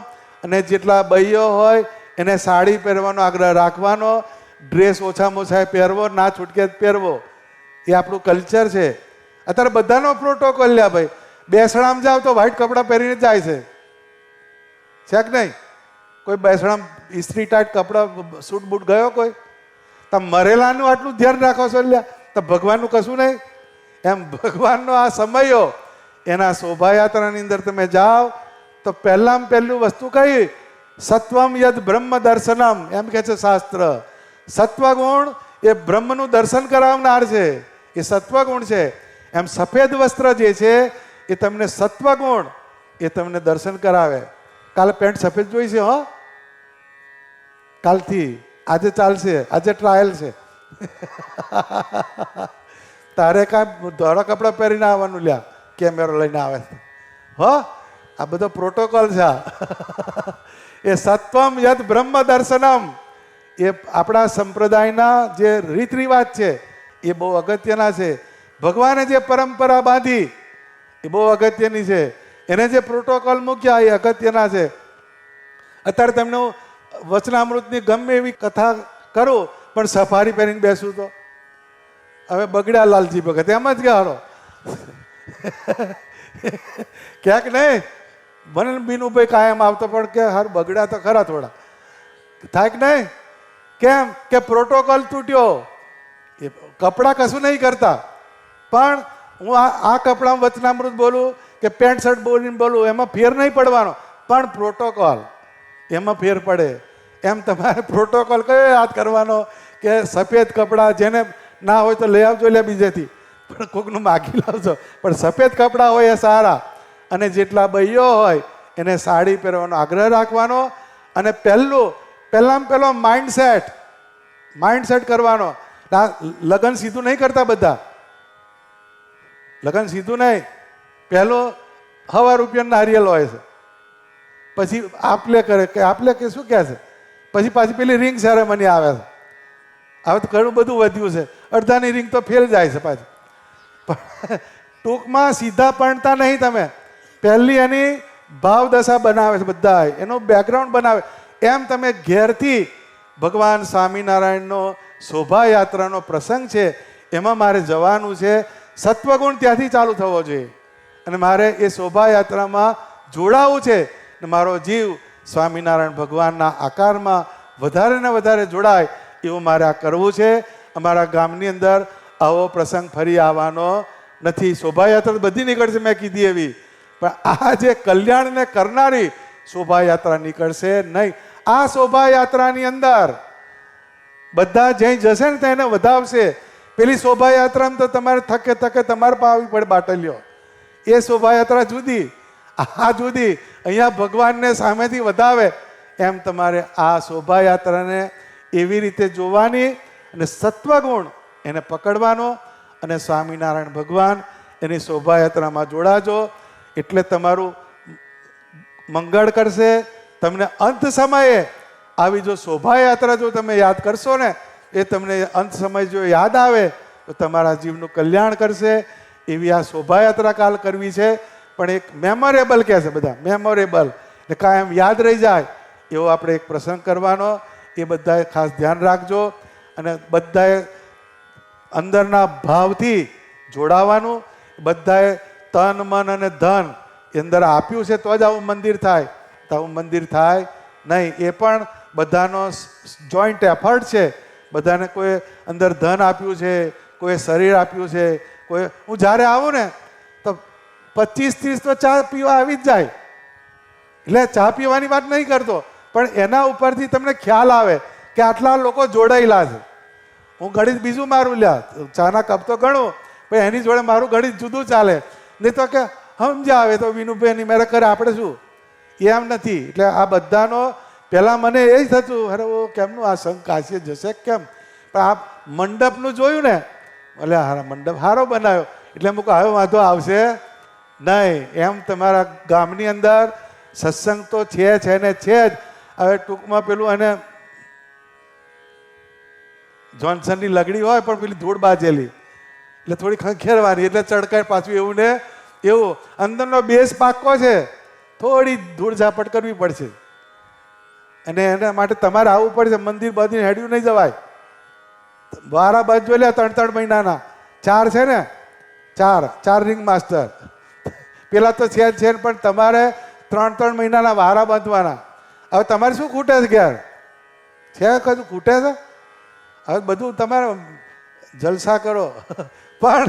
અને જેટલા બૈયો હોય એને સાડી પહેરવાનો આગ્રહ રાખવાનો. ડ્રેસ ઓછામાં ઓછા પહેરવો, ના છૂટકે પહેરવો. એ આપણું કલ્ચર છે. અત્યારે બધાનો પ્રોટોકોલ લ્યા ભાઈ. બેસણામ જાવ તો વ્હાઈટ કપડાં પહેરીને જાય છે કે નહીં? કોઈ બેસણામ ઇસ્ત્રી ટાઈટ કપડાં સૂટ બૂટ ગયો કોઈ? તમે મરેલાનું આટલું ધ્યાન રાખો છો લ્યા, તો ભગવાનનું કશું નહીં. એમ ભગવાનનો આ સમયો એના શોભાયાત્રાની અંદર તમે જાઓ તો પહેલામાં પહેલું વસ્તુ કઈ? સત્વમ યદ બ્રહ્મ દર્શનમ, એમ કે છે શાસ્ત્ર. સત્વગુણ એ બ્રહ્મનું દર્શન કરાવનાર છે, એ સત્વગુણ છે. એમ સફેદ વસ્ત્ર જે છે એ તમને સત્વગુણ એ તમને દર્શન કરાવે. કાલે પેન્ટ સફેદ જોઈ છે? હો, કાલથી આજે ચાલશે, આજે ટ્રાયલ છે. તારે કાંઈ ધોળા કપડાં પહેરીને આવવાનું લ્યા, કેમેરો લઈને આવે છે. હો, આ બધો પ્રોટોકોલ છે. એ સત્વમ યદ બ્રહ્મ દર્શનમ એ આપણા સંપ્રદાયના જે રીત રિવાજ છે એ બહુ અગત્યના છે. ભગવાને જે પરંપરા બાંધી એ બહુ અગત્યની છે. એને જે પ્રોટોકોલ મૂક્યા એ અગત્યના છે. અત્યારે તમને હું વચનામૃતની ગમે એવી કથા કરું, પણ સફારી પહેરીને બેસું તો હવે બગડ્યા લાલજી ભગત, એમ જ કહેવાનો. ક્યાંક નહીં મને બીનુભાઈ કાયમ આવતો, પણ કે હાર બગડ્યા તો ખરા થોડા, થાય કે નહીં? કેમ કે પ્રોટોકોલ તૂટ્યો. એ કપડાં કશું નહીં કરતા, પણ હું આ કપડામાં વચનામૃત બોલું કે પેન્ટ શર્ટ બોલીને બોલું એમાં ફેર નહીં પડવાનો, પણ પ્રોટોકોલ એમાં ફેર પડે. એમ તમારે પ્રોટોકોલ કયો યાદ કરવાનો કે સફેદ કપડાં જેને ના હોય તો લઈ આવજો લે બીજેથી, પણ કોકનું માગી લાવજો. પણ સફેદ કપડાં હોય એ સારા. અને જેટલા બૈયો હોય એને સાડી પહેરવાનો આગ્રહ રાખવાનો. અને પહેલામાં પહેલો માઇન્ડસેટ કરવાનો. લગ્ન સીધું નહીં કરતા બધા, લગ્ન સીધું નહીં. પહેલો 1,000 રૂપિયાનું નારિયેલ હોય છે, પછી આપલે કરે કે આપલે કે શું કહે છે, પછી પાછી પેલી રિંગ સેરેમની આવે છે. હવે તો ઘણું બધું વધ્યું છે. અડધાની રિંગ તો ફેલ જાય છે પાછી. પણ ટૂંકમાં સીધા પડતા નહીં તમે. પહેલી એની ભાવદશા બનાવે છે, બધા એનું બેકગ્રાઉન્ડ બનાવે. એમ તમે ઘેરથી ભગવાન સ્વામિનારાયણનો શોભાયાત્રાનો પ્રસંગ છે એમાં મારે જવાનું છે. સત્વગુણ ત્યાંથી ચાલુ થવો જોઈએ અને મારે એ શોભાયાત્રામાં જોડાવું છે. મારો જીવ સ્વામિનારાયણ ભગવાનના આકારમાં વધારે ને વધારે જોડાય એવું મારે આ કરવું છે. અમારા ગામની અંદર આવો પ્રસંગ ફરી આવવાનો નથી. શોભાયાત્રા બધી નીકળશે મેં કીધી એવી, પણ આ જે કલ્યાણને કરનારી શોભાયાત્રા નીકળશે નહીં. આ શોભાયાત્રાની અંદર બધા જઈ જશે ને તેને વધાવશે. પેલી શોભાયાત્રામાં તો તમારે થકે થકે તમારે પાવી પડે બાટલીઓ. એ શોભાયાત્રા જુદી, આ જુદી. અહીંયા ભગવાનને સામેથી વધાવે. એમ તમારે આ શોભાયાત્રાને એવી રીતે જોવાની અને સત્વગુણ એને પકડવાનો અને સ્વામિનારાયણ ભગવાન એની શોભાયાત્રામાં જોડાજો. એટલે તમારું મંગળ કરશે. તમને અંત સમયે આવી જો શોભાયાત્રા જો તમે યાદ કરશો ને, એ તમને અંત સમય જો યાદ આવે તો તમારા જીવનું કલ્યાણ કરશે. એવી આ શોભાયાત્રા કાલ કરવી છે, પણ એક મેમોરેબલ કહે છે બધા, મેમોરેબલ એટલે કાયમ યાદ રહી જાય એવો આપણે એક પ્રસંગ કરવાનો. એ બધાએ ખાસ ધ્યાન રાખજો અને બધાએ અંદરના ભાવથી જોડાવાનું. બધાએ તન મન અને ધન એ અંદર આપ્યું છે તો જ આવું મંદિર થાય. તો આવું મંદિર થાય નહીં. એ પણ બધાનો જોઈન્ટ એફર્ટ છે. બધાને કોઈ અંદર ધન આપ્યું છે, કોઈ શરીર આપ્યું છે. કોઈ હું જ્યારે આવું ને તો 25-30 તો ચા પીવા આવી જ જાય. એટલે ચા પીવાની વાત નહીં કરતો, પણ એના ઉપરથી તમને ખ્યાલ આવે કે આટલા લોકો જોડાયેલા છે. હું ગણિત બીજું મારું લ્યા, ચાના કપ તો ગણું, પણ એની જોડે મારું ગણિત જુદું ચાલે. નહીં તો કે સમજ્યા આવે તો વિનુભાઈ મેરે કરે, આપણે શું એમ નથી. એટલે આ બધાનો પહેલાં મને એ જ થતું, અરે ઓ કેમનું આ સંઘ કાશી જશે કેમ, પણ આ મંડપનું જોયું ને, એટલે હારા મંડપ સારો બનાવ્યો એટલે મૂકો હવે વાંધો આવશે નહીં. એમ તમારા ગામની અંદર સત્સંગ તો છે ને છે જ. હવે ટૂંકમાં પેલું એને જોન્સનની લગડી હોય પણ પેલી ધૂળ બાજેલી એટલે થોડી ખંખેરવાની એટલે ચડકાય પાછું એવું ને એવું. અંદરનો બેઝ પાક્કો છે, થોડી ધૂળ ઝાપટ કરવી પડશે અને એના માટે તમારે આવવું પડશે. મંદિર બાંધીને હેડ્યું નહીં જવાય. વારા બાજુ જોઈ લે 3-3 મહિનાના 4 છે ને, 4 રિંગ માસ્ટર પેલા તો છે જ છે, પણ તમારે 3-3 મહિનાના વારા બાંધવાના. હવે તમારે શું ખૂટે છે ઘેર? છે કશું ખૂટે છે? હવે બધું તમારે જલસા કરો, પણ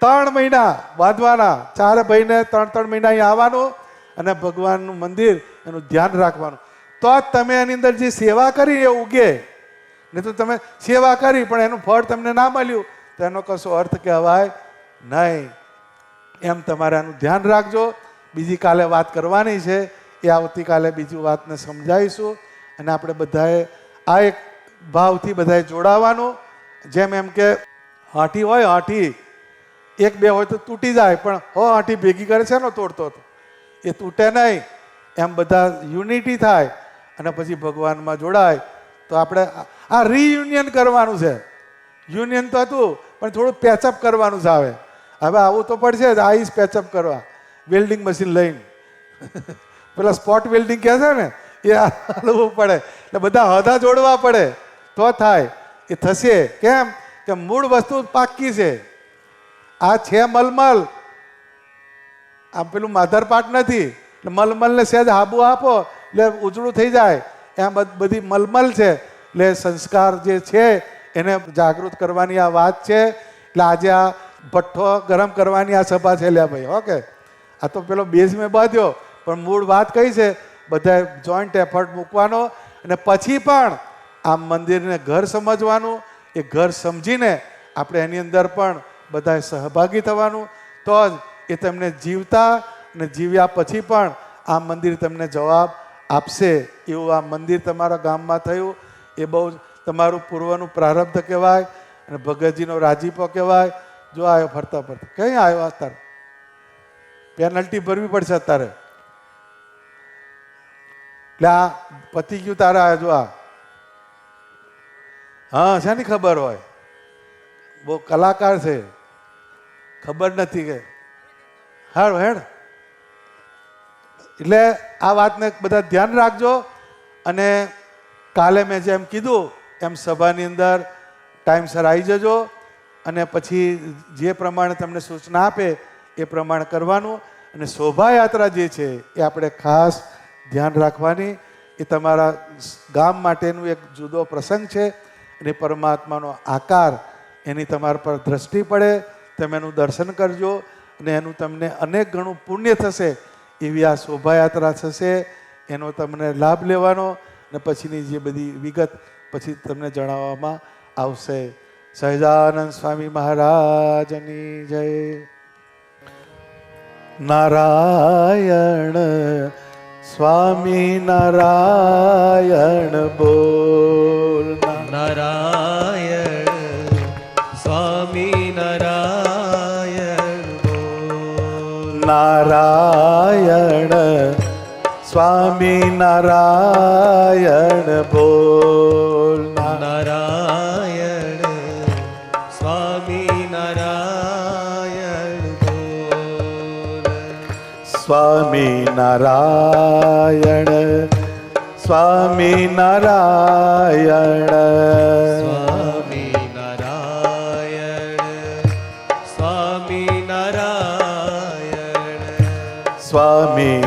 3 મહિના બાંધવાના. 4 ભાઈને 3-3 મહિના અહીં આવવાનું અને ભગવાનનું મંદિર એનું ધ્યાન રાખવાનું. તો જ તમે એની અંદર જે સેવા કરી એ ઉગે. નહીં તો તમે સેવા કરી પણ એનું ફળ તમને ના મળ્યું તો એનો કશો અર્થ કહેવાય નહીં. એમ તમારે આનું ધ્યાન રાખજો. બીજી કાલે વાત કરવાની છે, એ આવતીકાલે બીજી વાતને સમજાવીશું. અને આપણે બધાએ આ એક ભાવથી બધાએ જોડાવાનું. જેમ એમ કે હાંઠી હોય, હાંઠી 1-2 હોય તો તૂટી જાય, પણ હાંઠી ભેગી કરે છે ને તોડતો હતો એ તૂટે નહીં. એમ બધા યુનિટી થાય અને પછી ભગવાનમાં જોડાય. તો આપણે આ રિયુનિયન કરવાનું છે. યુનિયન તો હતું પણ થોડું પેચઅપ કરવાનું છે. હવે આવું તો પડશે જ. આઈસ પેચઅપ કરવા વેલ્ડિંગ મશીન લઈને પેલા સ્પોટ વેલ્ડિંગ કહે છે ને એ હાલવું પડે. એટલે બધા હદા જોડવા પડે તો થાય. એ થશે કેમ કે મૂળ વસ્તુ પાકી છે. આ છે મલમલ, આમ પેલું માધરપાટ નથી. એટલે મલમલને સહેજ હાબુ આપો એટલે ઉજળું થઈ જાય. એમ બધી મલમલ છે. એટલે સંસ્કાર જે છે એને જાગૃત કરવાની આ વાત છે. એટલે આજે આ ભઠ્ઠો ગરમ કરવાની આ સભા છે લ્યા ભાઈ. ઓકે, આ તો પેલો બેઝ મેં બાંધ્યો, પણ મૂળ વાત કઈ છે? બધાએ જોઈન્ટ એફર્ટ મૂકવાનો અને પછી પણ આ મંદિરને ઘર સમજવાનું. એ ઘર સમજીને આપણે એની અંદર પણ બધાએ સહભાગી થવાનું. તો જ એ તમને જીવતા અને જીવ્યા પછી પણ આ મંદિર તમને જવાબ આપશે. એવું આ મંદિર તમારા ગામમાં થયું એ બહુ તમારું પૂર્વનું પ્રારબ્ધ કહેવાય અને ભગતજીનો રાજીપો કહેવાય. જો આવ્યો ફરતા ફરતા, ક્યાં આવ્યો? અત્યારે પેનલ્ટી ભરવી પડશે અત્યારે. એટલે આ પતી ગયું તારે આવ્યો. જો આ હા, શાની ખબર હોય? બહુ કલાકાર છે, ખબર નથી કે હારું હેડ. એટલે આ વાતને બધા ધ્યાન રાખજો. અને કાલે મેં જેમ કીધું એમ સભાની અંદર ટાઈમસર આવી જજો અને પછી જે પ્રમાણે તમને સૂચના આપે એ પ્રમાણે કરવાનું. અને શોભાયાત્રા જે છે એ આપણે ખાસ ધ્યાન રાખવાની. એ તમારા ગામ માટેનું એક જુદો પ્રસંગ છે અને પરમાત્માનો આકાર એની તમારા પર દ્રષ્ટિ પડે. તમે એનું દર્શન કરજો અને એનું તમને અનેક ગણું પુણ્ય થશે. એવી આ શોભાયાત્રા થશે, એનો તમને લાભ લેવાનો અને પછીની જે બધી વિગત પછી તમને જણાવવામાં આવશે. સહજાનંદ સ્વામી મહારાજની જય. નારાયણ સ્વામી નારાયણ બોલ. નારાયણ સ્વામી નારાયણ બોલ. નારાયણ સ્વામી નારાયણ બોલ. નારાયણ સ્વામી નારાયણ બોલ. સ્વામી નારાયણ સ્વામી નારાયણ સ્વામી નારાયણ સ્વામી નારાયણ સ્વામી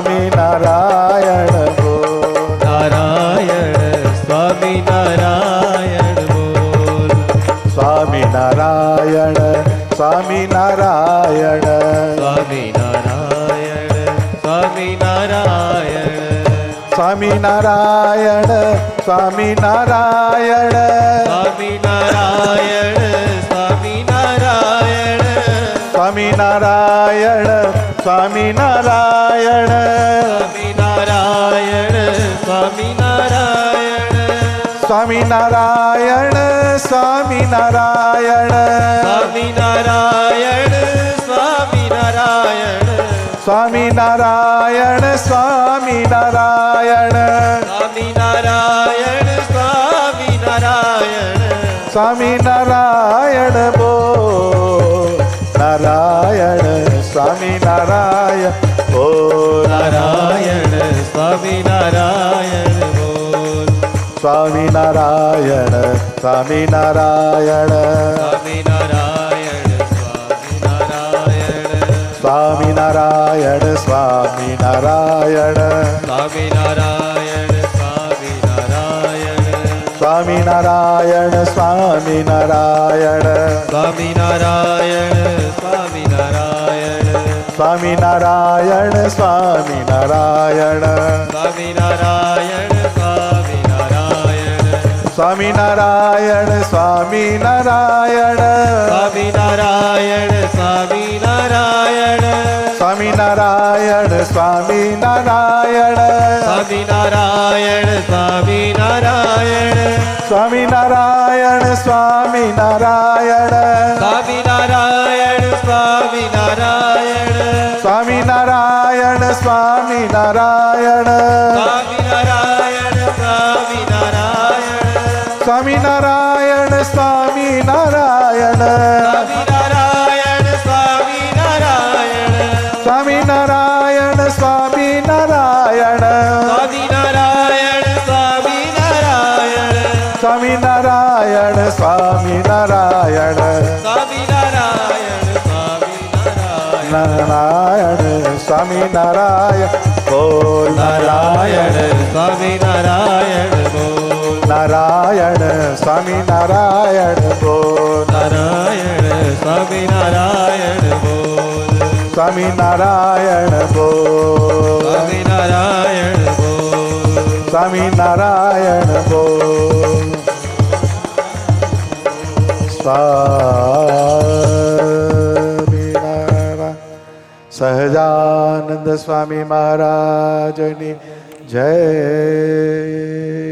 સ્વામી નારાયણ બોલ. નારાયણ સ્વામી નારાયણ બોલ. સ્વામી નારાયણ સ્વામી નારાયણ સ્વામી નારાયણ સ્વામી નારાયણ. સ્વામી નારાયણ સ્વામી નારાયણ સ્વામી નારાયણ સ્વામી નારાયણ. સ્વામી નારાયણ સ્વામી નારાયણ સ્વામી નારાયણ સ્વામી નારાયણ. સ્વામી નારાયણ સ્વામી નારાયણ સ્વામી નારાયણ સ્વામી નારાયણ. સ્વામી નારાયણ સ્વામી નારાયણ સ્વામી નારાયણ સ્વામી નારાયણ. સ્વામી નારાયણ બોલ. નારાયણ સ્વામી નારાયણ બોલ. નારાયણ સ્વામી નારાયણ બોલ. સ્વામી નારાયણ સ્વામી નારાયણ સ્વામી નારાયણ સ્વામી નારાયણ. સ્વામી નારાયણ સ્વામી નારાયણ સ્વામી નારાયણ સ્વામી નારાયણ. સ્વામી નારાયણ સ્વામી નારાયણ સ્વામી નારાયણ સ્વામી નારાયણ. સ્વામી નારાયણ સ્વામી નારાયણ સ્વામી નારાયણ. સ્વામી નારાયણ સ્વામી નારાયણ સ્વામી નારાયણ સ્વામી નારાયણ. સ્વામી નારાયણ સ્વામી નારાયણ સ્વામી નારાયણ સ્વામી નારાયણ. સ્વામી નારાયણ સ્વામી નારાયણ સ્વામી નારાયણ સ્વામી નારાયણ. સ્વામી નારાયણ સ્વામી નારાયણ. સ્વામી નારાયણ સ્વામી નારાયણ. સ્વામી નારાયણ સ્વામી નારાયણ નારાયણ સ્વામી નારાયણ બોલ. નારાયણ સ્વામી નારાયણ બોલ. નારાયણ સ્વામી નારાયણ બોલ. નારાયણ સ્વામી નારાયણ બોલ. સ્વામી નારાયણ બોલ. સ્વામી નારાયણ બોલ. સ્વામી નારાયણ બોલ. સ્વામિનારાયણ. સહજાનંદ સ્વામી મહારાજની જય.